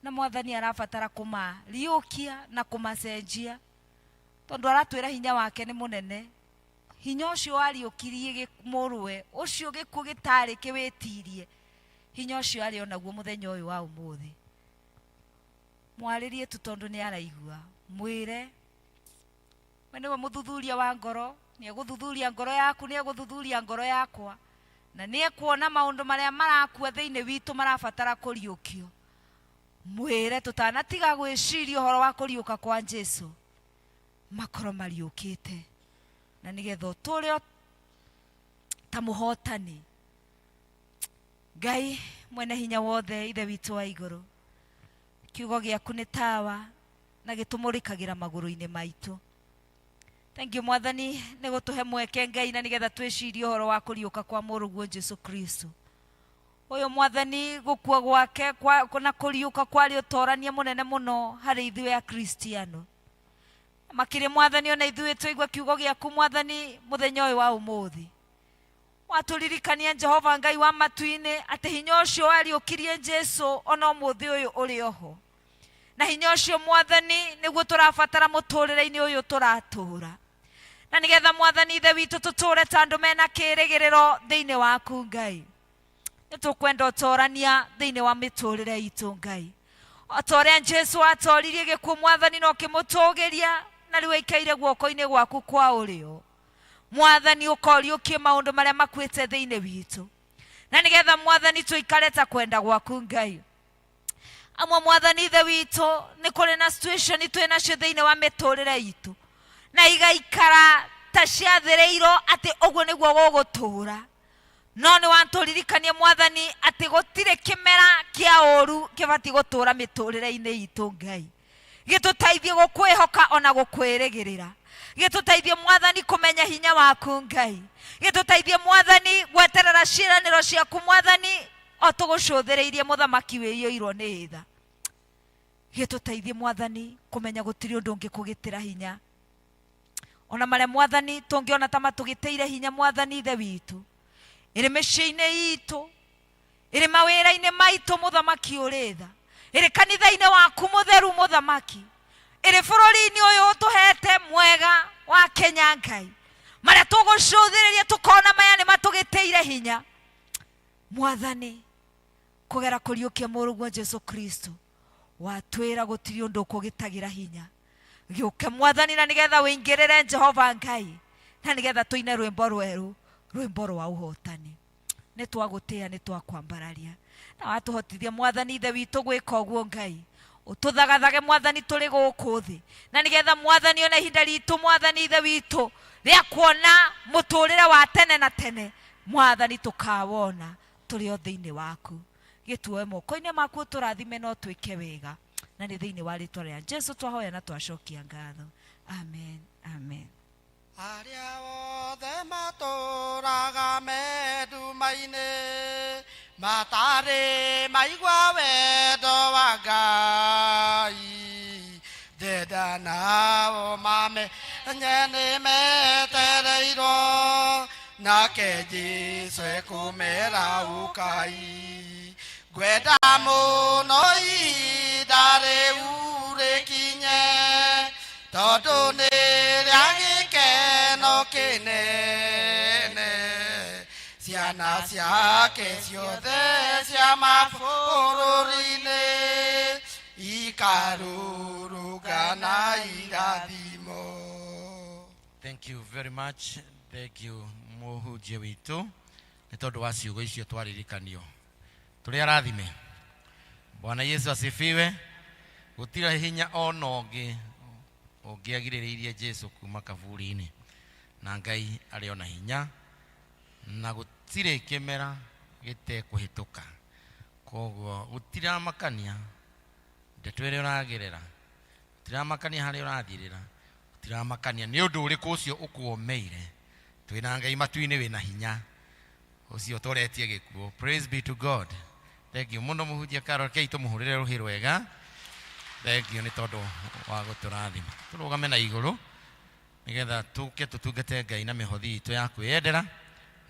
na Mwathani arabatara kumariukia na kumacenjia, tondu aratwira hinya wake ni munene. Hinya ucio ariukirie gimurwe ucio gikuo gitari kiwitirie, hinya ucio ari onaguo muthenya uyu wa umuthi. Mwaririe tu tondu ni araigua, mwire wene wa muthuthuria wa ngoro, ni eguthuthuria ngoro yaku, ni eguthuthuria ngoro yakwa, na ni ekuona maundu maria marakua thiini witu marabatara kuriukio. Mwire tutanatiga gwiciria uhoro wa kuriuka kwa Jesu makoro mariukite na nigetha uture ta muhotani. Ngai mwene hinya wothe, ithe witu wa iguru, kiugo giaku ni tawa na gitumurikagira maguru-ini maitu. Thank you Mwathani ni gutuhe mweke Ngai na nigetha twicirie uhoro wa kuriuka kwa muruguo Jesu Kristo. Uyu Mwathani gukua gwake na kuriuka kwari utorania munene muno hari ithuĩ a Kristiano. Makiri Mwathani ona ithuĩ twaigua kiugo giaku Mwathani muthenya uyu wa umuthi, waturirikania Jehova Ngai wa matu-ini ati hinya ucio ariukirie Jesu ona umuthi uyu uri oho, na hinya ucio Mwathani niguo turabatara muturire-ini uyu turatura, na nigetha Mwathani ithe witu tuture ta andu mena kirigiriro thiini waku Ngai. Nitukwenda utorania thiini wa miturire itu Ngai, otoria Jesu atoririe gikuo Mwathani no kimutugiria na riu ikaire guoko-ini gwaku kwa urio. Mwathani ukoriukie maundu maria makwite thiini witu, na nigetha Mwathani tuikare ta kwenda gwaku Ngai. Amwe Mwathani ithe witu ni kuri na situation twina cio thiini wa miturire itu na igaikara ta ciathiriirwo ati uguo niguo gugutura, no ni wanturirikania Mwathani ati gutire kimera kia uru kibati gutura miturire-ini itu Ngai. Gituteithie gukwihoka ona gukwirigirira, gituteithie Mwathani kumenya hinya waku Ngai, gituteithie Mwathani gweterera ciiraniro ciaku Mwathani o tugucuthiriirie muthamaki wiyoirwo ni tha. Gituteithie Mwathani kumenya gutiri undu ungi kugitira hinya ona maria Mwathani tungiona ta matugiteire hinya Mwathani ithe witu, iri micii-ini itu, iri mawira-ini maitu muthamaki uri tha, iri kanitha-ini waku mutheru muthamaki, iri bururi-ini uyu utuhete mwega wa Kenya Ngai, maria tugucuthiriria tukona maya ni matugiteire hinya Mwathani kugera kuriukia muruguo Jesu Kristo. Watwira gutiri undu ukugitagira hinya, giuke Mwathani na nigetha wingirire Jehova Ngai, na nigetha tuine rwimbo rweru, rwimbo rwa uhotani. Ni twagutia ni twakwambararia na watuhotithia Mwathani ithe witu gwika uguo Ngai, ututhagathage Mwathani turi guku thi, na nigetha Mwathani ona ihinda ritu Mwathani ithe witu ria kuona muturire wa tene na tene Mwathani tukawona turi o thiini waku. Gituoe moko-ini maku turathime no twike wega, na ni thiini wa ritwa ria Jesu twahoya na twacokia ngatho. Amen, amen. Aria othe matũraga meduma-inĩ matare maigua wendo wa Ngai deda nao mame nyene metereirwo nake Jesu ekumera ukai gwenda muno ihinda rĩu rĩkinye tondũ nĩ rĩa gĩkeno kĩnene ciana ciake ciothe cia mabũrũri-inĩ ikarũrũngana irathimo. Thank you very much. Thank you mũhunjia witũ nĩ tondũ wa ciugo icio twaririkanio tũrĩ arathime. Bwana Yesu asifiwe. Gũtirĩ hinya ona ũngĩ ũngĩagirĩrĩirie Jesu kuma kaburi-inĩ na Ngai arĩ ona hinya na gũtirĩ kĩmera gĩtekũhĩtũka. Koguo gũtiramakania ndeto ĩrĩa ũragerera, gũtiramakania harĩa ũrathirĩra, gũtiramakania nĩ ũndũ ũrĩkũ ũcio ũkuomeire. Twĩna Ngai matu-inĩ wĩna hinya ũcio toretie gĩkuũ. Praise be to God. Thank you mũno mũhunjia Carol. Kei tũmũhũrĩre rũhĩ rwega. Thank you nĩ tondũ wa gũtũrathima. Tũrũgame na igũrũ nĩgetha tũke tũtungate Ngai na mĩhothi itũ ya kwĩyendera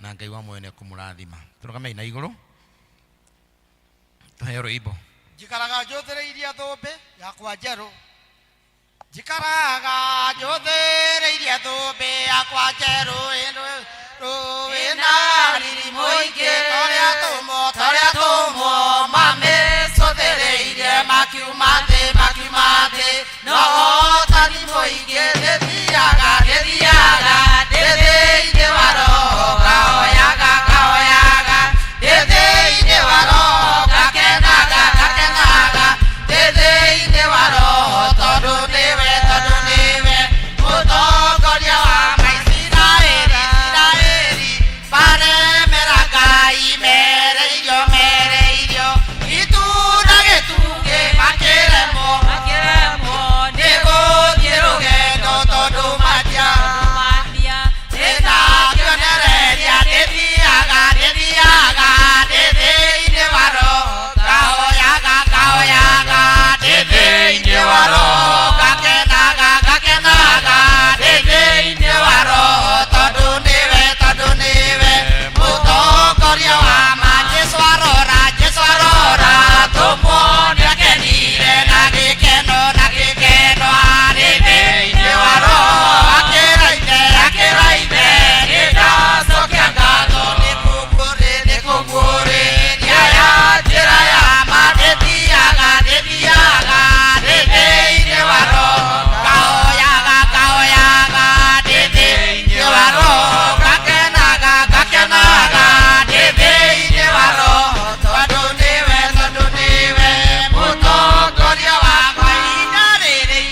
na Ngai wa muoyo nĩ ekũmũrathima. Tũrũgame na igũrũ tũheo rwĩmbo. Njikaraga njũthĩrĩirie thũmbĩ yakwa njerũ, njikaraga njũthĩrĩirie thũmbĩ yakwa njerũ ĩna riri mũingĩ torĩa tũmwo mamĩcũthĩrĩirie makiuma thĩ no ũtani mũingĩ ndĩthiaga ndĩthĩ-inĩ wa roho ngahoyaga ndĩthĩ-inĩ wa roho ngakenaga ndĩthĩ-inĩ wa roho tondũ nĩwe mũtongoria wa Maisiraeli maremera Ngai mereirio itunda gĩtungĩ makĩremwo nĩ gũthiĩ rũgendo tondũ matia ĩna kĩonereria ndĩthiaga ndĩthĩ-inĩ wa roho ngahoyaga ndĩthĩ-inĩ wa roho ngakenaga ndĩthĩ-inĩ wa roho tondũ nĩwe mũtongoria wa Jesũ arora tũmuone akenire na gĩkeno ndĩthĩ-inĩ wa roho akĩraine nĩndacokia ngatho nĩkũguũrĩria ya njĩra ya ma ndĩthiaga ndĩthĩ-inĩ wa roho ngahoyaga ndĩthĩ-inĩ wa roho ngakenaga ndĩthĩ-inĩ wa roho tondũ nĩwe mũtongoria wakwa ihinda rĩrĩ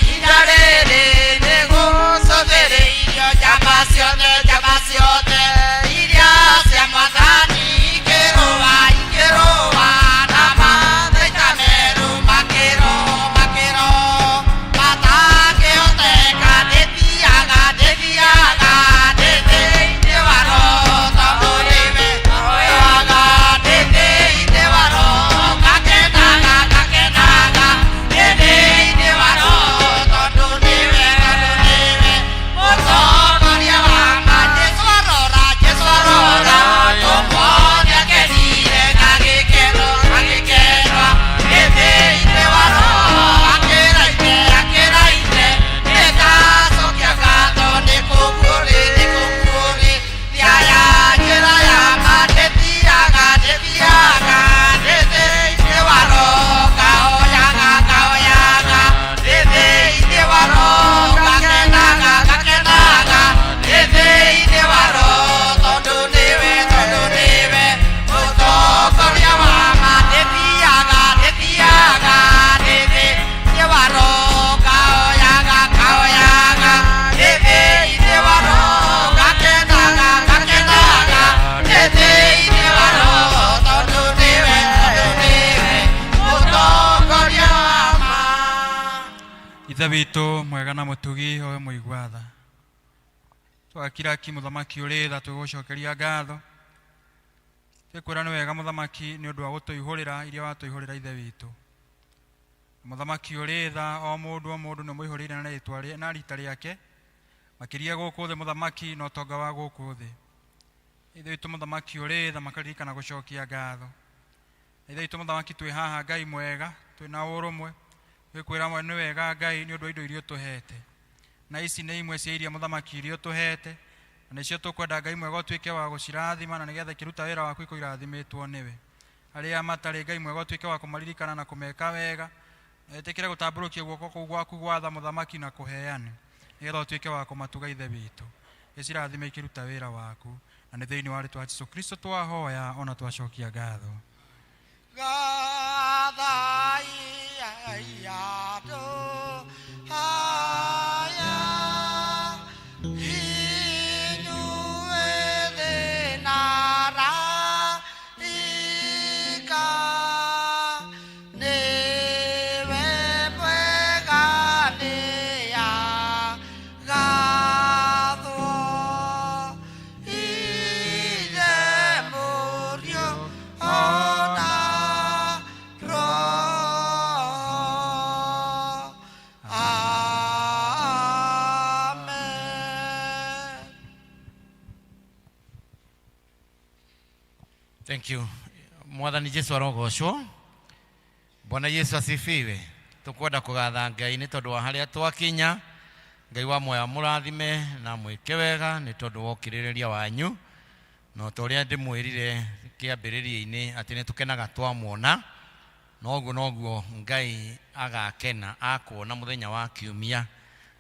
nĩgũcũthĩrĩirio njamba ciothe iria cia Mwathani ikĩrũa na mathĩka merũ makĩro matangĩhoteka ndĩthiaga ndĩthĩ-inĩ wa roho tondũ nĩwe ahoyaga ndĩthĩ-inĩ wa roho ngakenaga ndĩthĩ-inĩ wa roho tondũ nĩwe mũtongoria wa Jesũ arora tũmuone akenire na gĩkeno ndĩthĩ-inĩ wa roho akĩraine nĩndacokia ngatho nĩkũguũrĩria ya njĩra ya ma ndĩthiaga ndĩthĩ-inĩ wa roho ngahoyaga ndĩthĩ-inĩ wa roho ngakenaga ndĩthĩ-inĩ wa roho tondũ nĩwe mũtongoria wa ma ndĩthiaga ndĩthĩ-inĩ wa roho ngahoyaga ndĩthĩ-inĩ wa roho ngakenaga ndĩthĩ-inĩ wa roho tondũ nĩwe mũtongoria wa ma. Ithe witũ mwega na mũtugi owe mũigua tha twakira ki mũthamaki ũrĩ tha tũgũcokeria ngatho Twikwira ni wega muthamaki ni undu wa gutuihurira iria watuihurira ithe witu. Muthamaki uri tha o mundu ni muihurire na ritwa na rita riake makiria guku thi muthamaki no tonga wa guku thi. Ithe witu muthamaki uri tha makaririkana gucokia ngatho. Ithe witu muthamaki twi haha Ngai mwega twina urumwe twikwira mwe ni wega Ngai ni undu wa indo iria tuhete. Na ici ni imwe cia iria muthamaki iria tuhete na nicio tukwenda Ngai mwega tuike wa gucirathima na nigetha kiruta wira waku ikoirathimitwo niwe. Aria matari Ngai mwega tuike wa kumaririkana na kumeka wega. Etekire gutamburukia guoko kuu gwaku gwatha muthamaki na kuheana. Nigetha tuike wa kumatuga ithe witu. Icirathime ikiruta wira waku na ni thiini wa ritwa Jesu Kristo twahoya ona twacokia ngatho. Gathai ayado haya inuwe nara ika newe mwega neya gatho ije murio ona Thank you. Mwathani Jesu arogocwo. Bwana Yesu asifiwe. Tukwenda kugatha Ngai ni tondu wa haria twakinya. Ngai wa moya murathime na mwike wega ni tondu wa ukiririria wanyu. No toria ndimwirire kiambiriria-ini ati ni tukenaga twamuona. Noguo Ngai agakena akuona muthenya wa kiumia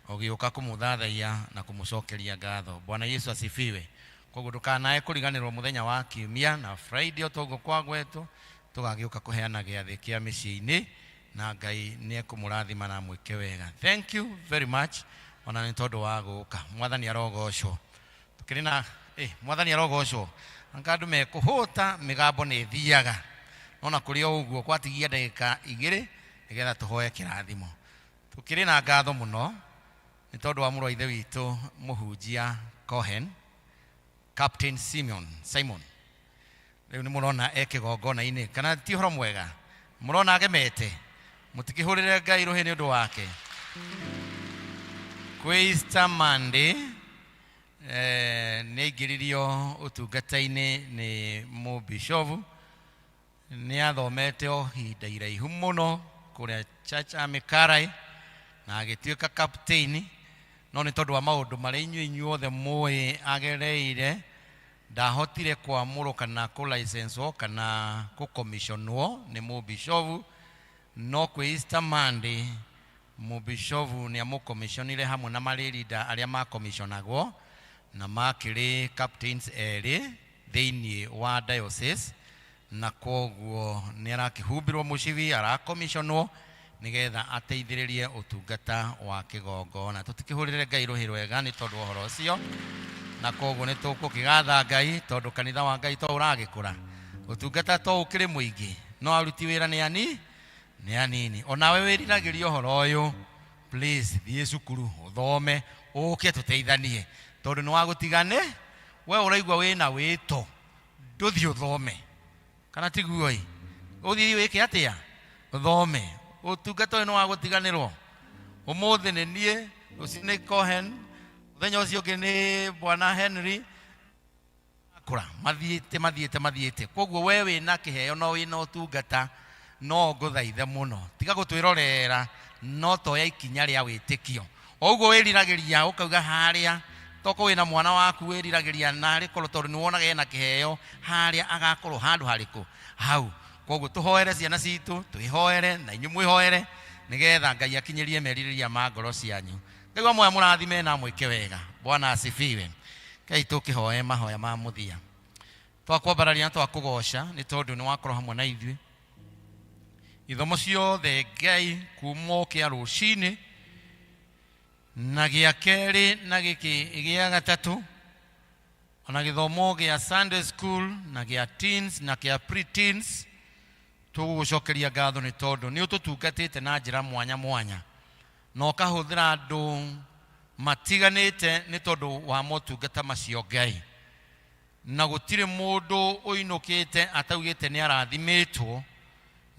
ogiuka kumuthathaia na kumucokeria ngatho. Bwana Yesu asifiwe. Koguo ndukanae kuriganirwo muthenya wa kiumia na Friday otogo kwa gwetu tugagiuka kuheana giathi kia micii-ini na Ngai ni ekumurathima na mwike wega. Thank you very much. Ona ni tondu wa guka. Mwathani arogocwo. Tukirina mwathani arogocwo. Angandu mekuhuta migambo ni thiaga. Nona kuri uguo kwatigia ndagika 2 nigetha tuhoye kirathimo. Tukiri na ngatho muno ni tondu wa murwa ithe witu muhunjia Cohen Captain Simon. Riu ni murona ekigongona-ini kana ti horo mwega. Murona agemete. Mutikihurire Ngai ruhi ni undu wake. Kwi Easter Monday ni ngiririo utungata-ini ni mubishovu. Ni athomete o hinda iraihu muno kuria Church Amikarai na agituika captain. No ni tondu wa maundu mari inyuothe muyi agereire ndahotire kwamurwo kana ku license kana ku commissionwo ni mubishovu. No kwi Easter Monday mubishovu ni amu commissionire hamwe na mari leader aria ma commissionagwo na makiri captains eri thiini wa diocese na koguo ni arakihumbirwo mucivi arakommissionwo nigetha ateithiririe utungata wa kigongona. Tutikihurire Ngai ruhi rwega ni tondu uhoro ucio na koguo ni tukukigatha Ngai tondu kanitha wa Ngai to uragikura. Utungata to ukiri muingi no aruti wira ni anini. Onawe wiriragiria uhoro uyu please thie cukuru uthome uke tuteithanie tondu ni wagutigane we uraigwa wina wito nduthi uthome kana tiguo uthii wike atia uthome utungata no wagutiganirwo umuthi ni nie ucine Cohen muthenya ucio ungi ni bwana Henry akura mathiete koguo we wina kiheo no wina utungata no nguthaithe muno tiga gutwirorera no toya ikinya ria witikio oguo wiriragiria ukauga haria toko wina mwana waku wiriragiria nari korwo tondu ni wonaga ena kiheo haria agakorwo handu hariku hau. Koguo tuhoere ciana citu twihoere na inyu mwihoere nigetha Ngai akinyirie meririria ma ngoro cianyu. Ngai wa moya murathime na mwike wega. Bwana asifiwe. Ngai tukihoe mahoya ma muthia twakwambararia twakugoca ni tondu ni wakorwo hamwe na ithuĩ ithomo ciothe Ngai kuma kia rucini na gia keri na giki gia gatatu ona githomo gia Sunday school na gia teens na gia pre-teens tugucokeria ngatho ni tondu ni ututungatite na njira mwanya no kahuthira andu matiganite ni tondu wa motungata macio Ngai na gutire mundu uinukite ataugite ni arathimitwo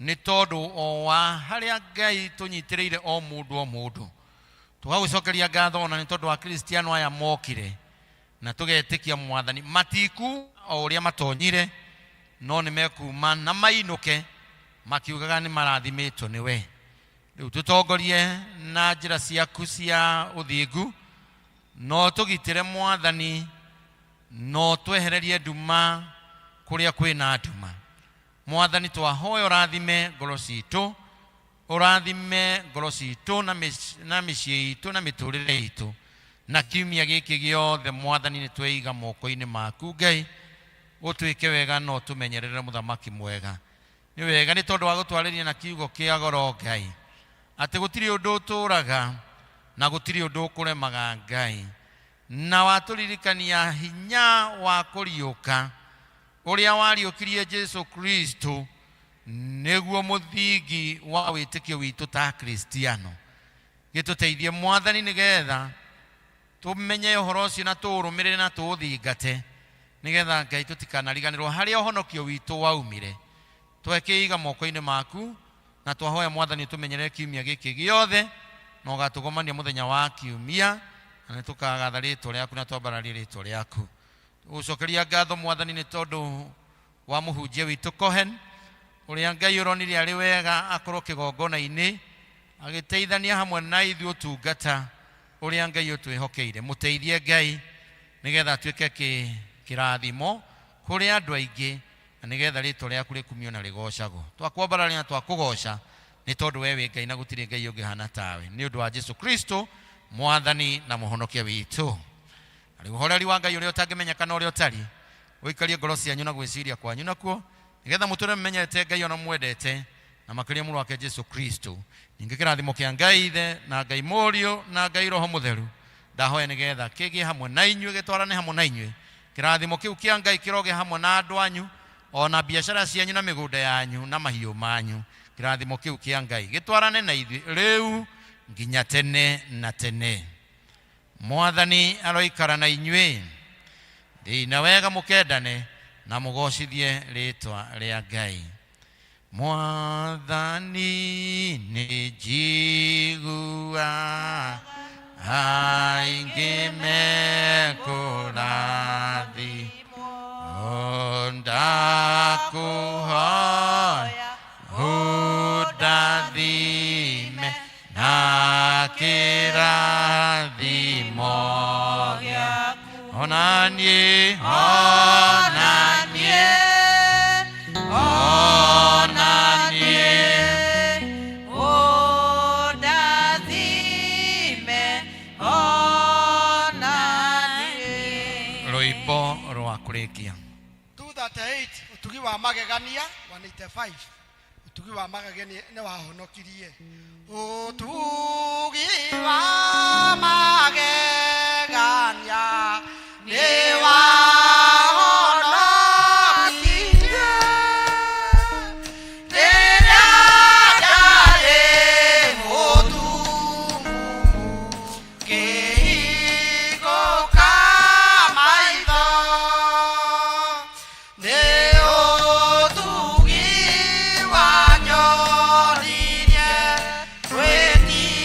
ni tondu o wa haria Ngai tunyitireire o mundu tugagucokeria ngatho na ni tondu wa Kristiano aya mokire na tugetikia Mwathani matiku o uria matonyire no ni mekuma na mainuke makiugaga ni marathimitwo niwe. Riu tutongorie na njira ciaku cia uthingu no tugitire Mwathani no twehererie nduma kuria kwina nduma. Mwathani twahoya urathime ngoro citu, urathime ngoro citu na micii itu na miturire itu na kiumia giki giothe. Mwathani ni tweiga moko-ini maku Ngai, utwike wega no tumenyerere muthamaki mwega. Ni wega ni tondu wa gutwariria na kiugo kia goro Ngai ati gutiri undu uturaga na gutiri undu ukuremaga Ngai, na waturirikania hinya wa kuriuka uria wariukirie Jesu Kristo niguo muthingi wa witikio witu ta Kristiano. Gituteithie Mwathani nigetha tumenye uhoro ucio na turumirire na tuthingate nigetha Ngai tutikanariganirwo haria uhonokio witu waumire. Twekeiga moko-ini maku na twahoya Mwathani tumenyerere kiumia giki giothe no gatugomania muthenya wa kiumia na tukagatha ritwa riaku na twambararie ritwa riaku. Ucokeria ngatho Mwathani ni tondu wa muhunjia witu Cohen uria Ngai uronire ari wega akorwo kigongona-ini agiteithania hamwe na ithuĩ utungata uria Ngai utwihokeire. Muteithie Ngai nigetha tuike kirathimo kuri andu aingi na nigetha ritwa riaku rikumio na rigocagwo. Twakwambararia na twakugoca ni tondu we wi Ngai na gutiri Ngai ungihana tawe, ni undu wa Jesu Kristo Mwathani na muhonokia witu. Ari uhoreri wa Ngai uria utangimenyekana uria utari uikarie ngoro cianyu na gwiciria kwanyu nakuo nigetha muture menyete Ngai ona mwendete na makiria muru wake Jesu Kristo. Ninge kirathimo kia Ngai Ithe na Ngai Murio na Ngai Roho Mutheru ndahoya nigetha kigie hamwe na inyue, gitwarane hamwe na inyue. Kirathimo kiu kia Ngai kiroge hamwe na andu anyu ona biashara cianyu na migunda yanyu na mahiu manyu. Kirathimo kiu kia Ngai gitwarane na ithuĩ riu nginya tene na tene. Mwathani aroikara na inyue thĩinĩ wega mukendane na mugocithie ritwa ria Ngai. Mwathani ni njigua aingi mekurathi ndakuhoya undathime na kirathimo giaku. Onanie rwimbo rwa kurikia 238 utugi wa magegania 185 utugi wa magegania ni wahonokirie. Utugi wa magegania ni Weti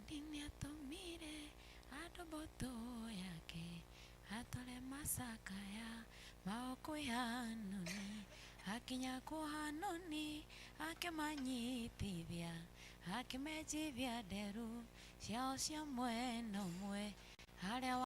Daudi nĩatũmire andũ mbũtũ yake atware macakaya mao kwĩ Hanuni. Akinya kwĩ Hanuni akĩmanyitithia akĩmenjithia nderu ciao cia mwena ũmwe harĩa